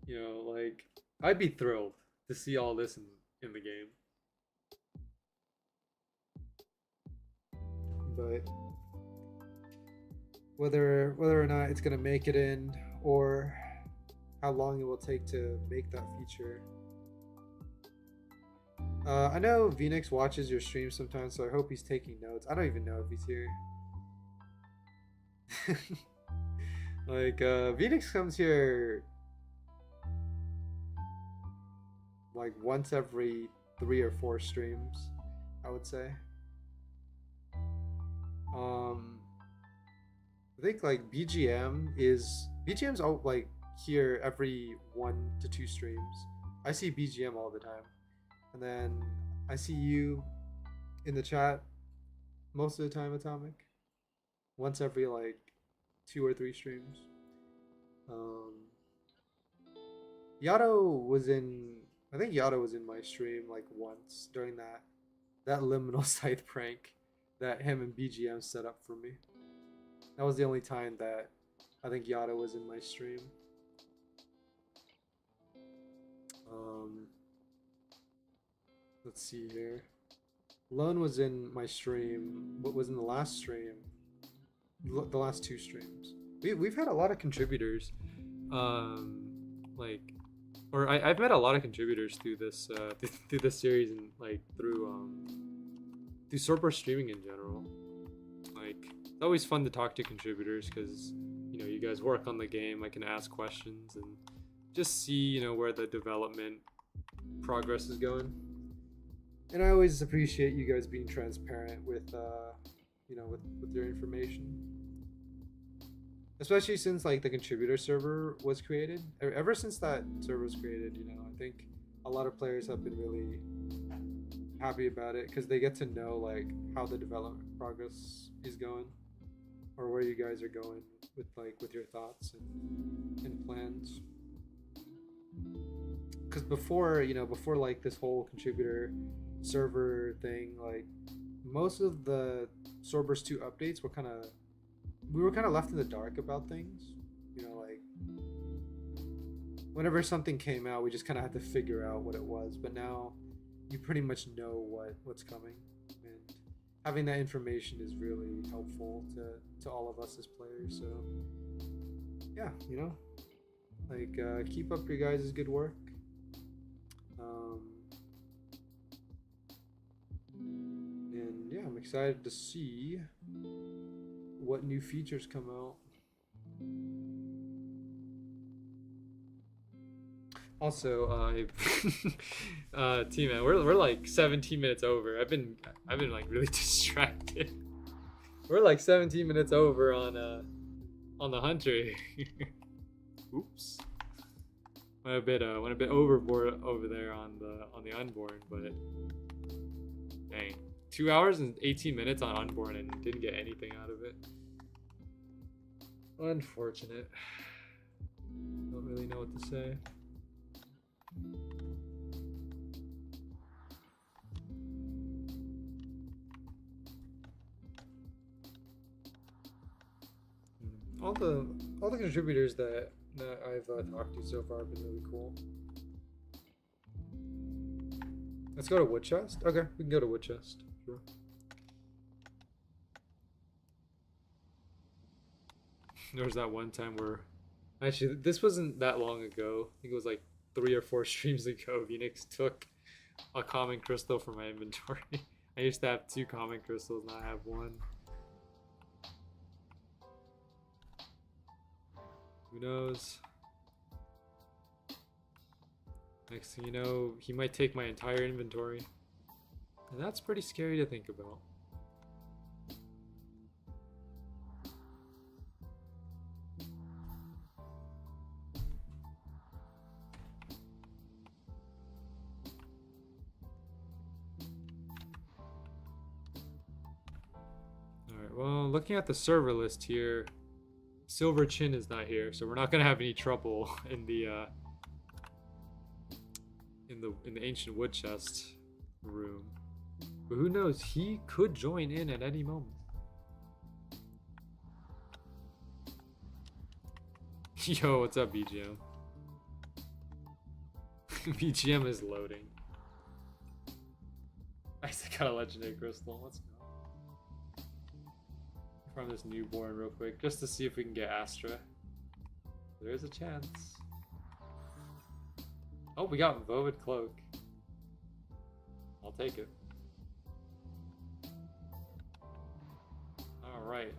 you know, like, I'd be thrilled to see all this in the game. But whether or not it's gonna make it in, or how long it will take to make that feature. I know Venix watches your stream sometimes, so I hope he's taking notes. I don't even know if he's here. Like, Venix comes here like once every 3 or 4 streams, I would say. I think like BGM's out like here every 1 to 2 streams. I see BGM all the time, and then I see you in the chat most of the time, Atomic. Once every like 2 or 3 streams. I think Yato was in my stream like once during that liminal scythe prank that him and BGM set up for me. That was the only time that I think Yato was in my stream. Let's see here. Lone was in my stream. What was in the last stream? The last 2 streams. We've had a lot of contributors. I've met a lot of contributors through this through this series, and like through Swordburst streaming in general. Like, it's always fun to talk to contributors because, you know, you guys work on the game. I can ask questions and just see, you know, where the development progress is going. And I always appreciate you guys being transparent with, you know, with your information. Especially since like the contributor server was created. Ever since that server was created, you know, I think a lot of players have been really happy about it because they get to know like how the development progress is going, or where you guys are going with your thoughts and plans. Because before, you know, before like this whole contributor server thing, like most of the Swordburst 2 updates were we were kind of left in the dark about things, you know, like whenever something came out we just kind of had to figure out what it was. But now you pretty much know what's coming, and having that information is really helpful to all of us as players. So yeah, you know, like keep up your guys' good work. And yeah, I'm excited to see what new features come out. Also, T-Man, we're like 17 minutes over. I've been like really distracted. We're like 17 minutes over on the hunter. Oops. Went a bit overboard over there on the unborn, but dang, 2 hours and 18 minutes on unborn and didn't get anything out of it. Unfortunate. Don't really know what to say. All the contributors that I've talked to so far have been really cool. Let's go to Woodchest. Okay, we can go to Woodchest. Sure. There was that one time where, actually, this wasn't that long ago. I think it was like 3 or 4 streams ago. Phoenix took a common crystal from my inventory. I used to have 2 common crystals, now I have 1. Who knows? Next thing you know, he might take my entire inventory. And that's pretty scary to think about. Alright, well, looking at the server list here, Silver Chin is not here, so we're not gonna have any trouble in the ancient wood chest room. But who knows? He could join in at any moment. Yo, what's up, BGM? BGM is loading. I got a legendary crystal. Let's go. From this newborn real quick, just to see if we can get Astra. There's a chance. Oh, we got Void Cloak. I'll take it. Alright,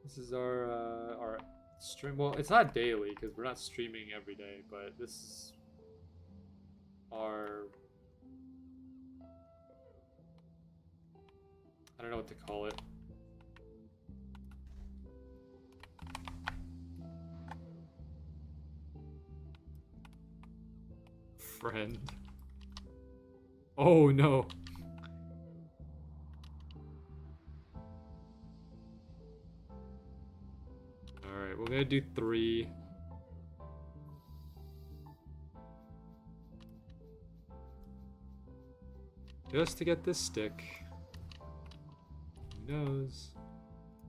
this is our stream. Well, it's not daily because we're not streaming every day, but this is our, I don't know what to call it. Friend. Oh no. Alright, we're gonna do 3. Just to get this stick. Who knows?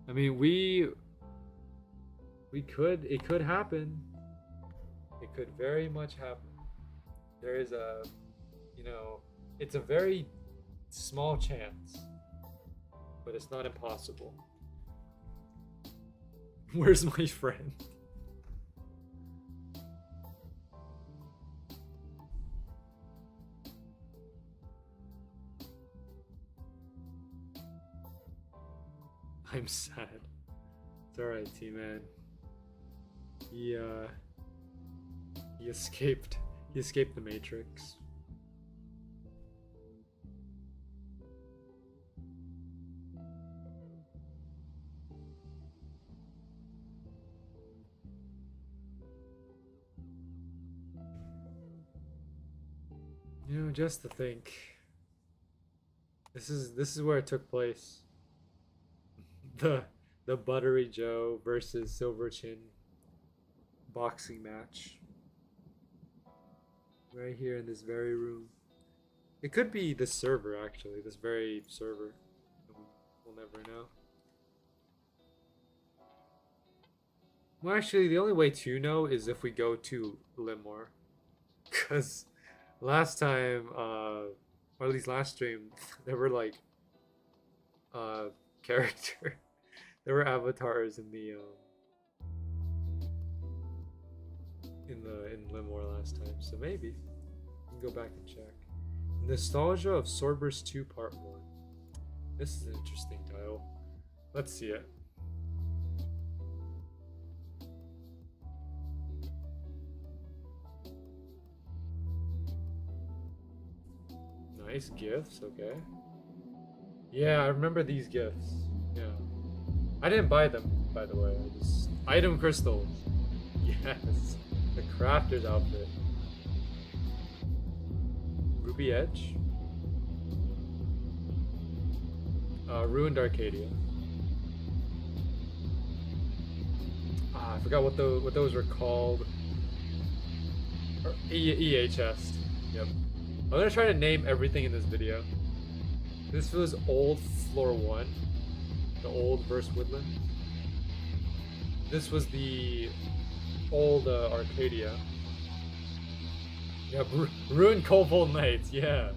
I mean, it could happen. It could very much happen. There is a, you know, it's a very small chance, but it's not impossible. Where's my friend? I'm sad. It's alright, T-Man. He escaped. He escaped the Matrix. You know, just to think, this is where it took place. The Buttery Joe versus Silver Chin boxing match. Right here in this very room. It could be this server, actually. This very server. We'll never know. Well, actually, the only way to know is if we go to Limor. Because last time, or at least last stream, there were like character. There were avatars in the in Limor last time, so maybe we can go back and check. Nostalgia of Swordburst 2 Part 1. This is an interesting title. Let's see it. Nice gifts, okay. Yeah, I remember these gifts. Yeah. I didn't buy them, by the way. I just item crystals. Yes. The crafter's outfit. Ruby Edge. Ruined Arcadia. I forgot what those were called. EHS. Yep. I'm gonna try to name everything in this video. This was old floor 1. The old verse Woodland. This was the old Arcadia. Yeah, Ruined Cobalt Knights, yeah.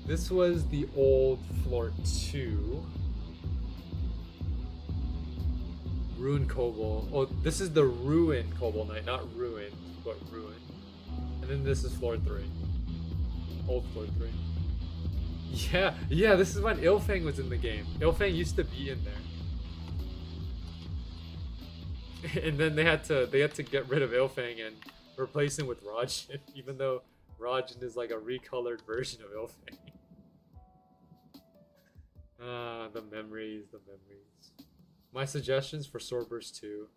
This was the old floor 2. Ruined Cobalt. Oh, this is the Ruined Cobalt Knight, not Ruined, but Ruined. And then this is floor 3. Old floor 3. Yeah, this is when Ilfang was in the game. Ilfang used to be in there. And then they had to get rid of Ilfang and replace him with Rajin, even though Rajin is like a recolored version of Ilfang. The memories. My suggestions for Swordburst 2.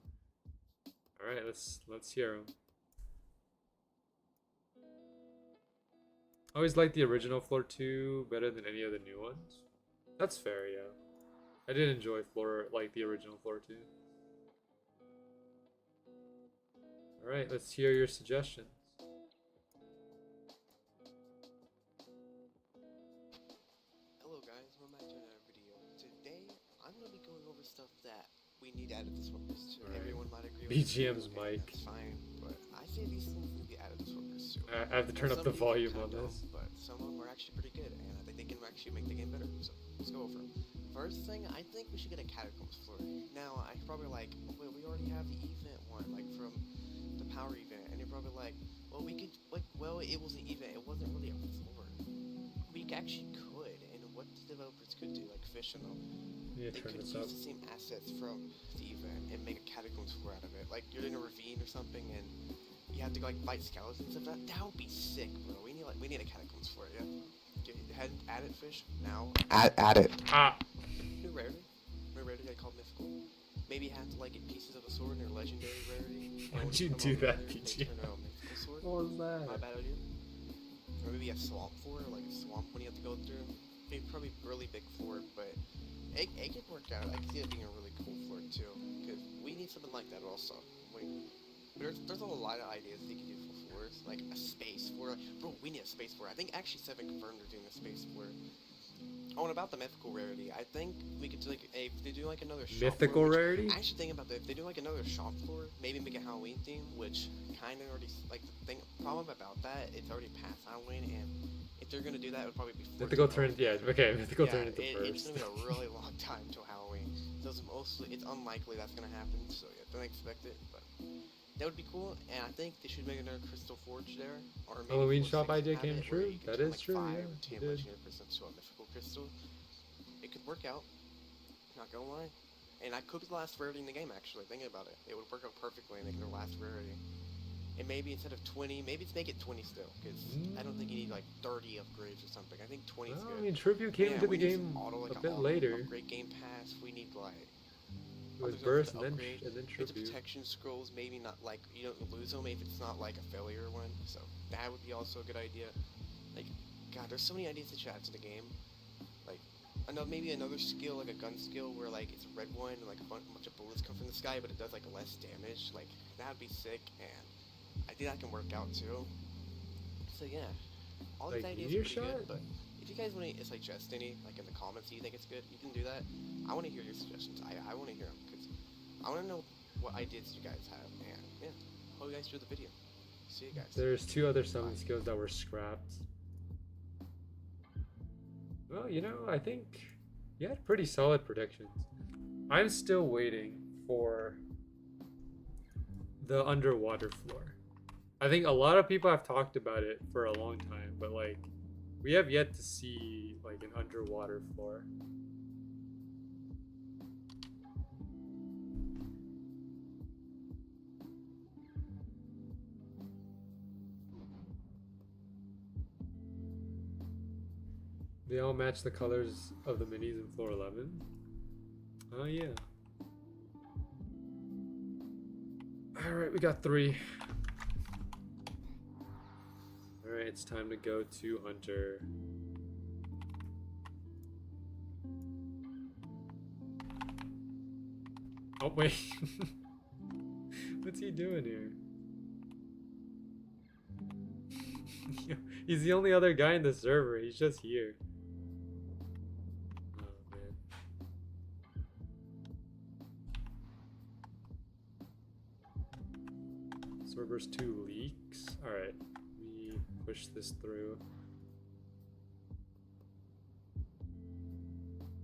Alright, let's hear them. I always liked the original floor 2 better than any of the new ones. That's fair, yeah. I did enjoy the original floor 2. Alright, let's hear your suggestions. Hello guys, welcome back to another video. Today, I'm going to be going over stuff that we need added to Swordburst 2. Right. Everyone might agree with BGM's mic. That's fine, but I say these things need to be added to Swordburst 2. I have to turn up the volume on this. But some of them are actually pretty good, and I think they can actually make the game better, so let's go over them. First thing, I think we should get a Catacombs floor. Now, I probably like, well, we already have the event one, like from the power event, and you're probably like, well, we could, like, well, it was an event, it wasn't really a floor. We actually could, and what the developers could do, like Fish and them, they could use the same assets from the event and make a Catacombs floor out of it. Like, you're in a ravine or something, and you have to go, like, fight skeletons and stuff. That would be sick, bro. We need a Catacombs floor, yeah? Get ahead, add it, Fish, now. Add it. New rarity. New rarity I call mythical. Maybe have to, like, get pieces of a sword in your legendary rarity. Why'd you do that, PG? What was that? My bad idea. Or maybe a swamp floor, like a swamp one you have to go through. Maybe probably really big floor, but it could work out. I can see it being a really cool floor too, because we need something like that also. There's a lot of ideas you can do for floors, like a space floor. Bro, we need a space floor. I think actually 7 confirmed they're doing a space floor. Oh, and about the mythical rarity, I think we could do like if they do like another shop mythical floor, rarity. I actually think about that. If they do like another shop floor, maybe make a Halloween theme, which kind of already like the thing. Problem about that, it's already past Halloween, and if they're gonna do that, it would probably be mythical turn. Yeah, okay, mythical turn into first. It's gonna be a really long time till Halloween. So it's unlikely that's gonna happen. So yeah, don't expect it, but. That would be cool, and I think they should make another Crystal Forge there, or maybe Halloween shop idea came true. That is true. Yeah, 10 legendary crystals to a mythical crystal. It could work out. Not gonna lie. And I cooked the last rarity in the game. Actually, thinking about it, it would work out perfectly and make their last rarity. And maybe instead of 20, maybe make it 20 still, because I don't think you need like 30 upgrades or something. I think 20 is Well, good. I mean, tribute came into the game a bit later. Upgrade game pass. We need like. It was burst and then It's tribute. protection scrolls, maybe not like you don't lose them if it's not like a failure one. So that would be also a good idea. Like, God, there's so many ideas to add to the game. Like, maybe another skill, like a gun skill, where like it's a red one and like a bunch of bullets come from the sky, but it does like less damage. Like that'd be sick, and I think that can work out too. So yeah, all these Like ideas meteor are pretty shot? good. But if you guys want to suggest any, like in the comments, you think it's good, you can do that. I want to hear your suggestions. I want to hear them because I want to know what ideas you guys have. And yeah, hope you guys enjoyed the video. See you guys. There's 2 other summon skills that were scrapped. Well, you know, I think you had pretty solid predictions. I'm still waiting for the underwater floor. I think a lot of people have talked about it for a long time, but like we have yet to see like an underwater floor. They all match the colors of the minis in floor 11. Oh yeah. Alright, we got 3. Alright, it's time to go to Hunter. Oh wait. What's he doing here? He's the only other guy in the server. He's just here. Oh man. Swordburst 2 leaks. Alright. We push this through.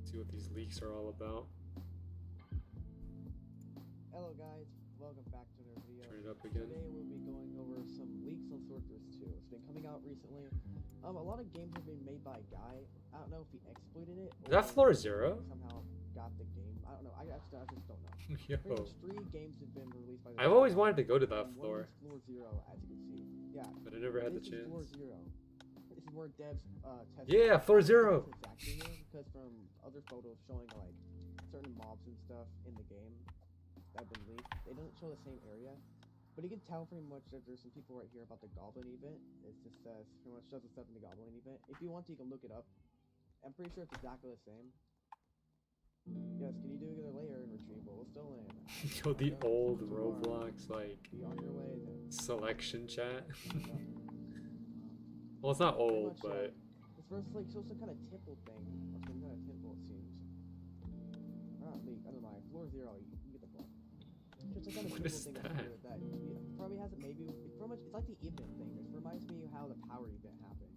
See what these leaks are all about. Hello guys, welcome back to another video. Turn it up again. Today we'll be going over some leaks on Swordburst 2. It's been coming out recently. A lot of games have been made by a guy. I don't know if he exploited it. Is that floor 0? Somehow got the game. I don't know. I just don't know. Yo. Pretty much 3 games have been released by the I've always wanted to go to that floor. Floor 0, as you can see. Yeah. But I never had the This is chance. Floor 0. This is where devs test. Yeah, floor 0. Exactly here, because from other photos showing like certain mobs and stuff in the game that have been leaked, they don't show the same area. But you can tell pretty much that there's some people right here about the Goblin event. It just says pretty much shows the stuff in the Goblin event. If you want to, you can look it up. I'm pretty sure it's exactly the same. Yes, can you do another layer and retrieval? We'll still in. Yo, the old Roblox like Be on your way then. selection chat. Well, it's not old, but This first like shows some kind of temple thing, or some kind of temple it seems. Not leak, I don't know. Floor 0, you get the point. Just some kind of What temple is thing that? here that probably hasn't maybe. It's pretty much it's like the event thing. It reminds me of how the power event happened.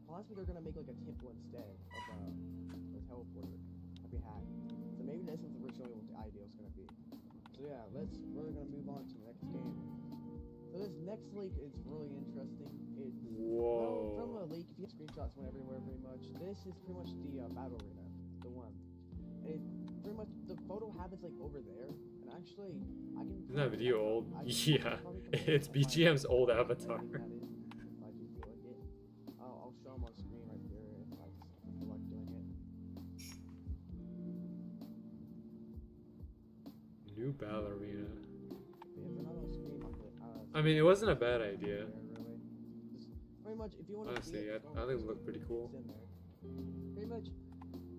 Possibly they're gonna make like a temple instead of the teleporter that we had. So maybe this is originally what the idea was gonna be. So yeah, we're gonna move on to the next game. So this next leak is really interesting. It's Whoa. from a leak. If you have screenshots went everywhere, pretty much. This is pretty much the battle arena, the one. And it pretty much the photo happens like over there. And actually, I can. Isn't that video old? Yeah, it's BGM's old avatar. I'll show them on screen right there if I feel like doing it. New ballerina. If they're not on screen, I mean, it wasn't a bad idea. Pretty much, if you want to Honestly, I think it looked pretty cool. Pretty much,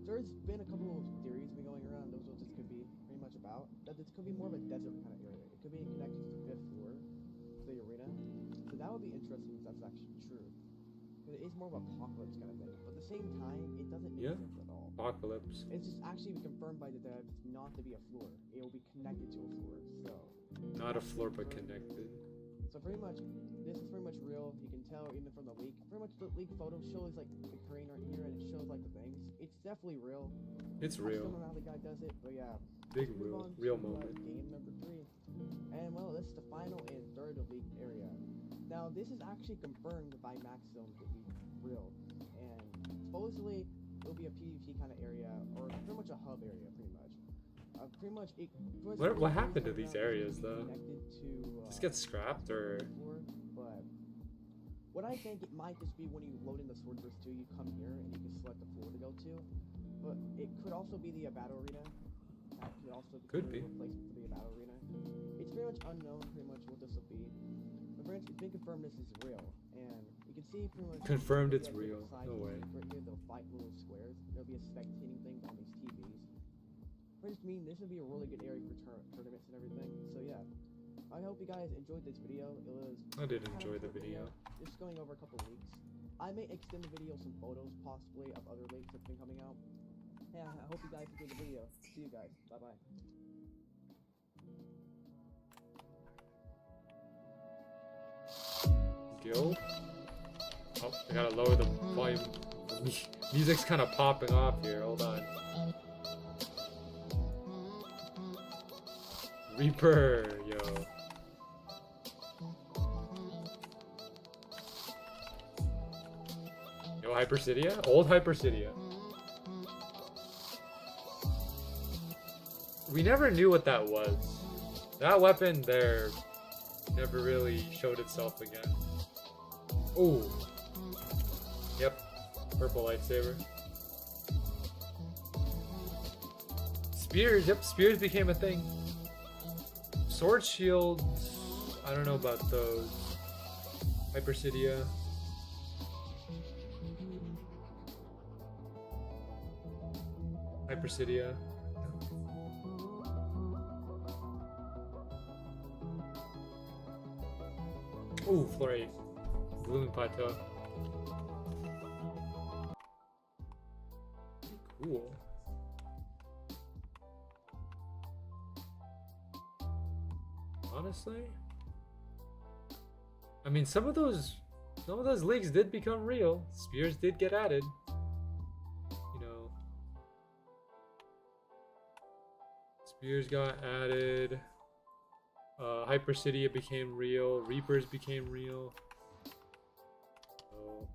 there's been a couple of theories been going around. Those what this could be pretty much about. That this could be more of a desert kind of area. It could be connected to the 5th floor, to the arena. So that would be interesting if that's actually true. Because it is more of a apocalypse kind of thing. But at the same time, it doesn't make sense at all. Apocalypse. It's just actually confirmed by the devs not to be a floor. It will be connected to a floor. So. Not a floor, but connected. So pretty much, this is pretty much real. You can tell even from the leak. Pretty much the leak photo shows like the crane right here, and it shows like the things. It's definitely real. It's I real. don't know how the guy does it, but yeah. Big Let's move real on to, moment. Game number 3, and well, this is the final and third leak area. Now this is actually confirmed by Maxim to be real, and supposedly it will be a PvP kind of area, or pretty much a hub area, pretty much. What happened to these areas though? Just get scrapped or? I think it might just be when you load in the Swordburst 2, you come here and you can select the floor to go to. But it could also be the battle arena. That could also be a replacement for the battle arena. It's very much unknown, pretty much what this will be. But it's been confirmed this is real, and you can see pretty much confirmed it's real. No way. Right here, they'll fight little squares. There'll be a spectating thing on these TVs. Which means this would be a really good area for tournaments and everything. So yeah, I hope you guys enjoyed this video. It was. I did enjoy the video. Just going over a couple leaks. I may extend the video some photos possibly of other leaks that's been coming out. Yeah, I hope you guys enjoyed the video. See you guys. Bye bye. Guild? Oh, I gotta lower the volume. Music's kind of popping off here. Hold on. Reaper, yo. Yo, Hypercidia? Old Hypercidia. We never knew what that was. That weapon there never really showed itself again. Oh. Yep. Purple lightsaber. Spears. Yep, spears became a thing. Sword shields. I don't know about those. Hypercidia. Hypercidia. Ooh, Flurry. Blooming Plateau. Cool. Honestly? I mean, some of those leaks did become real. Spears did get added. You know. Spears got added. Hypercidia became real. Reapers became real. So.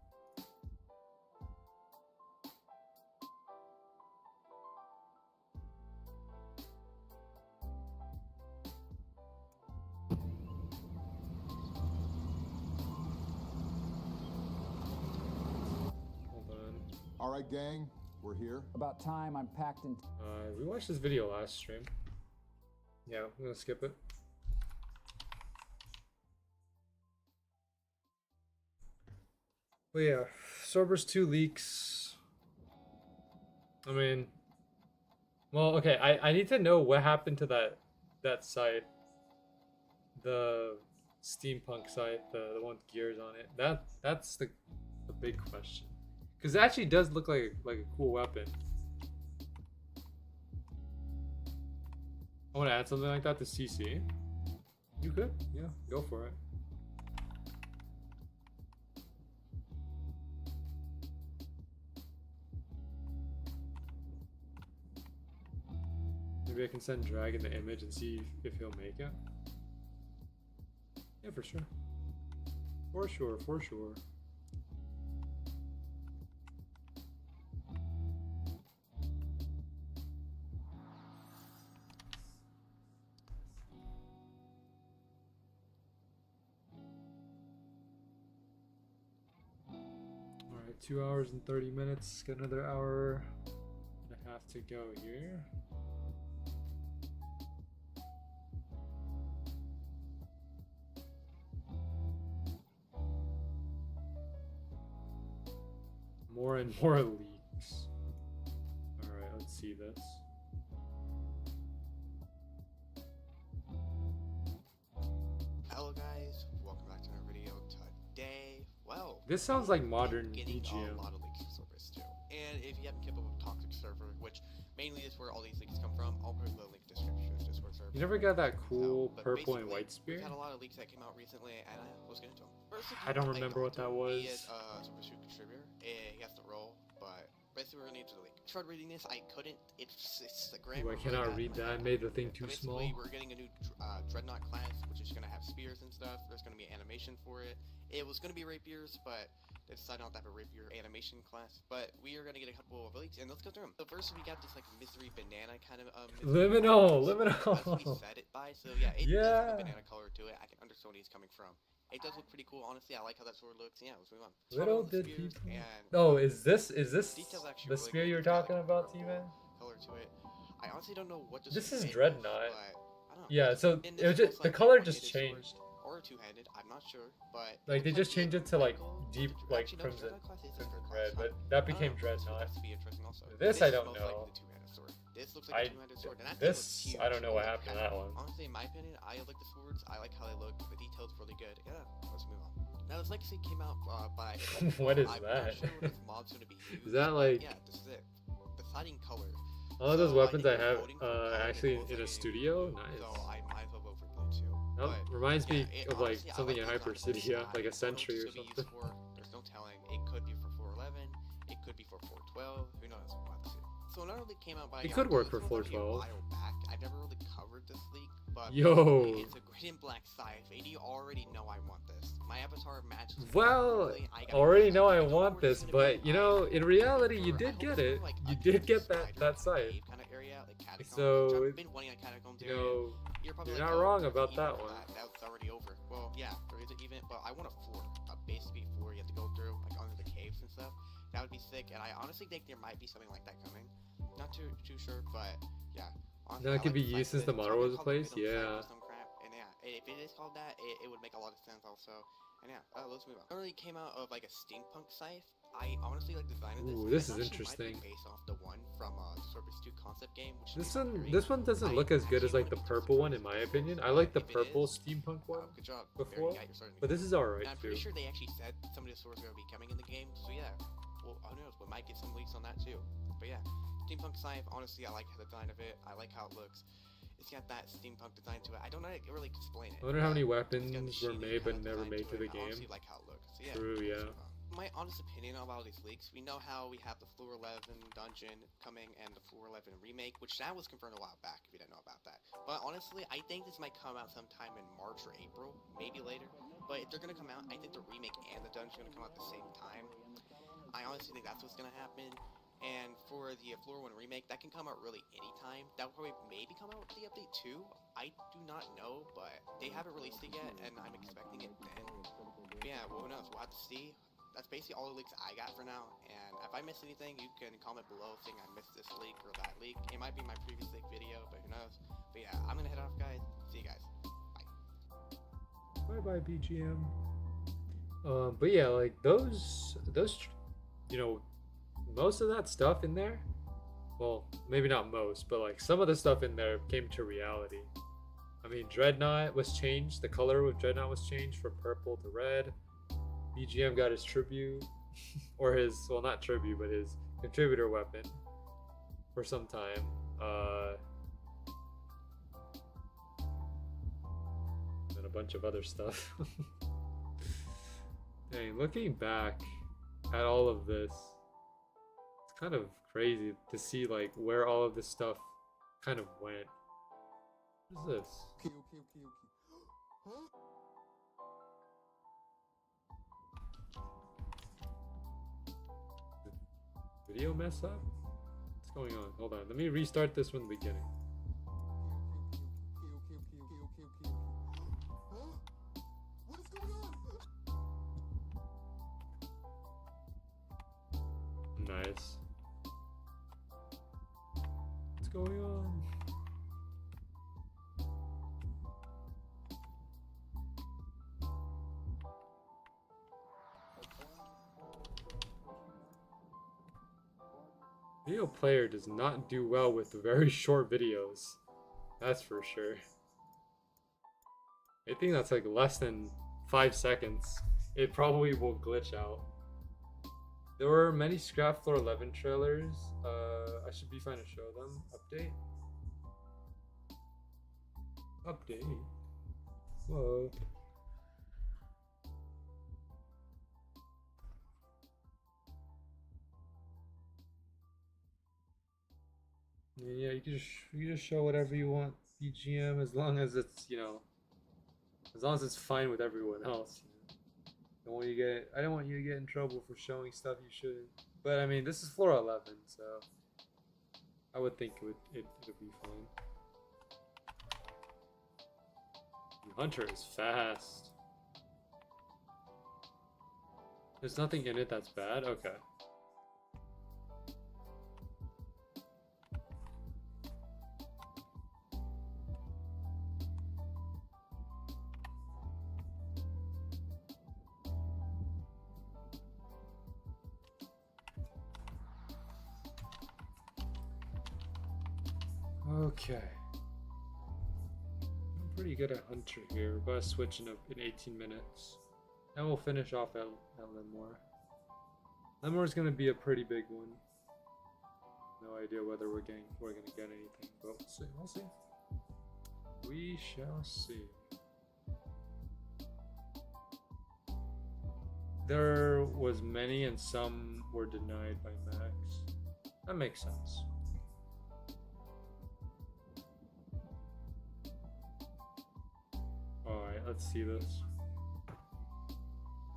Hold on. All right, gang, we're here. About time. I'm packed in. We watched this video last stream. Yeah, I'm gonna skip it. But yeah, Swordburst 2 leaks. I mean, well, okay, I need to know what happened to that site. The steampunk site, the one with gears on it. That's the big question. Because it actually does look like a cool weapon. I want to add something like that to CC. You could? Yeah, go for it. Maybe I can send Dragon the image and see if he'll make it. Yeah, for sure. For sure, for sure. Alright, 2 hours and 30 minutes. Got another hour and a half to go here. More and more leaks. Alright, let's see this. Hello guys, welcome back to another video today. Well, This sounds like modern getting EGM. a lot of leaks for Swordburst 2. And if you haven't kept up with Toxic Server, which mainly is where all these leaks come from, I'll put the link in the description of Discord server. You never got that cool But purple and basically, white spear? We've had a lot of leaks that came out recently, and let's get into them. First, I don't remember what that was. He is a Swordburst 2 contributor, and he has to roll, but basically we're gonna into the leak. I tried reading this, I couldn't. It's the grammar. Ooh, I cannot read that. I made the thing too Basically, small. we're getting a new Dreadnought class, which is gonna have spears and stuff. There's gonna be animation for it. It was gonna be rapiers, but they decided not to have a rapier animation class. But we are gonna get a couple of leaks, and let's go through them. So first, we got this like misery banana kind of Liminal. That's what we set it by. So yeah, it does have a banana color to it. I can understand where he's coming from. It does look pretty cool, honestly. I like how that sword looks. Yeah, let's move on. Little did Spears people. and, Oh, is this details actually the really spear good. you're It's got, talking like, about, purple T-Man? color to it. I honestly don't know what to This is say Dreadnought. but I don't know. Yeah, so In it was this just most the likely color a just one-handed sword changed. or a two-handed, I'm not sure, but Like they looks just changed it to like goes with deep, the, like actually, no, crimson, Dreadnought class is crimson third red, class. but that I don't became know. Dreadnought. That's to be interesting also. This I is don't most know. likely the two-handed sword. This looks like a two-handed sword, and that thing looks This huge. I don't know what Holy happened to cow. that one. Honestly, in my opinion, I like the swords. I like how they look. The details really good. Yeah, let's move on. Now, this legacy came out by. What is I'm that? not sure what its mob's gonna be used. Is that but like? yeah, this is it. Deciding color. All of those So, weapons I think have voting for color actually both in a like studio. blue, Nice. So I might as well vote for blue too. That But, reminds yeah, me it, of like honestly, I something like in the design of Hypercitia, both like a sides. Sentry or I don't know what something. this could be used for. There's no telling. It could be for 411. It could be for 412. Who knows? We'll have to see. So not only came out by It could work for this was actually a 412. while back. I never really covered this leak, but Yo. basically, it's a gray and black scythe, and you already know I want this. My avatar matches. Well, perfectly. I got already it. know I don't know want where it's this, gonna be. but you know, in reality, you I did hope get it's it. like You a did get spider that scythe. cave kind of area, like catacombs, which So, I've been wanting a catacombs you area. know, You're probably you're like, not oh, wrong there's about an that event for one. That's already over. Well, yeah, there is an event, but I want a 4, a base speed 4 you have to go through, like under the caves and stuff. That would be sick, and I honestly think there might be something like that coming. Not too sure, but yeah. Honestly, Now it I could like be the used fact since the that it's model was probably called replaced. Rhythm Fight Yeah. or some crap, and yeah, if it is called that, it would make a lot of sense also. And yeah, let's move on. It really came out of like a steampunk scythe. I honestly like the design of this. Ooh, and this is actually might be interesting. based off the one from the Swordburst 2 concept game, which This one doesn't look as good as like the purple one in my opinion. I like the purple steampunk one good job. before, Yeah, you're starting to but this is alright and I'm too. pretty sure they actually said some of the swords are going to be coming in the game, so yeah. Well, who knows, we might get some leaks on that too. But yeah, steampunk scythe, honestly, I like the design of it. I like how it looks. It's got that steampunk design to it. I don't know how to really explain it. I wonder how many It's got weapons the were shiny made but kinda never design made to the it. I game. honestly like how it looks. So yeah, True, yeah. my honest opinion about these leaks, we know how we have the Floor 11 dungeon coming and the Floor 11 remake, which that was confirmed a while back, if you didn't know about that. But honestly, I think this might come out sometime in March or April, maybe later. But if they're going to come out, I think the remake and the dungeon are going to come out at the same time. I honestly think that's what's going to happen. And for the Floor 1 remake, that can come out really anytime. That will probably maybe come out with the update too. I do not know, but they haven't released it yet, and I'm expecting it then. But yeah, well, who knows? We'll have to see. That's basically all the leaks I got for now, and if I missed anything, you can comment below saying I missed this leak or that leak. It might be my previous leak video, but who knows. But yeah, I'm gonna head off, guys. See you guys. Bye bye BGM. But yeah, like those, you know, most of that stuff in there. Well, maybe not most, but like some of the stuff in there came to reality. I mean, Dreadnought was changed. The color of Dreadnought was changed from purple to red. BGM got his tribute, or his, well, not tribute, but his contributor weapon for some time. And a bunch of other stuff. Dang, looking back at all of this, it's kind of crazy to see like where all of this stuff kind of went. What is this? Video mess up? What's going on? Hold on. Let me restart this from the beginning. Nice. What's going on? Video player does not do well with very short videos. That's for sure. I think that's like less than 5 seconds. It probably will glitch out. There were many scrap Floor 11 trailers. I should be fine to show them. Update. Update. Whoa. Yeah, you can just show whatever you want, BGM, as long as it's, you know, as long as it's fine with everyone else. You know? I don't want you to get in trouble for showing stuff you shouldn't. But I mean, this is Floor 11, so I would think it would be fine. The Hunter is fast. There's nothing in it that's bad? Okay. Okay. I'm pretty good at Hunter here. We're gonna switch in 18 minutes. And we'll finish off at Limor. Limor's gonna be a pretty big one. No idea whether we're gonna get anything, but we'll see. We'll see. We shall see. There was many and some were denied by Max. That makes sense. Alright, let's see this.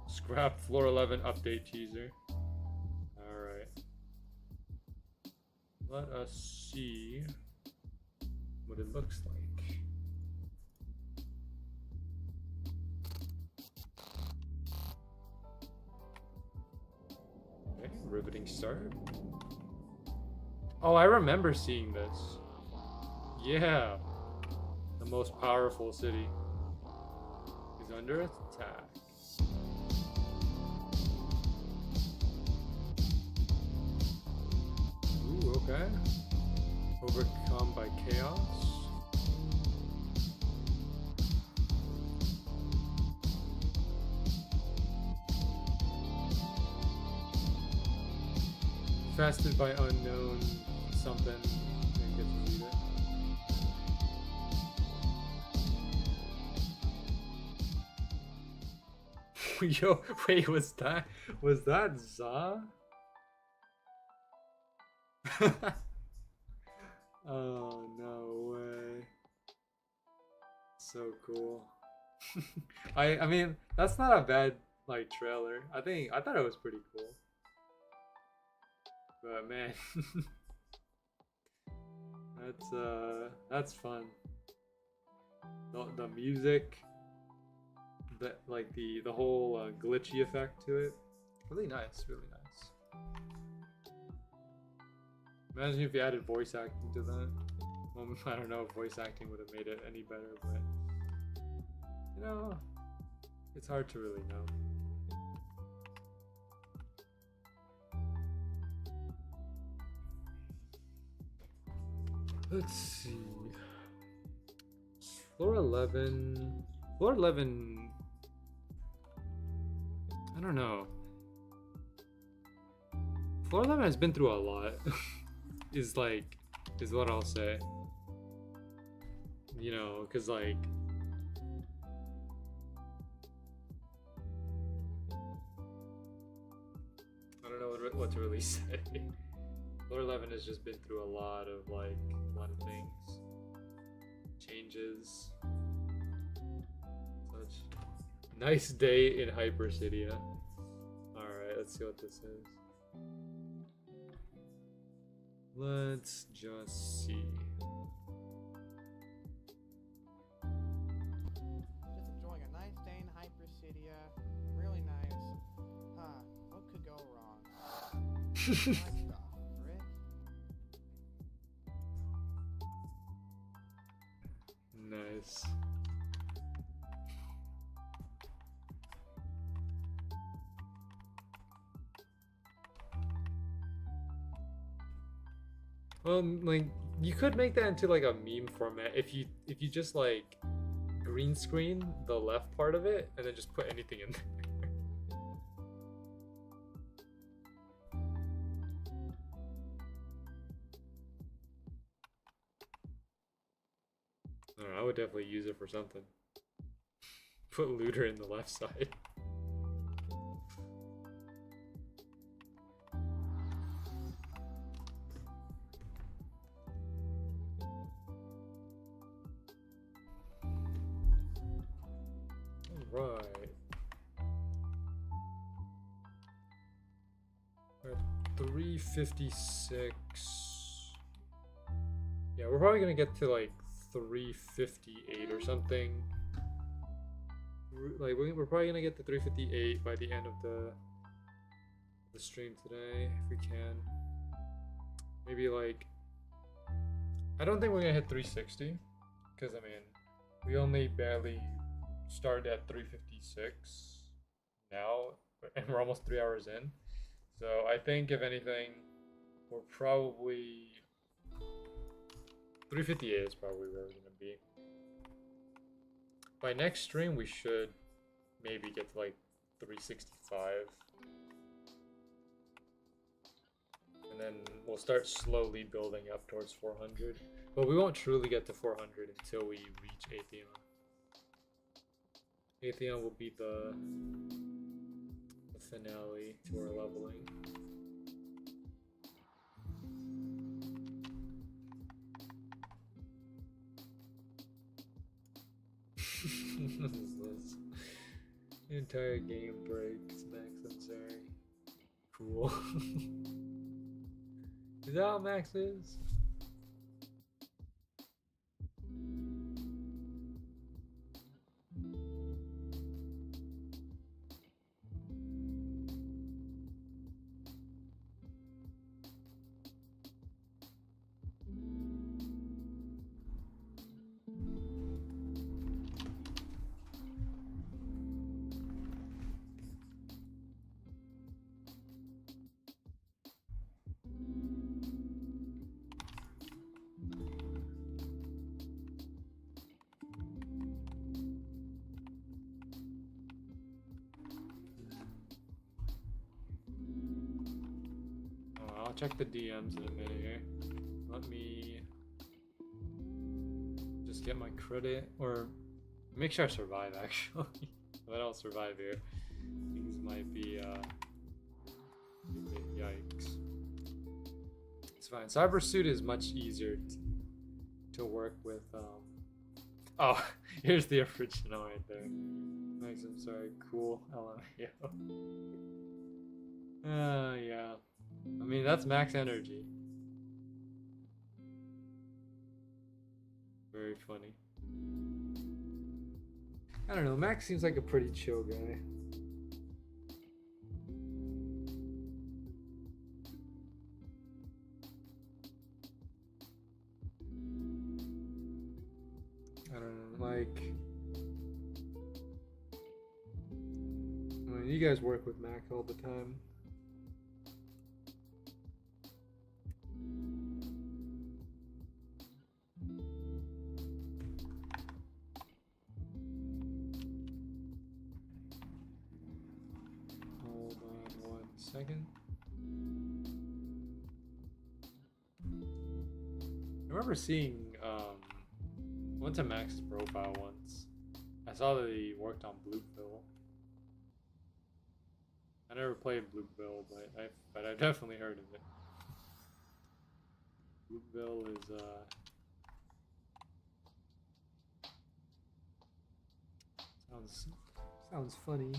Scrap floor 11 update teaser. Alright. Let us see what it looks like. Okay, riveting start. Oh, I remember seeing this. Yeah. The most powerful city is under attack. Ooh, okay. Overcome by chaos. Infested by unknown something. Didn't get to read it. Yo, wait, was that Za? Oh, no way. So cool. I mean, that's not a bad like trailer. I thought it was pretty cool. But man, that's fun. The music, the whole glitchy effect to it, really nice, really nice. Imagine if you added voice acting to that. Well, I don't know if voice acting would have made it any better, but you know, it's hard to really know. Let's see. Floor 11. Floor 11. I don't know. Floor 11 has been through a lot. is what I'll say. You know, because like. I don't know what to really say. Floor 11 has just been through a lot of things, changes, such. Nice day in Hypercidia. Alright, let's see what this is. Let's just see. Just enjoying a nice day in Hypercidia. Really nice. Huh, what could go wrong? Nice. Well, like you could make that into like a meme format if you just like green screen the left part of it and then just put anything in there. I don't know, I would definitely use it for something. Put looter in the left side. Alright. We're at 356. Yeah, we're probably gonna get to like 358 or something. Like we're probably gonna get to 358 by the end of the the stream today if we can. Maybe like, I don't think we're gonna hit 360 because I mean we only barely started at 356 now and we're almost 3 hours in. So I think if anything we're probably 358 is probably where we're gonna be. By next stream we should maybe get to like 365. And then we'll start slowly building up towards 400. But we won't truly get to 400 until we reach Atheon. Atheon will be the finale to our leveling. What is this? The entire game breaks, Max, I'm sorry. Cool. Is that how Max is? I'll check the DMs in a minute here. Let me just get my credit, or make sure I survive actually. If I don't survive here, things might be yikes. It's fine. Cybersuit is much easier to work with. Oh, here's the original right there. Max, I'm sorry. Cool. LMAO. Yeah. I mean, that's max energy. Very funny. I don't know, Max seems like a pretty chill guy. I don't know, like... I mean, you guys work with Mac all the time. Second. I remember seeing went to Max's profile once. I saw that he worked on Blueville. I never played Blueville, but I've definitely heard of it. Blueville is sounds funny.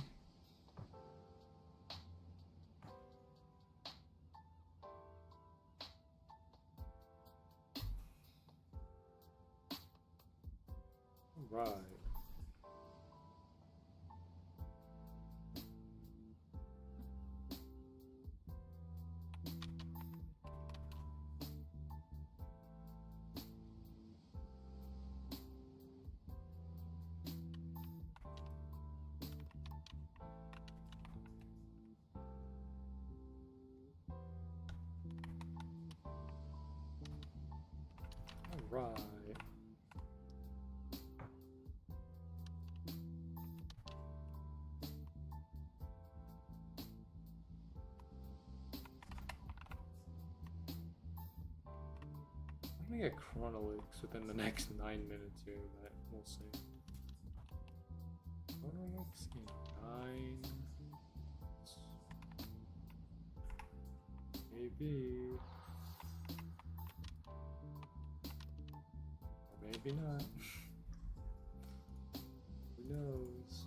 Right. All right. I'm gonna get Chronolix within the next 9 minutes here, but we'll see. Chronolix in 9. Maybe. Or maybe not. Who knows?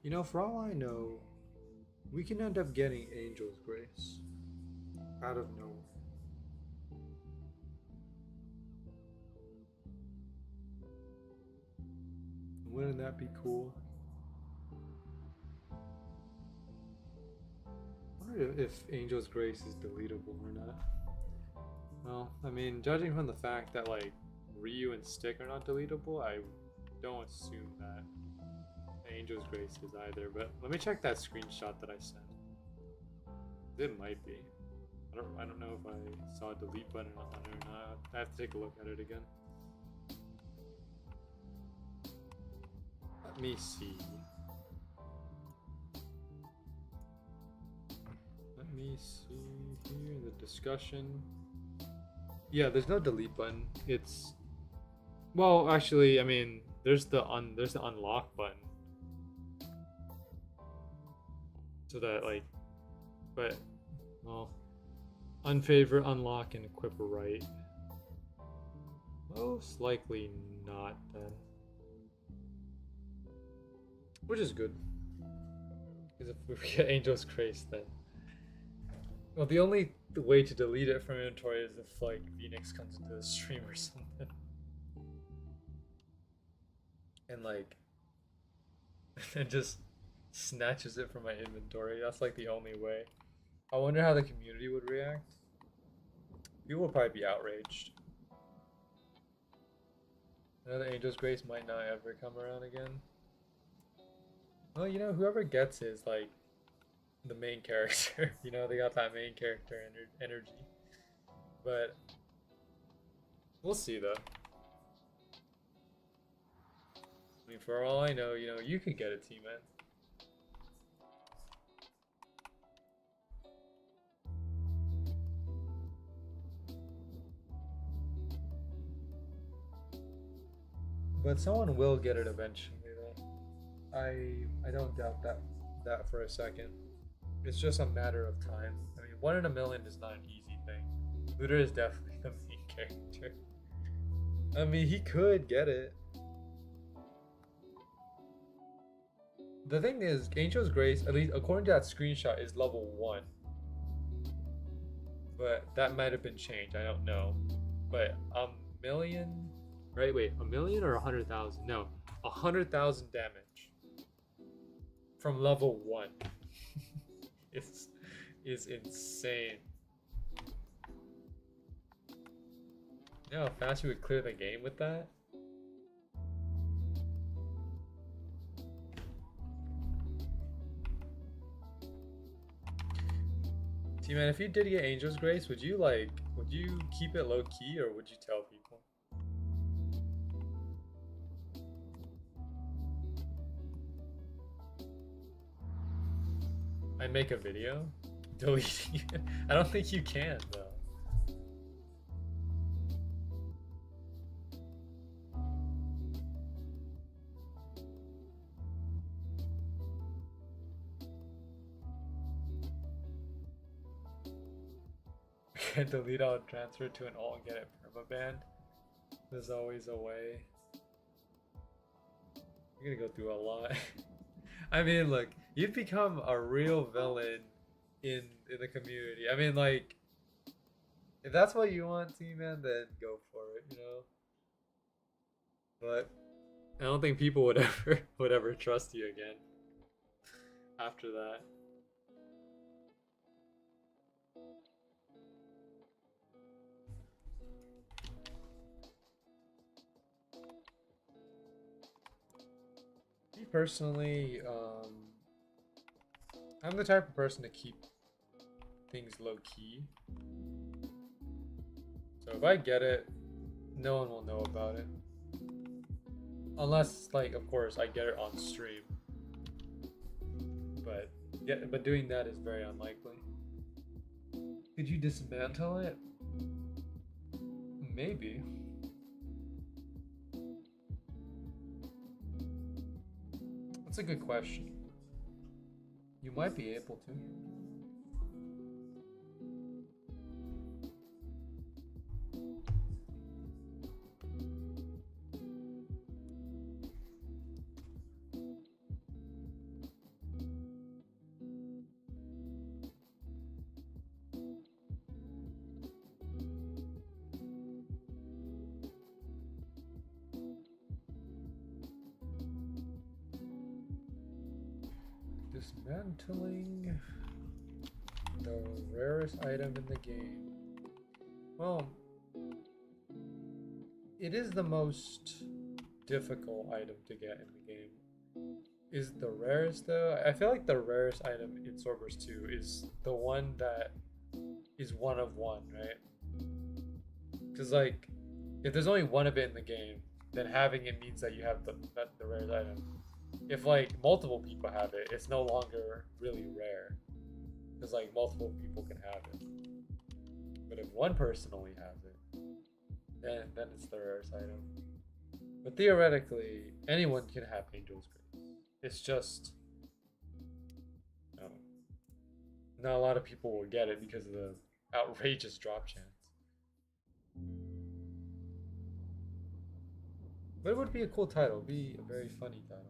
You know, for all I know, we can end up getting Angel's Grace out of nowhere. Wouldn't that be cool? I wonder if Angel's Grace is deletable or not. Well, I mean, judging from the fact that like Ryu and Stick are not deletable, I don't assume that Angel's Grace is either. But let me check that screenshot that I sent. It might be. I don't know if I saw a delete button on it or not. I have to take a look at it again. Let me see. Let me see here in the discussion. Yeah, there's no delete button. It's, well, actually, I mean, there's the unlock button. So that like, but well, unfavorite, unlock, and equip a right. Most likely not then. Which is good. Because if we get Angel's Grace, then, well, the only way to delete it from inventory is if like Phoenix comes into the stream or something, and like, and just snatches it from my inventory. That's like the only way. I wonder how the community would react. People would probably be outraged. Another Angel's Grace might not ever come around again. Well, you know, whoever gets is like the main character. You know, they got that main character energy. But we'll see though. I mean, for all I know, you know, you could get it, T-Man. But someone will get it eventually, though. I don't doubt that for a second. It's just a matter of time. I mean, 1 in a million is not an easy thing. Looter is definitely the main character. I mean, he could get it. The thing is, Angel's Grace, at least according to that screenshot, is level 1. But that might have been changed, I don't know. But a million, right? Wait, a million or 100,000? No, 100,000 damage from level 1 is insane. You know how fast you would clear the game with that? T-Man, if you did get Angel's Grace, would you keep it low key or would you tell people? I make a video deleting it. I don't think you can though. Can delete all and transfer to an alt and get it permabanned. There's always a way. You're gonna go through a lot. I mean, look, you've become a real villain in the community. I mean, like, if that's what you want, T-Man, then go for it, you know. But I don't think people would ever trust you again after that. Me personally, I'm the type of person to keep things low key. So if I get it, no one will know about it. Unless, like, of course, I get it on stream. But doing that is very unlikely. Could you dismantle it? Maybe. That's a good question. You might be able to. Dismantling the rarest item in the game. Well, it is the most difficult item to get in the game. Is the rarest though? I feel like the rarest item in Swordburst 2 is the one that is one of one, right? Because like, if there's only one of it in the game, then having it means that you have the rarest item. If like multiple people have it, it's no longer really rare. Because like multiple people can have it. But if one person only has it, then it's the rarest item. But theoretically, anyone can have Angel's Grace. It's just, not a lot of people will get it because of the outrageous drop chance. But it would be a cool title. It would be a very funny title.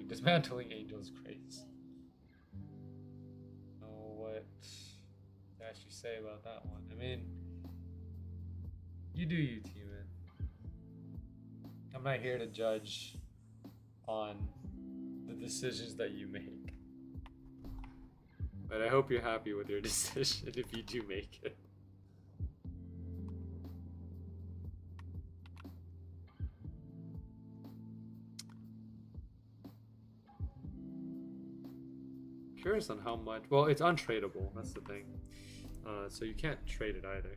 Dismantling Angel's Grace. I don't know what to actually say about that one. I mean, you do you, T-Man. I'm not here to judge on the decisions that you make. But I hope you're happy with your decision if you do make it. Curious on how much. Well, it's untradeable. That's the thing. So you can't trade it either.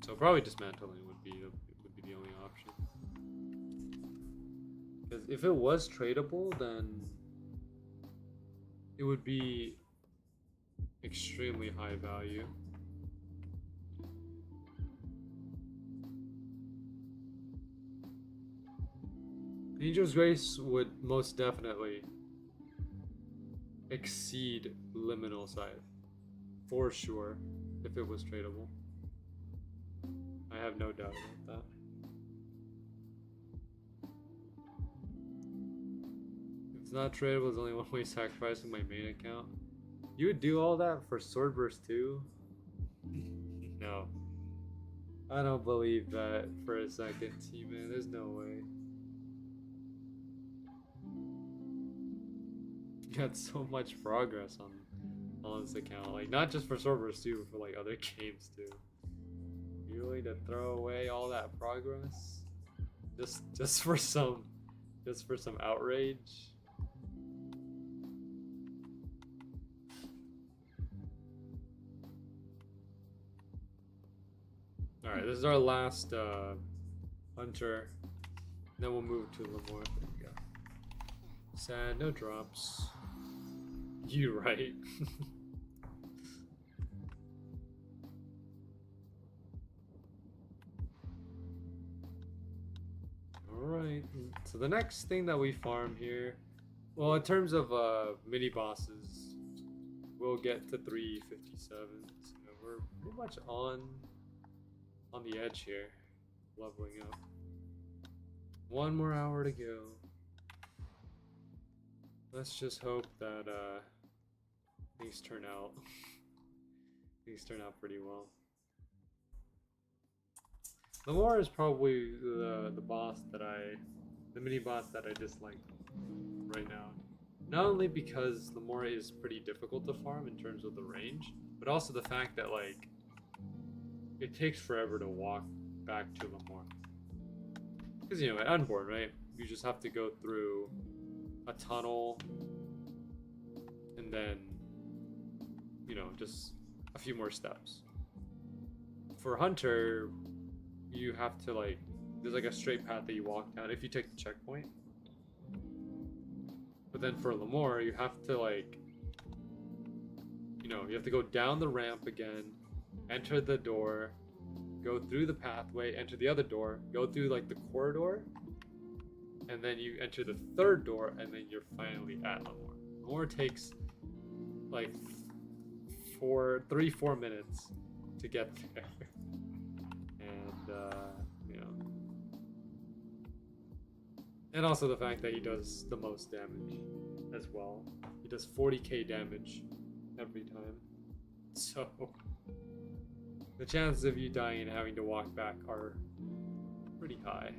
So probably dismantling would be the only option. Because if it was tradable, then it would be extremely high value. Angel's Grace would most definitely exceed Liminal Scythe, for sure, if it was tradable. I have no doubt about that. If it's not tradable, there's only one way sacrificing my main account. You would do all that for Swordburst 2? No. I don't believe that for a second, T-Man. There's no way. You got so much progress on this account. Like, not just for Swordburst 2, but for like other games too. You really to throw away all that progress? Just for some outrage? Alright, this is our last hunter. Then we'll move to Lemoore. There we go. Sad, no drops. You right. Alright, so the next thing that we farm here, well, in terms of mini bosses, we'll get to 357. So we're pretty much on the edge here, leveling up. 1 more hour to go. Let's just hope that things turn out pretty well. Lemoore is probably the mini boss that I dislike right now. Not only because Lemoore is pretty difficult to farm in terms of the range, but also the fact that like it takes forever to walk back to Lemoore. Because at Unborn, right, you just have to go through a tunnel and then just a few more steps. For Hunter, you have to there's like a straight path that you walk down if you take the checkpoint. But then for Lemoore, you have to you have to go down the ramp again, enter the door, go through the pathway, enter the other door, go through the corridor, and then you enter the third door, and then you're finally at Lemoore. Lemoore takes 4 minutes to get there. And also the fact that he does the most damage as well. He does 40k damage every time. So The chances of you dying and having to walk back are pretty high.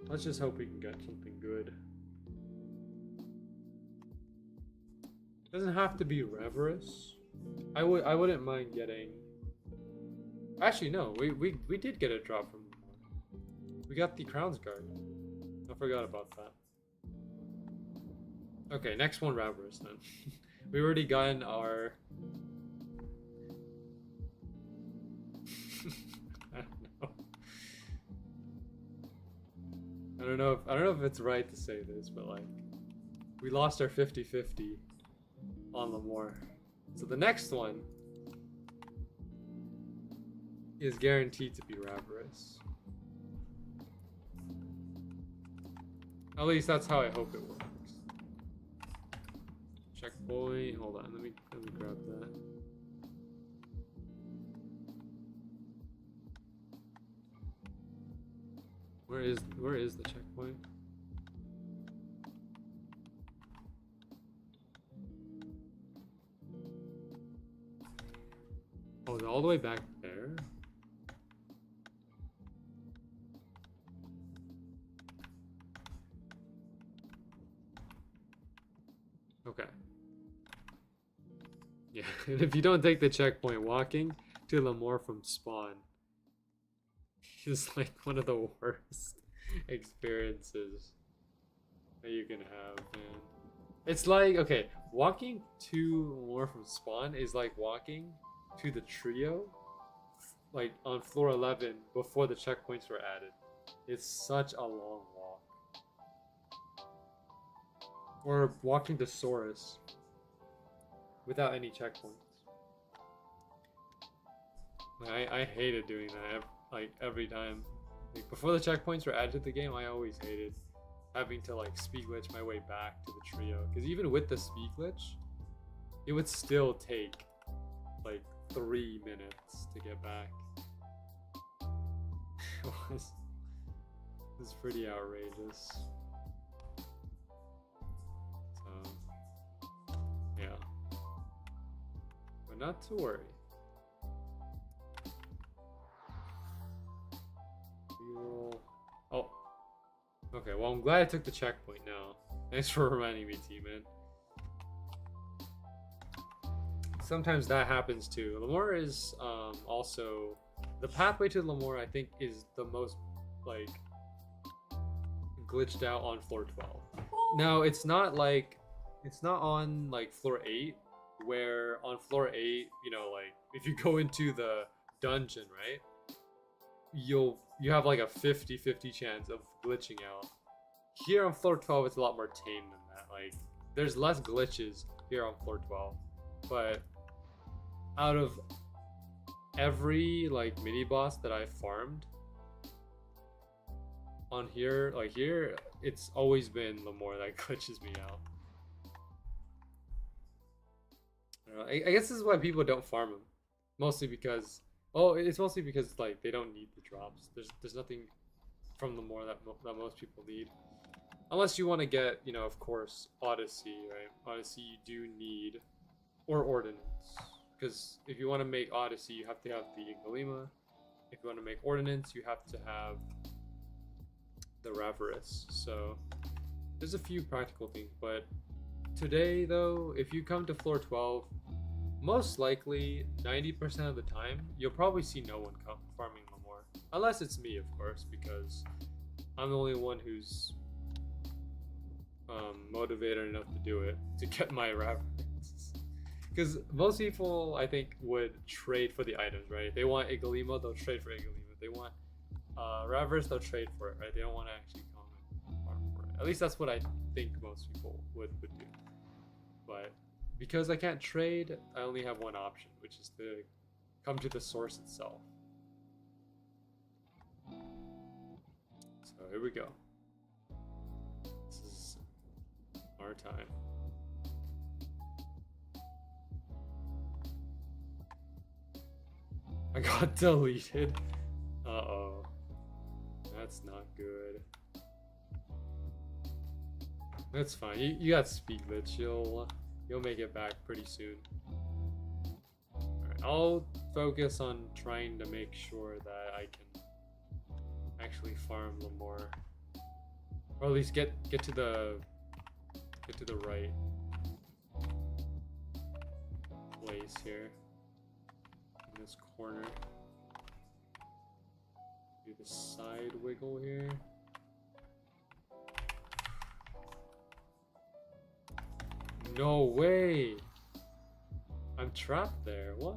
Let's just hope we can get something good. Doesn't have to be Reverus. I wouldn't mind getting. Actually, no. We did get a drop from. We got the Crown's Guard. I forgot about that. Okay, next one Reverus then. We already gotten our. I don't know if it's right to say this, but like we lost our 50-50 on Lemoore. So the next one is guaranteed to be Reverus. At least that's how I hope it works. Checkpoint, hold on, let me grab that. Where is the checkpoint? Oh, it's all the way back there? Okay. Yeah, and if you don't take the checkpoint, walking to Lemoore from spawn is like one of the worst experiences that you can have, man. It's like, okay, walking to Lemoore from spawn is like walking to the trio, like on floor 11 before the checkpoints were added. It's such a long walk. Or walking to Saurus without any checkpoints. I hated doing that. Like every time, like before the checkpoints were added to the game, I always hated having to like speed glitch my way back to the trio. Because even with the speed glitch, it would still take like 3 minutes to get back. It was pretty outrageous. So yeah, but not to worry. Oh, okay. Well, I'm glad I took the checkpoint now. Thanks for reminding me, T-Man. Sometimes that happens too. Lemoore is also the pathway to Lemoore. I think is the most like glitched out on floor 12. Now it's not on like floor 8, where on floor 8, you know, like if you go into the dungeon, right? You have like a 50-50 chance of glitching out. Here on floor 12, it's a lot more tame than that. Like, there's less glitches here on floor 12. But out of every like mini boss that I farmed on here, like here, it's always been Lemoore that glitches me out. I guess this is why people don't farm them. Mostly because. Oh, it's mostly because like they don't need the drops. There's nothing from Lemoore that most people need, unless you want to get, you know, of course, Odyssey, right? Odyssey you do need, or Ordnance, because if you want to make Odyssey, you have to have the Galima. If you want to make Ordnance, you have to have the Reverus. So there's a few practical things, but today though, if you come to floor 12. Most likely, 90% of the time, you'll probably see no one come farming Lemoore. Unless it's me, of course, because I'm the only one who's motivated enough to do it, to get my Reverus. Because most people, I think, would trade for the items, right? They want Igalima, they'll trade for Igalima. They want Reverus, they'll trade for it, right? They don't want to actually come and farm for it. At least that's what I think most people would do. But because I can't trade, I only have one option, which is to come to the source itself. So here we go. This is our time. I got deleted. Uh-oh. That's not good. That's fine. You got speed glitch. You'll make it back pretty soon. Alright, I'll focus on trying to make sure that I can actually farm Lamore. Or at least get to the right place here. In this corner. Do the side wiggle here. No way! I'm trapped there. What?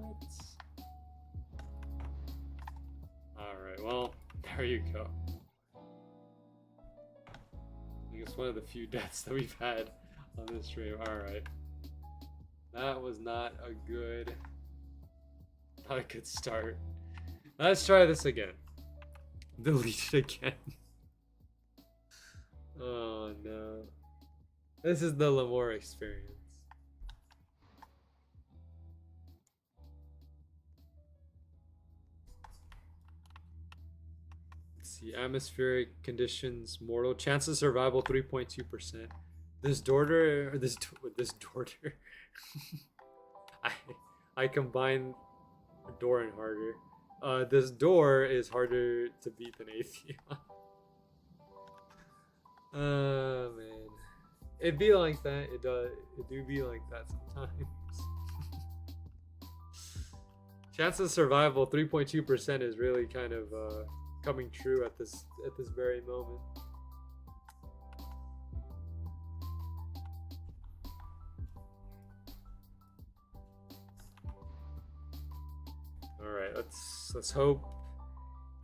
Alright, well, there you go. I guess one of the few deaths that we've had on this stream. Alright. That was not a good start. Let's try this again. Delete it again. Oh no. This is the Lamore experience. Let's see, atmospheric conditions, mortal chances of survival 3.2%. This daughter, I combined door and harder. This door is harder to beat than Atheon. Oh man. It be like that. It do be like that sometimes. Chance of survival 3.2% is really kind of coming true at this very moment. All right, let's hope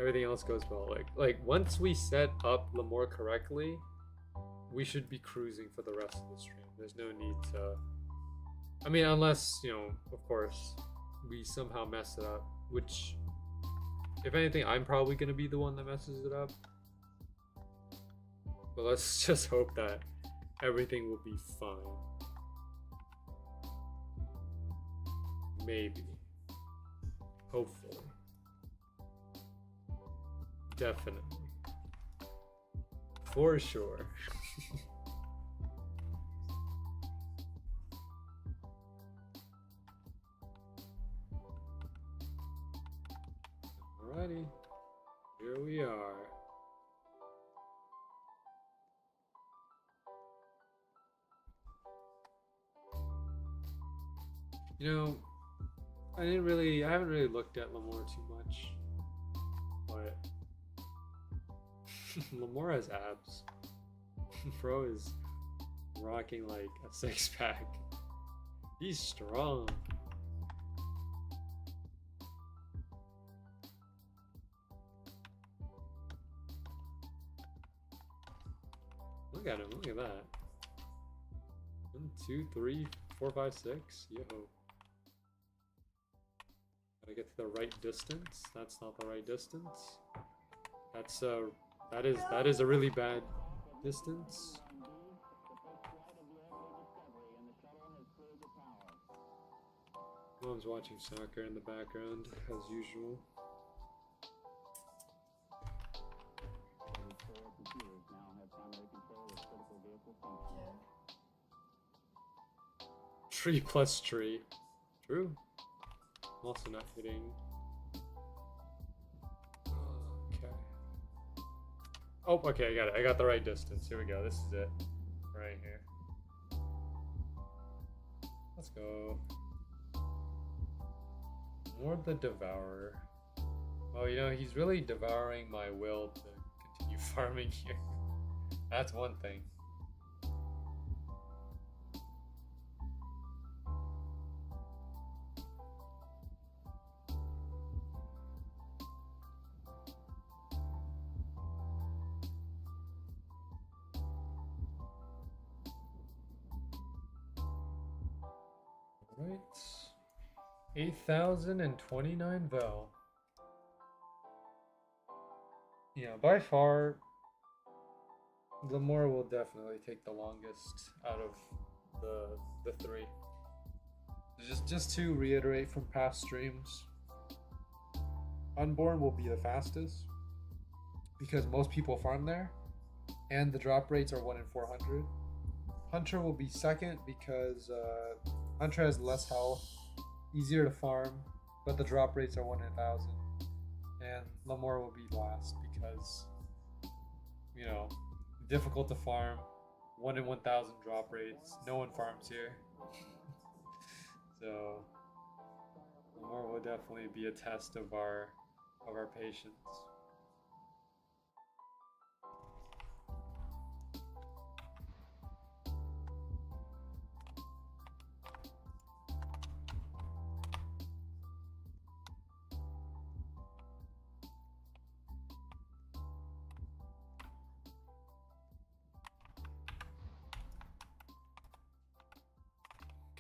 everything else goes well. Like once we set up Lamore correctly, we should be cruising for the rest of the stream. There's no need to... I mean, unless, you know, of course, we somehow mess it up. Which, if anything, I'm probably going to be the one that messes it up. But let's just hope that everything will be fine. Maybe. Hopefully. Definitely. For sure. Alrighty, here we are. You know, I haven't really looked at Lamore too much, but Lamore has abs. Bro is rocking like a six-pack. He's strong. Look at him, look at that. 1, 2, 3, 4, 5, 6. Yo. Gotta get to the right distance. That's not the right distance. That is a really bad distance. Mom's watching soccer in the background, as usual. Tree plus tree. True. I'm also not hitting. Okay. Oh, okay, I got it. I got the right distance. Here we go. This is it. Right here. Let's go. More the Devourer. Oh, you know, he's really devouring my will to continue farming here. That's one thing. Right. 8,029 Vel. Yeah, by far, Lamore will definitely take the longest out of the three. Just to reiterate from past streams, Unborn will be the fastest because most people farm there, and the drop rates are 1 in 400. Hunter will be second because Hunter has less health, easier to farm, but the drop rates are 1 in 1,000. And Lamore will be last because, you know, difficult to farm, 1 in 1,000 drop rates. No one farms here. So Lamore will definitely be a test of our patience.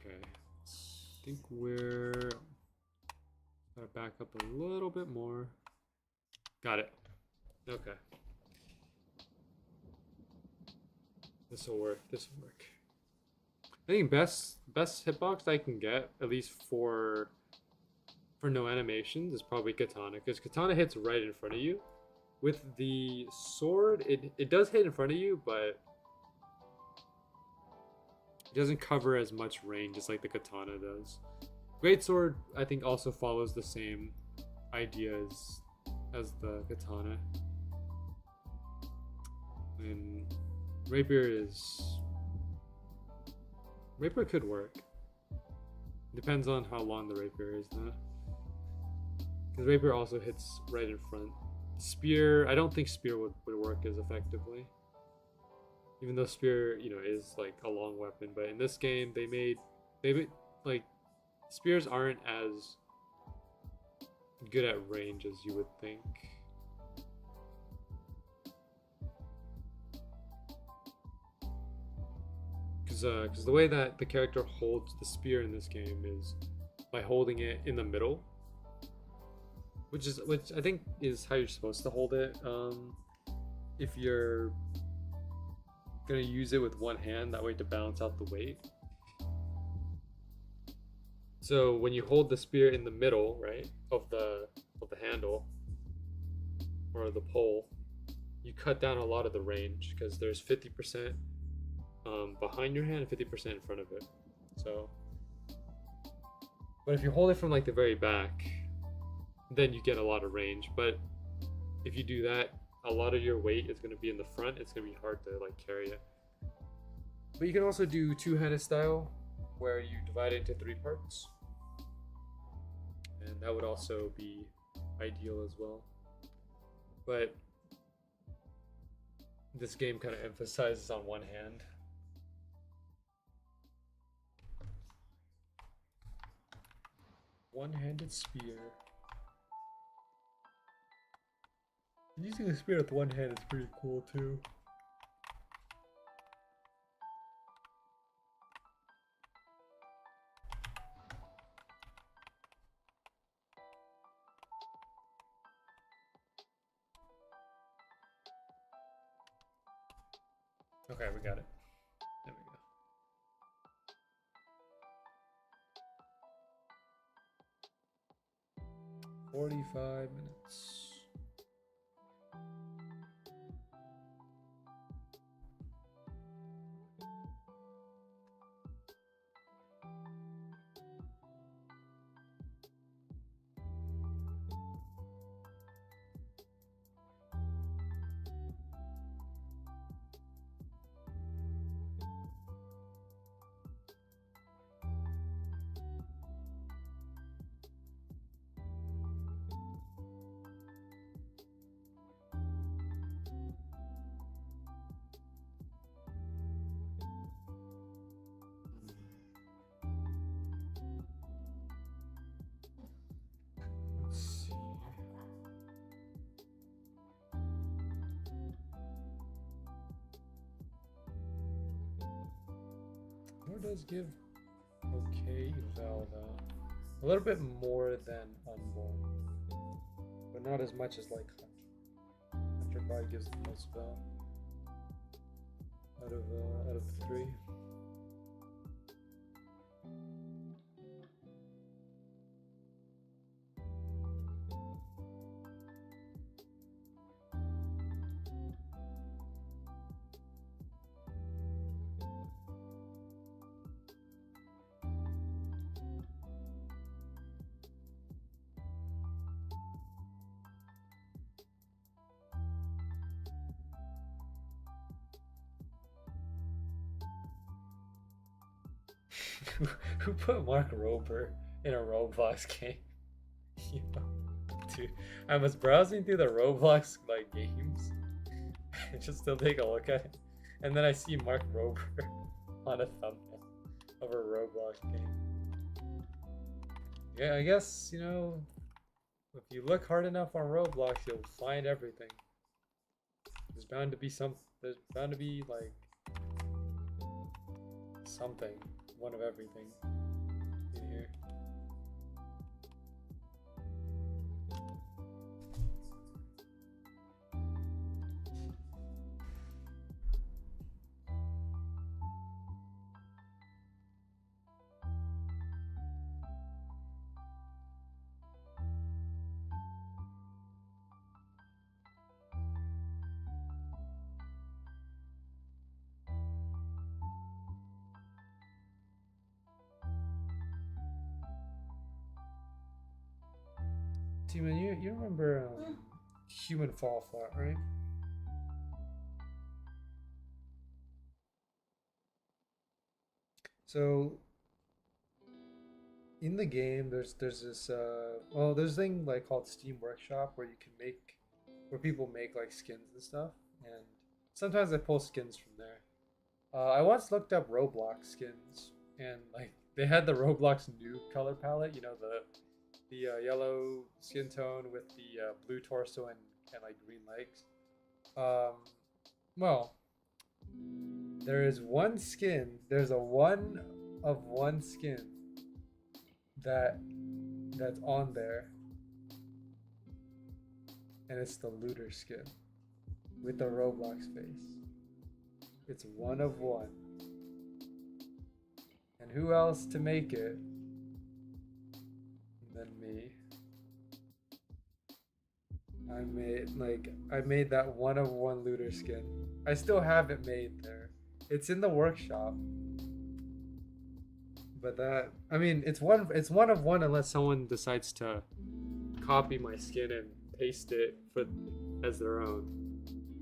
Okay, I think we're gotta back up a little bit more. Got it. Okay. This will work. This will work. I think best hitbox I can get, at least for no animations, is probably Katana, because Katana hits right in front of you. With the sword, it does hit in front of you, but it doesn't cover as much range as like the Katana does. Greatsword, I think, also follows the same idea as the Katana. And Rapier could work. Depends on how long the Rapier is, though. Because Rapier also hits right in front. Spear, I don't think Spear would work as effectively. Even though Spear, you know, is like a long weapon, but in this game they made like spears aren't as good at range as you would think. Because the way that the character holds the spear in this game is by holding it in the middle, which I think is how you're supposed to hold it. If you're gonna use it with one hand, that way to balance out the weight. So when you hold the spear in the middle, right, of the handle or the pole, you cut down a lot of the range because there's 50% behind your hand and 50% in front of it. So, but if you hold it from like the very back, then you get a lot of range. But if you do that, a lot of your weight is going to be in the front. It's going to be hard to like carry it. But you can also do two-handed style, where you divide it into 3 parts, and that would also be ideal as well. But this game kind of emphasizes on one hand. One-handed spear. Using the spear with one hand is pretty cool too. Okay, we got it. There we go. 45 minutes. Does give okay eval though. A little bit more than Unborn, but not as much as like Hunter. Hunter probably gives the most val out of the 3. Who put Mark Rober in a Roblox game? You know, dude, I was browsing through the Roblox like games just to take a look at it, and then I see Mark Rober on a thumbnail of a Roblox game. Yeah, I guess, you know, if you look hard enough on Roblox, you'll find everything. There's bound to be like something, one of everything in here. T-Man, you remember Human Fall Flat, right? So in the game, there's this there's a thing like called Steam Workshop where people make like skins and stuff, and sometimes I pull skins from there. I once looked up Roblox skins, and like they had the Roblox new color palette, you know, the yellow skin tone with the blue torso and like green legs. Well, there is one skin. There's a one of one skin that's on there, and it's the looter skin with the Roblox face. It's one of one. And who else to make it than me? I made that one of one looter skin. I still have it made there. It's in the workshop. But it's one of one unless someone decides to copy my skin and paste it as their own.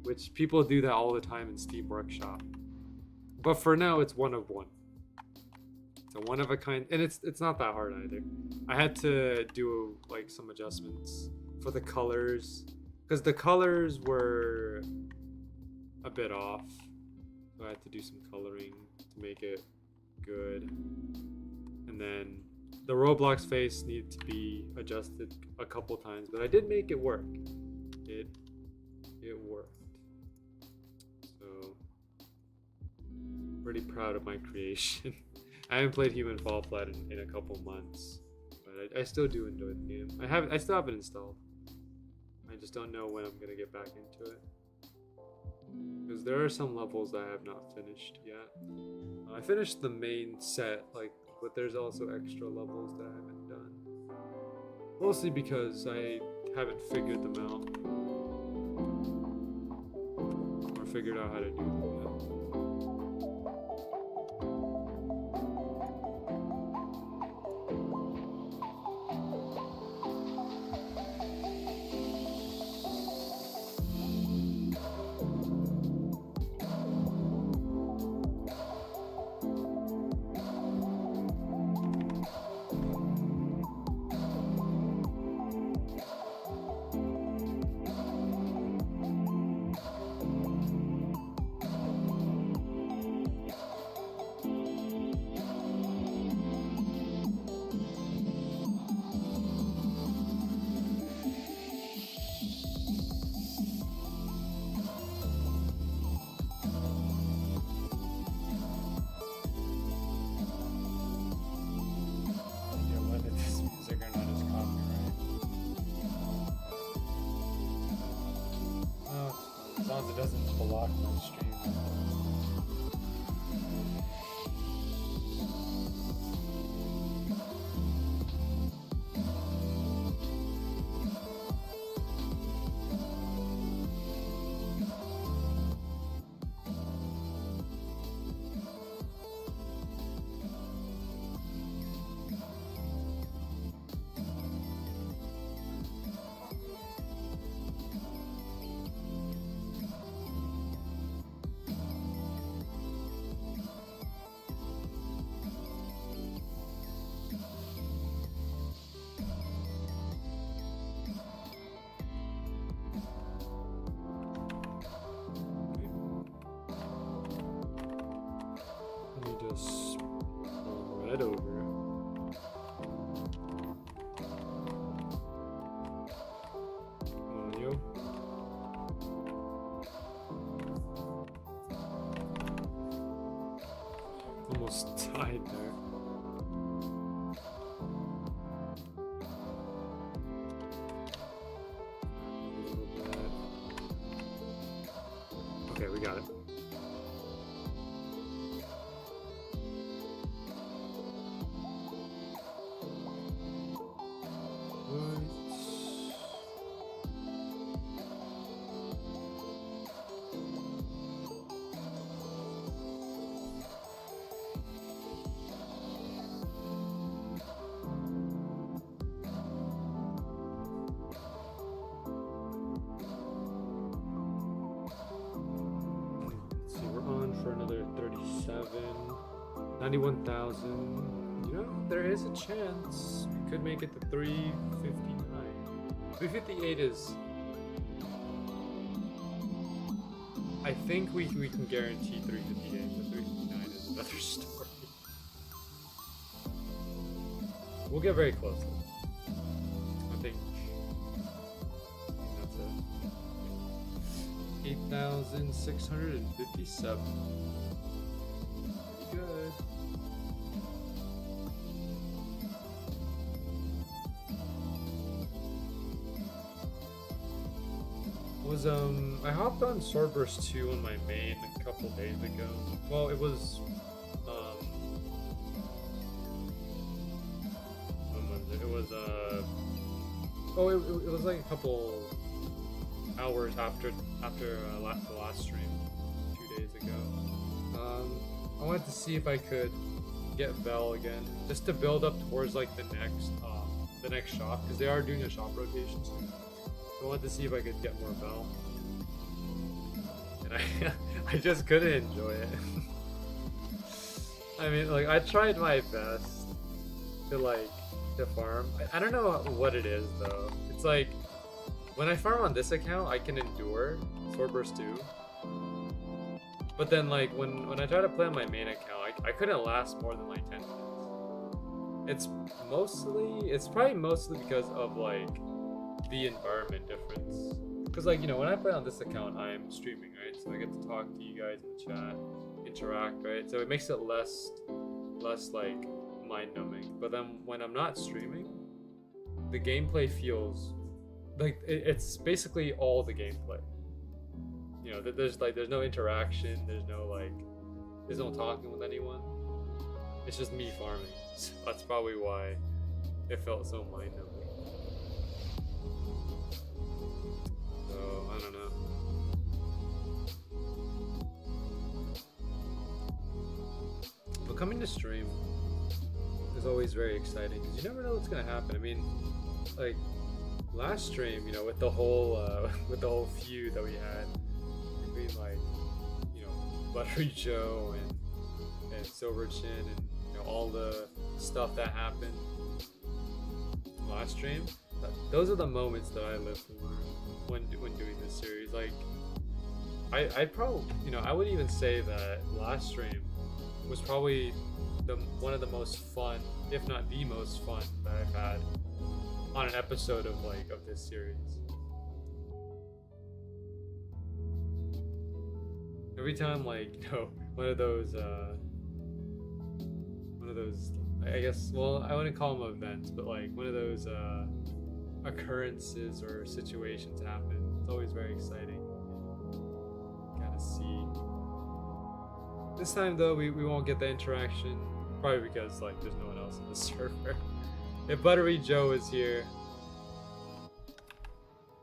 Which people do that all the time in Steam Workshop. But for now it's one of one. It's a one of a kind, and it's not that hard either. I had to do like some adjustments for the colors because the colors were a bit off, so I had to do some coloring to make it good. And then the Roblox face needed to be adjusted a couple times, but I did make it work. It worked. So pretty proud of my creation. I haven't played Human Fall Flat in a couple months, but I still do enjoy the game. I still have it installed. I just don't know when I'm gonna get back into it, because there are some levels that I have not finished yet. I finished the main set, but there's also extra levels that I haven't done. Mostly because I haven't figured them out, or figured out how to do them yet. As long as it doesn't block my stream. just run right over. Come on, you. Almost died there. Okay, we got it. For another 37, 91,000. You know, there is a chance we could make it to 359. 358 is. I think we can guarantee 358, but 359 is another story. We'll get very close though. I think that's it. 8,657. Good. I hopped on Swordburst 2 on my main a couple days ago. Well, it was when was it? It was it was like a couple hours after the last stream 2 days ago. I wanted to see if I could get Vel again, just to build up towards like the next shop, because they are doing a shop rotation soon. So I wanted to see if I could get more Vel, and I just couldn't enjoy it. I mean, like, I tried my best to farm. I don't know what it is though. It's like, when I farm on this account, I can endure Swordburst 2. But then, like, when I try to play on my main account, I couldn't last more than like 10 minutes. It's probably mostly because of like the environment difference. Because, like, you know, when I play on this account, I'm streaming, right? So I get to talk to you guys in the chat, interact, right? So it makes it less like mind-numbing. But then when I'm not streaming, the gameplay feels like it's basically all the gameplay. You know, there's no interaction, there's no talking with anyone. It's just me farming. So that's probably why it felt so mind-numbing. So I don't know. But coming to stream is always very exciting because you never know what's gonna happen. I mean, like, last stream, you know, with the whole feud that we had between, like, you know, Buttery Joe and Silverchin, and, you know, all the stuff that happened last stream. Those are the moments that I live for when doing this series. Like, I probably, you know, I would even say that last stream was probably one of the most fun, if not the most fun, that I've had on an episode of this series. Every time, like, you know, one of those I guess, well, I wouldn't call them events, but like one of those occurrences or situations happen, it's always very exciting. Kind of see. This time though, we won't get the interaction, probably because, like, there's no one else in the server. If Buttery Joe is here,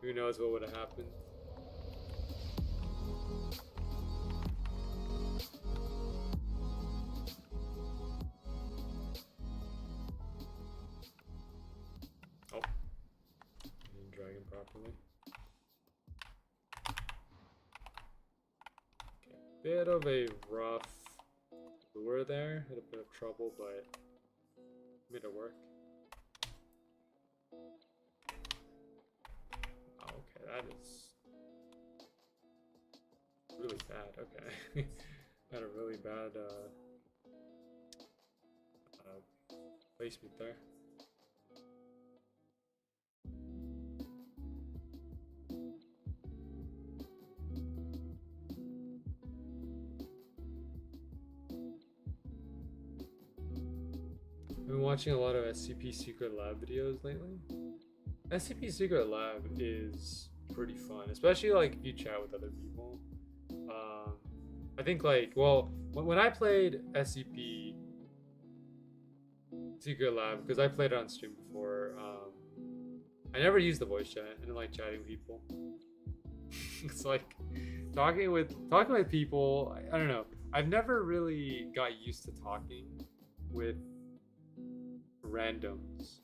who knows what would have happened. Oh, I didn't drag him properly. Okay, bit of a rough lure there, had a bit of trouble, but made it work. Okay, that is really bad. Okay. Had a really bad placement there. I've been watching a lot of SCP Secret Lab videos lately. SCP Secret Lab is pretty fun, especially like if you chat with other people. I think like, well, when I played SCP Secret Lab, because I played it on stream before, I never used the voice chat. I didn't like chatting with people. It's like talking with people. I don't know. I've never really got used to talking with randoms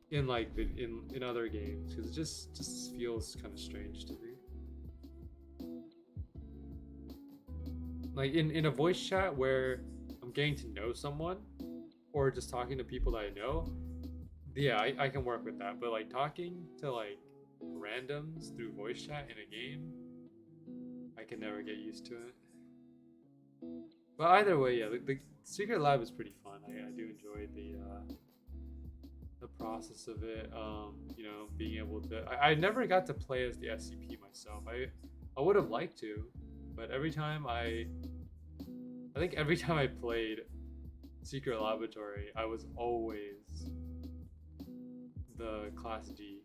in like in other games, because it just feels kind of strange to me. Like in a voice chat where I'm getting to know someone or just talking to people that I know, yeah, I can work with that. But like talking to like randoms through voice chat in a game, I can never get used to it. But either way, yeah, the Secret Lab is pretty fun. I do enjoy the process of it. You know, being able to. I never got to play as the SCP myself. I would have liked to, but every time I think every time I played Secret Laboratory, I was always the Class D.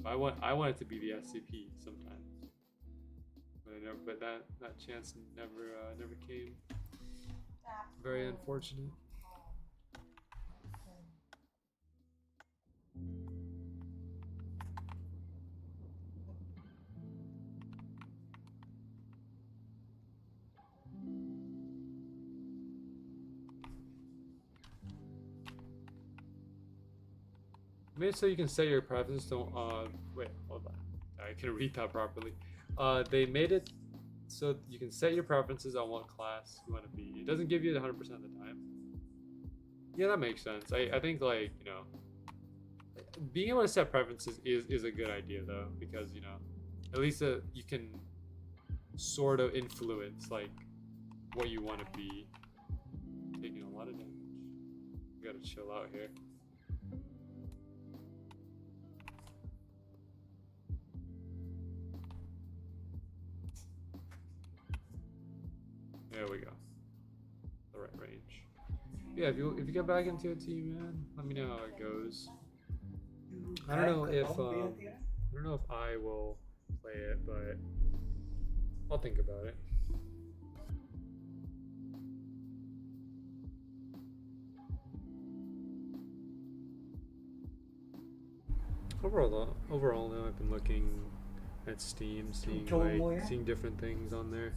I wanted to be the SCP sometimes, but I never. But that chance never came. Very unfortunate. Made it so you can set your preferences. Don't wait, hold on. I can read that properly. They made it so you can set your preferences on what class you want to be. It doesn't give you it 100% of the time. Yeah, that makes sense. I think like, you know, being able to set preferences is a good idea though, because you know, at least you can sort of influence like what you want to be. Taking a lot of damage. You gotta chill out here. There we go. The right range. Yeah, if you get back into a team, man, let me know how it goes. I don't know if I will play it, but I'll think about it. Overall though, I've been looking at Steam, seeing different things on there.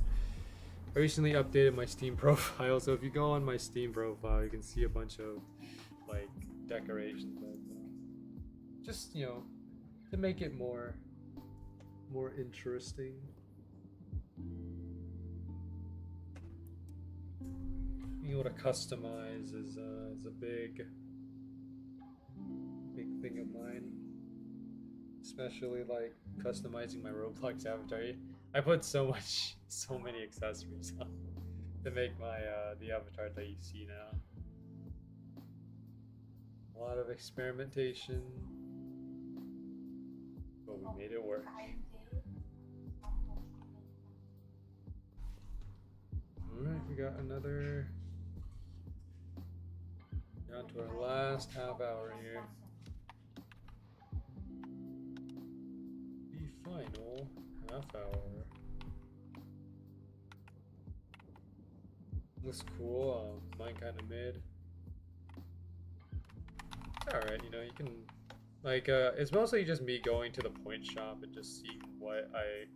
I recently updated my Steam profile, so if you go on my Steam profile, you can see a bunch of like decorations, just, you know, to make it more interesting. Being able to customize is a big thing of mine, especially like customizing my Roblox avatar. I put so many accessories on to make my the avatar that you see now. A lot of experimentation, but we made it work. Alright, we got another, down to our last half hour here. The final half hour. Looks cool. Mine kind of mid. Alright, you know, you can like it's mostly just me going to the point shop and just seeing what I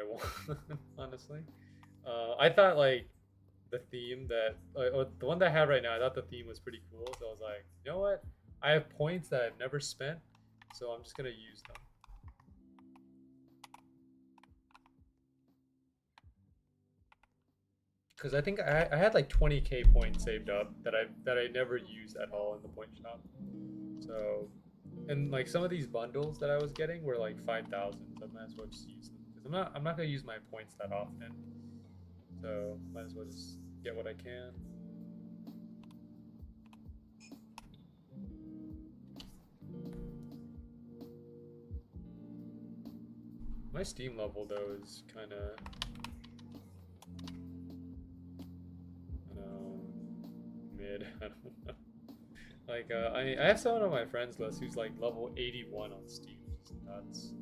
want. Honestly, I thought like the theme that the one that I have right now, I thought the theme was pretty cool, so I was like, you know what, I have points that I've never spent, so I'm just gonna use them. Because I think I had like 20k points saved up that I never used at all in the point shop. So, and like some of these bundles that I was getting were like 5,000, so I might as well just use them. Because I'm not gonna use my points that often. So might as well just get what I can. My Steam level though is kind of, I don't know, mid. I don't know. Like I have someone on my friends list who's like level 81 on Steam. It's nuts.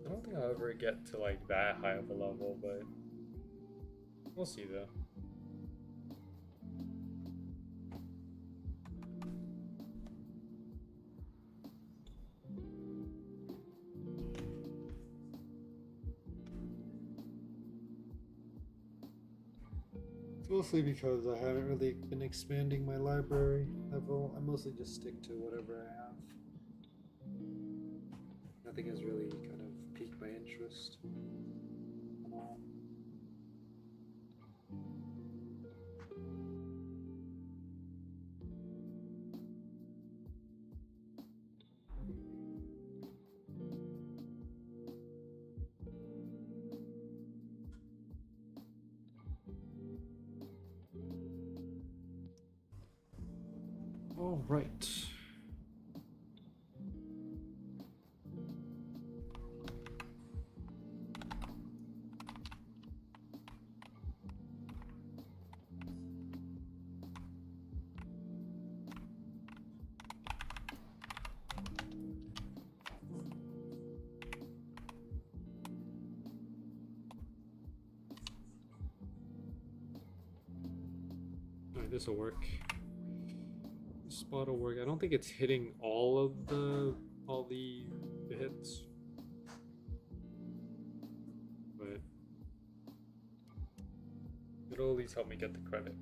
I don't think I'll ever get to like that high of a level, but we'll see though. It's mostly because I haven't really been expanding my library level. I mostly just stick to whatever I have. Nothing has really kind of piqued my interest. All right. All right, this will work. Spot will work. I don't think it's hitting all the hits, but it'll at least help me get the credit.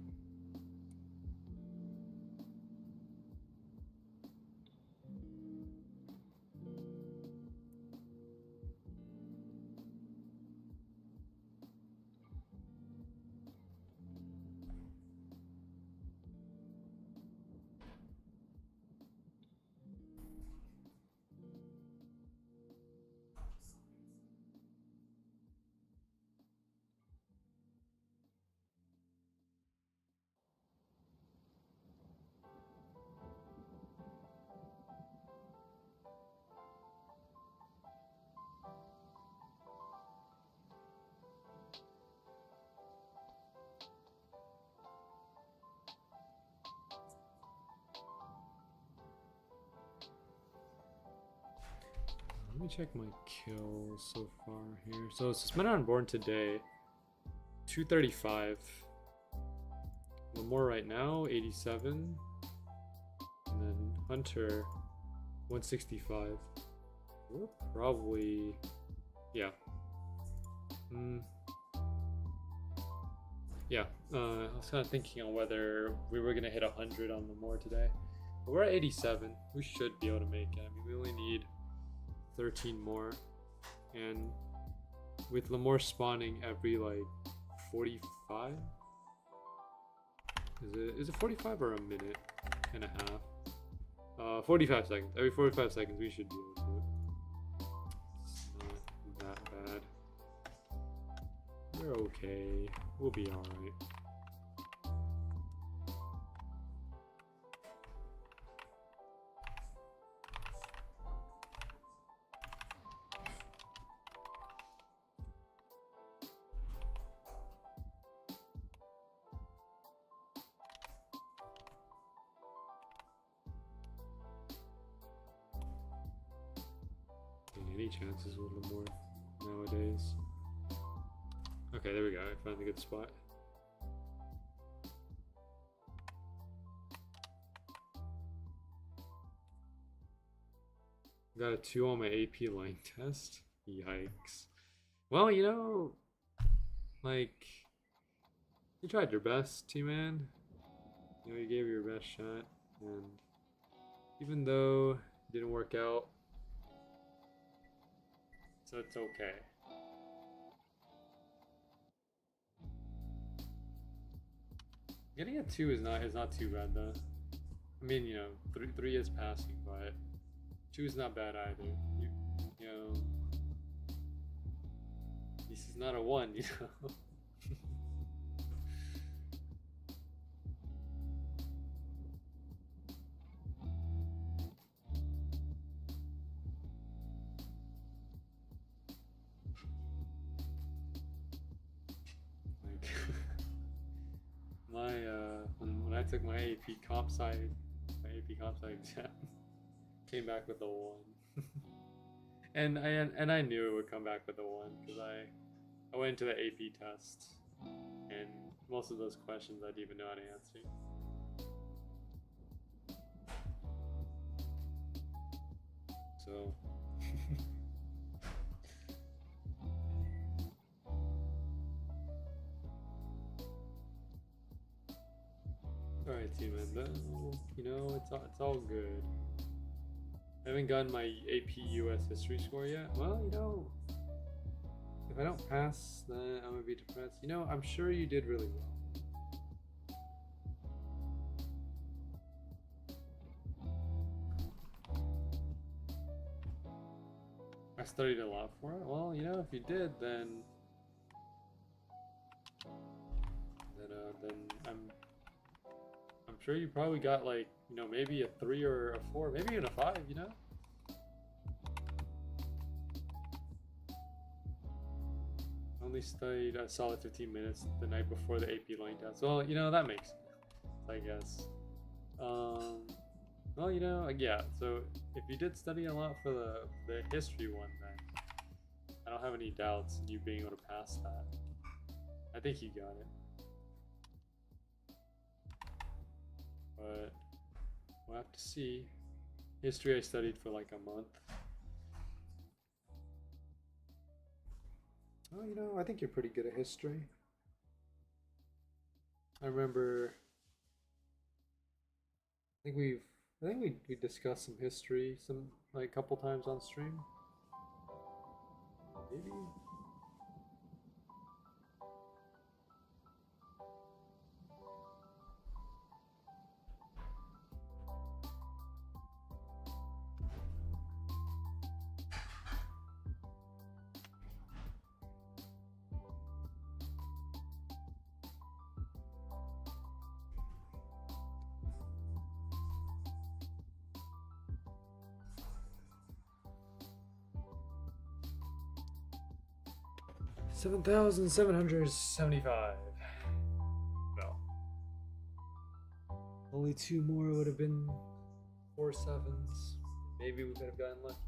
Let me check my kills so far here. So suspended unborn today, 235. Lamore right now, 87. And then Hunter, 165. We're probably, yeah. Yeah, I was kind of thinking on whether we were going to hit 100 on Lamore today. But we're at 87. We should be able to make it. I mean, we only need 13 more, and with Lamore spawning every like 45, is it 45 or a minute and a half? 45 seconds. Every 45 seconds we should be able to do it. It's not that bad. We're okay. We'll be all right. Any chances with Lamore nowadays? Okay, there we go. I found a good spot. Got a 2 on my AP line test. Yikes. Well, you know, like, you tried your best, T-Man. You know, you gave your best shot, and even though it didn't work out, so it's okay. Getting a 2 is not too bad though. I mean, you know, three is passing, but 2 is not bad either. You know, this is not a 1, you know. Like my when I took my AP comp sci exam, came back with a 1. and I knew it would come back with a 1 because I went to the AP test and most of those questions I didn't even know how to answer. So alright, team, and you know, it's all good. I haven't gotten my AP US history score yet. Well, you know, if I don't pass, then I'm gonna be depressed. You know, I'm sure you did really well. I studied a lot for it. Well, you know, if you did, then I'm sure you probably got, like, you know, maybe a 3 or a 4, maybe even a 5, you know? I only studied a solid 15 minutes the night before the AP line test. Well, you know, that makes sense, I guess. Well, you know, yeah, so if you did study a lot for the history one, then I don't have any doubts in you being able to pass that. I think you got it. But we'll have to see. History I studied for like a month. Oh, you know, I think you're pretty good at history. I remember, I think we discussed some history like a couple times on stream. Maybe. $7,775. No. Only 2 more would have been 4 7s. Maybe we could have gotten lucky.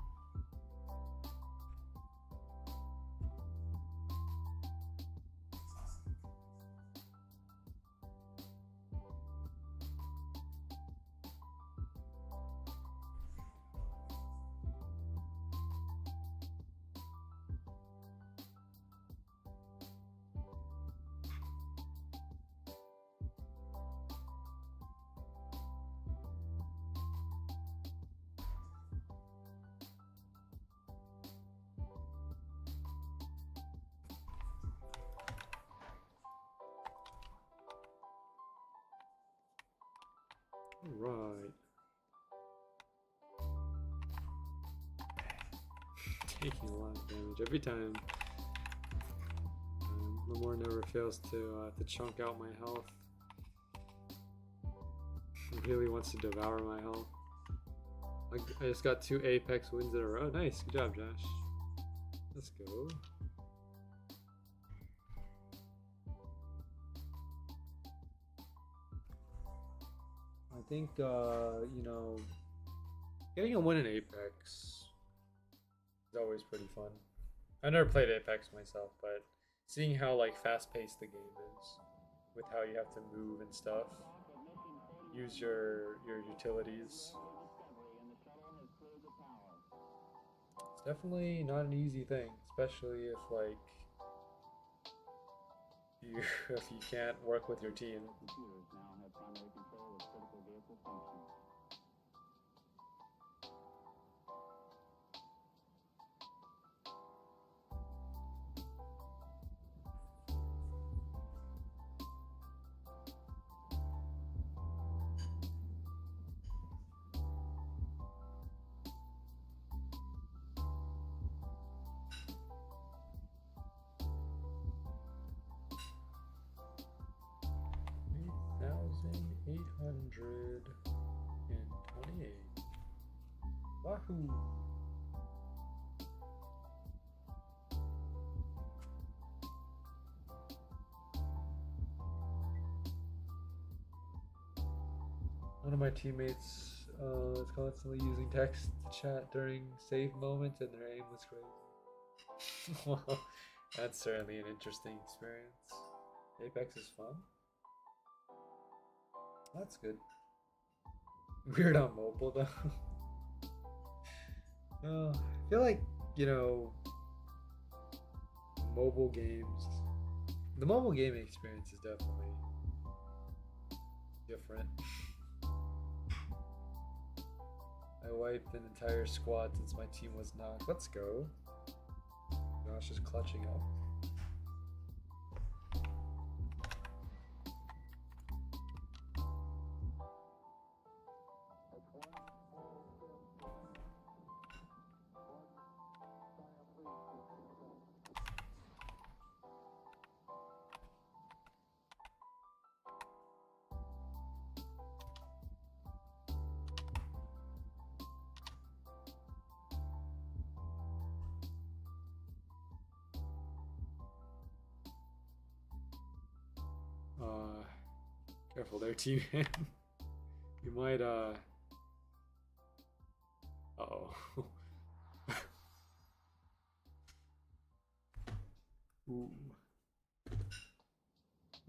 Right. Taking a lot of damage every time. Lamore never fails to chunk out my health. He really wants to devour my health. I just got 2 Apex wins in a row. Nice, good job, Josh. Let's go. I think, you know, getting a win in Apex is always pretty fun. I never played Apex myself, but seeing how, like, fast-paced the game is, with how you have to move and stuff, use your utilities. It's definitely not an easy thing, especially if, like, if you can't work with your team. Computers now have primary control of critical vehicle functions. Woohoo! One of my teammates is constantly using text to chat during save moments, and their aim was crazy. Well, that's certainly an interesting experience. Apex is fun. That's good. Weird on mobile though. I feel like, you know, mobile games. The mobile gaming experience is definitely different. I wiped an entire squad since my team was knocked. Let's go. Josh is clutching up. Careful there, teammate. You might, uh-oh. Ooh.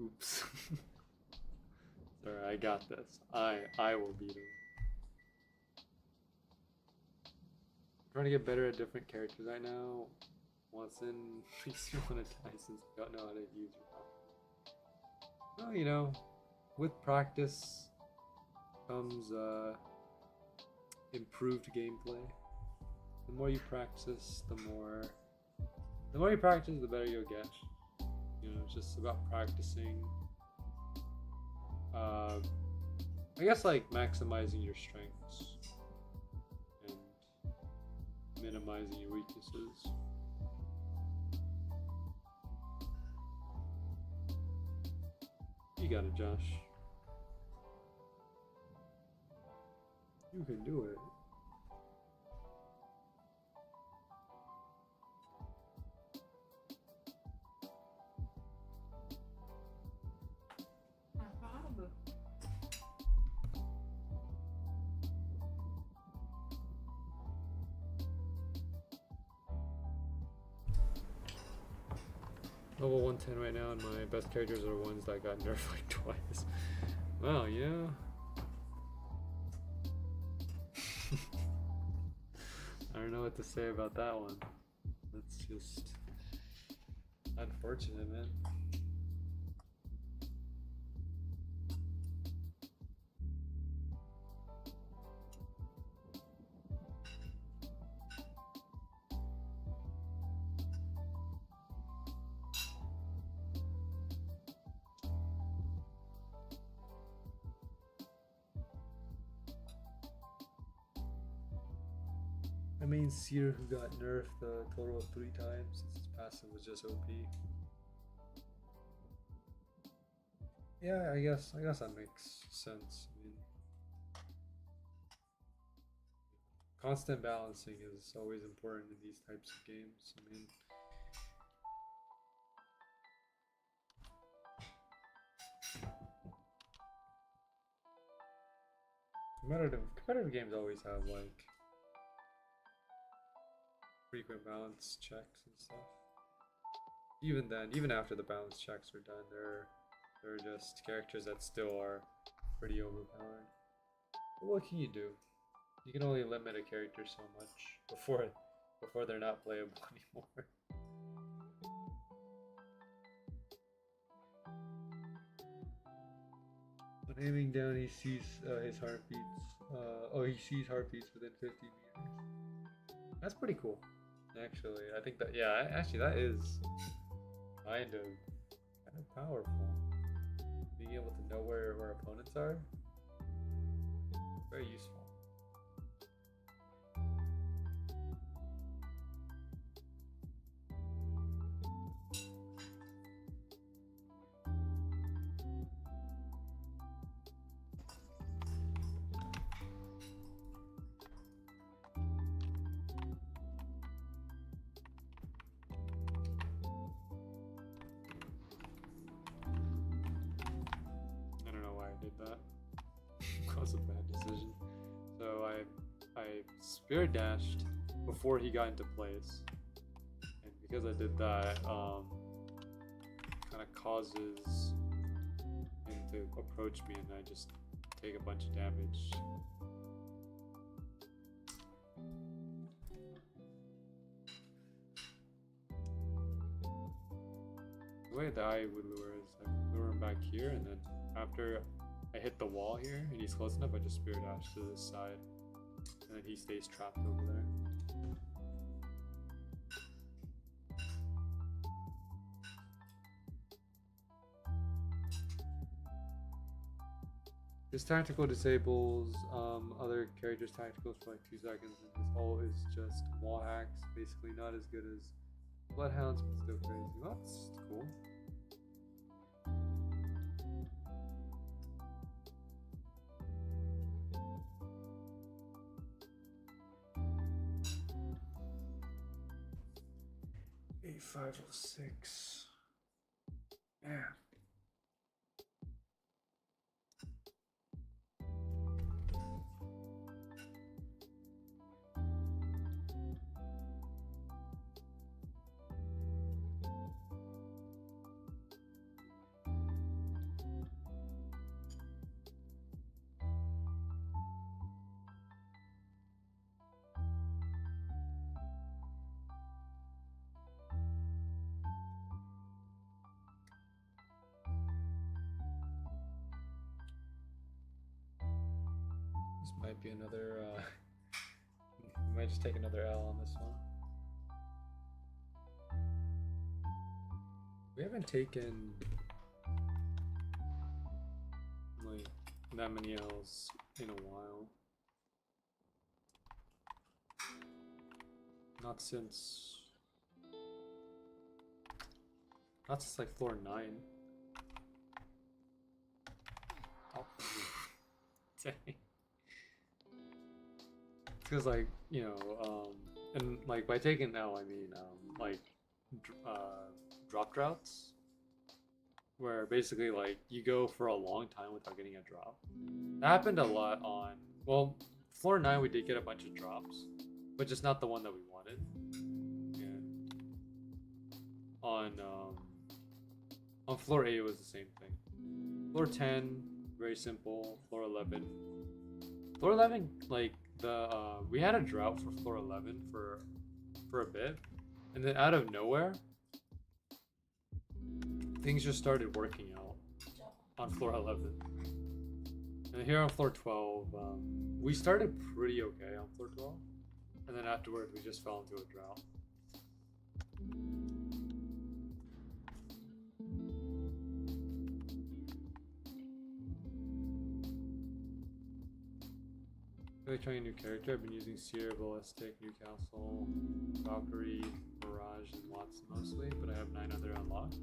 Oops. Sorry, I got this. I will beat him. I'm trying to get better at different characters right now. Watson, please don't want to die since I don't know how to use your. Well, you know, with practice comes improved gameplay. The more you practice, the more you practice, the better you'll get. You know, it's just about practicing. I guess like maximizing your strengths and minimizing your weaknesses. You got it, Josh. You can do it. Level 110 right now, and my best characters are ones that got nerfed like twice. Wow, yeah. I don't know what to say about that one. That's just unfortunate, man. I mean, Seer, who got nerfed a total of 3 times since his passive was just OP. Yeah, I guess that makes sense. I mean, constant balancing is always important in these types of games. I mean, competitive games always have like frequent balance checks and stuff. Even then, even after the balance checks are done, there are just characters that still are pretty overpowered. But what can you do? You can only limit a character so much before they're not playable anymore. When aiming down, he sees his heartbeats. He sees heartbeats within 50 meters. That's pretty cool. Actually, I think that, yeah, actually that is kind of powerful. Being able to know where opponents are, very useful. that. That was a bad decision. So I spirit dashed before he got into place, and because I did that, kind of causes him to approach me, and I just take a bunch of damage. The way that I would lure is I lure him back here, and then after I hit the wall here and he's close enough, I just spirit dash to this side, and then he stays trapped over there. His tactical disables other characters' tacticals for like 2 seconds, and his ult is just wall hacks. Basically, not as good as Bloodhounds, but still crazy. Well, that's cool. A506. Man. This might be another, we might just take another L on this one. We haven't taken like that many L's in a while. Not since like floor 9. Oh, dang. Because like, you know, and like by taking L I mean like drop droughts, where basically like you go for a long time without getting a drop. That happened a lot on, well, floor 9 we did get a bunch of drops, but just not the one that we wanted. And on floor 8 it was the same thing. Floor 10, very simple. Floor 11, like we had a drought for floor 11 for a bit, and then out of nowhere things just started working out on floor 11. And here on floor 12, we started pretty okay on floor 12, and then afterwards we just fell into a drought. Really trying a new character. I've been using Seer, Ballistic, Newcastle, Valkyrie, Mirage, and Watts mostly, but I have 9 other unlocked.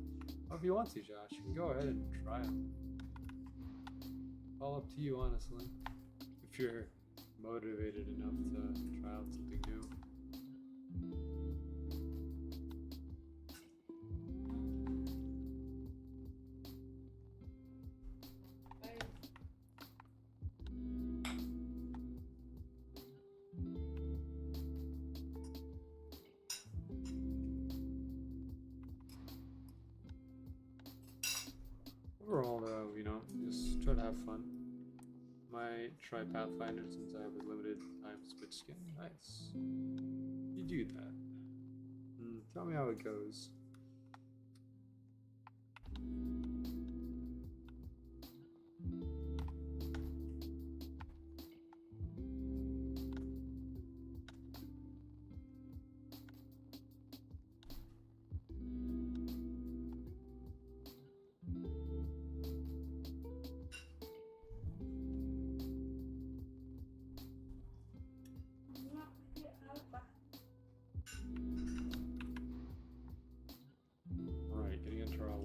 Oh, if you want to, Josh, you can go ahead and try them. All up to you, honestly. If you're motivated enough to try out something new. Overall, though, you know, just try to have fun. Might try Pathfinder since I have a limited time switch skin. Nice. You do that. Tell me how it goes.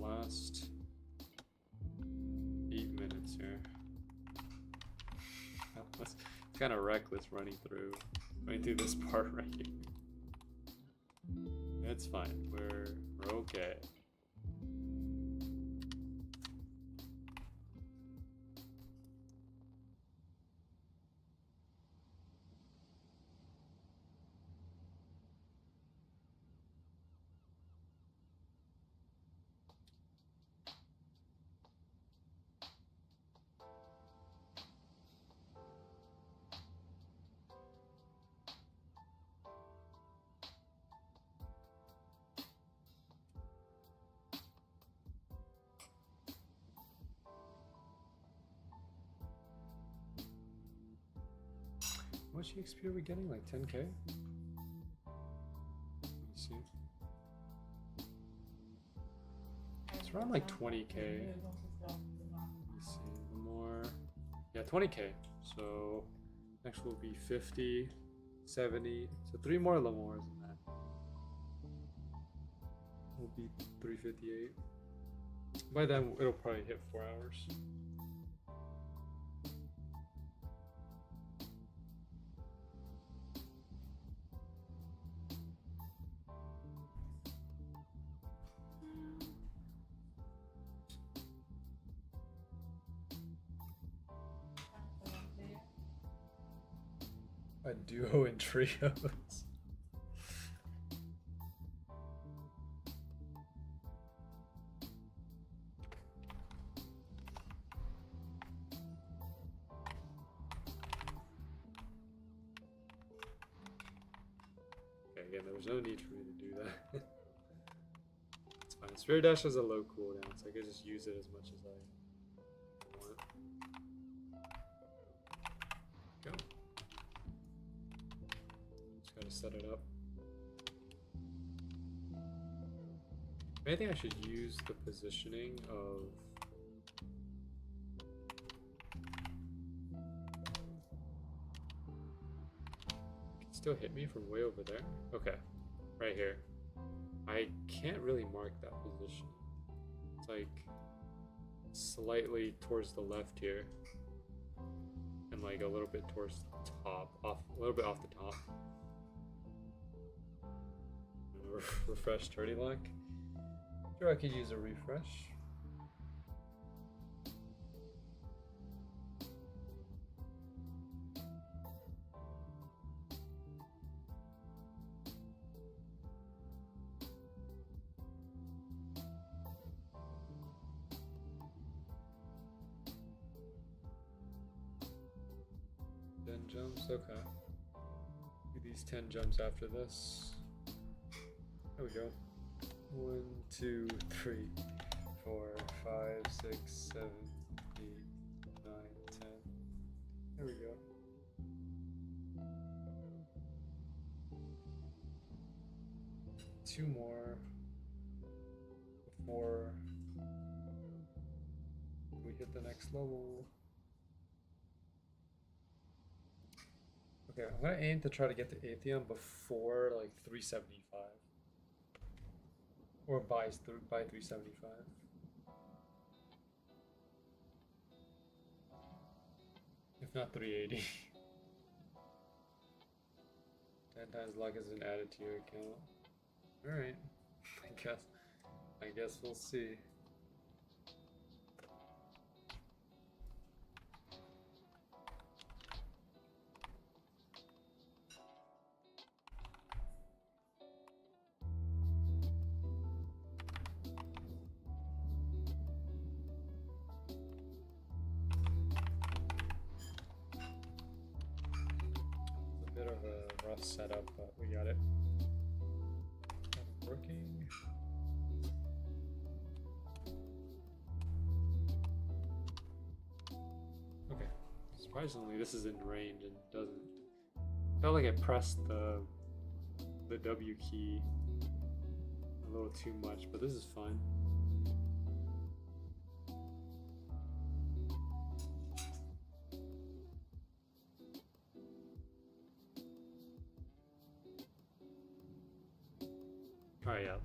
Last 8 minutes here. That's kind of reckless running through this part right here. It's fine. We're okay. much XP are we getting? Like 10k? Let me see. It's around like 20k. Let me see. One more. Yeah, 20k. So next will be 50, 70. So 3 more Lemurs than that. Will be 358. By then, it'll probably hit 4 hours. A duo and trios. Again, there was no need for me to do that. It's fine. Spirit Dash has a low cooldown, so I can just use it as much as I want. Go. Just gotta set it up. I think I should use the positioning of still hit me from way over there. Okay, right here. I can't really mark that position. It's like slightly towards the left here, and like a little bit towards the top, a little bit off the top. Refresh 30 lock. Sure, I could use a refresh. Jumps, okay. Do these 10 jumps after this. There we go. 1, 2, 3, 4, 5, 6, 7, 8, 9, 10. There we go. Two more before we hit the next level. Okay, I'm gonna aim to try to get to Atheon before like 375. Or by 375. If not 380. 10 times luck isn't added to your account. Alright. I guess we'll see. Setup, but we got it. Working. Okay. Surprisingly, this is in range and doesn't. Felt like I pressed the W key a little too much, but this is fine. Alright, yeah.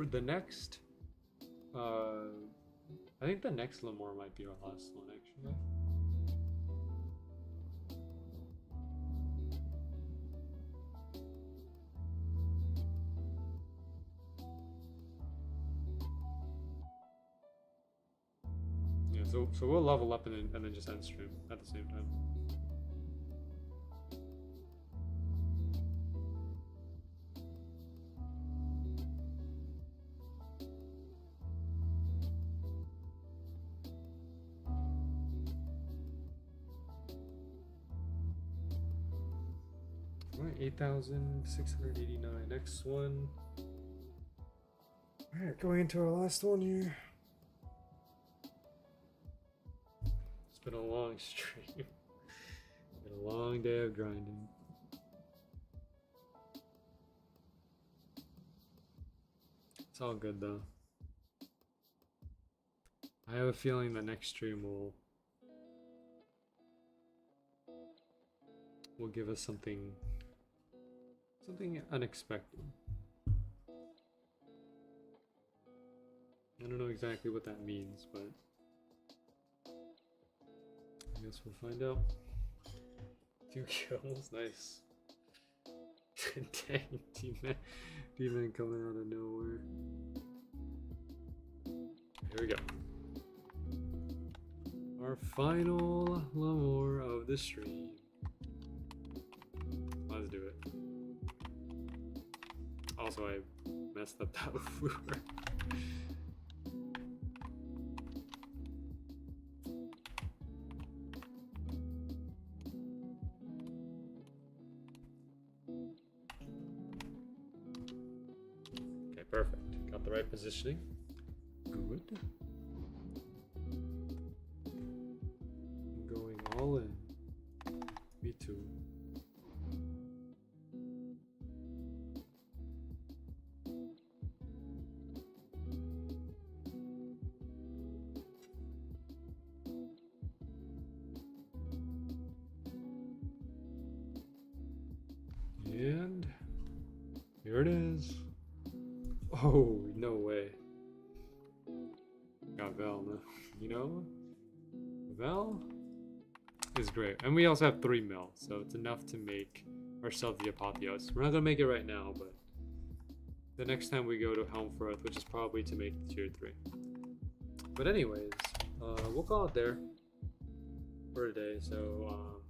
The next, I think the next Lemur might be our last one, actually. Yeah, so we'll level up and then just end stream at the same time. Alright, 8,689. Next one. Alright, going into our last one here. It's been a long stream. Been a long day of grinding. It's all good though. I have a feeling the next stream will give us something unexpected. I don't know exactly what that means, but I guess we'll find out. 2 kills, nice. Dang, demon coming out of nowhere. Here we go. Our final L'Amour of the stream. Let's do it. Also, I messed up that before. Okay, perfect. Got the right positioning. Good. Going all in. Me too. And here it is. Oh, no way. Got Vel, no? You know? Vel is great. And we also have 3 mil, so it's enough to make ourselves the Apotheos. We're not gonna make it right now, but the next time we go to Helmfirth, which is probably to make the tier 3. But anyways, we'll call it there for today. So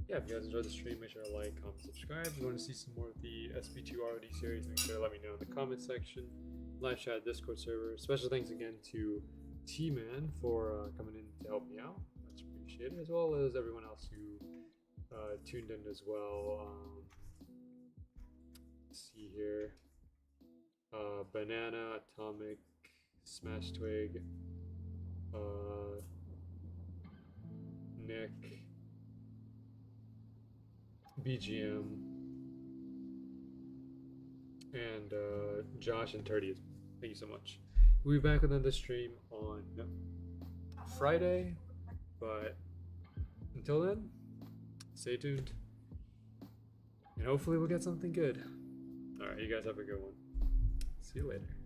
yeah, if you guys enjoyed the stream, make sure to like, comment, subscribe. If you want to see some more of the SB2 ROD series, make sure to let me know in the comment section. Live chat, Discord server. Special thanks again to T-Man for coming in to help me out. That's appreciated, as well as everyone else who tuned in as well. Let's see here. Banana, Atomic, Smash Twig, Nick, BGM, and Josh and Turdy. Thank you so much. We'll be back with another stream on Friday, but until then, stay tuned, and hopefully we'll get something good. Alright, you guys have a good one. See you later.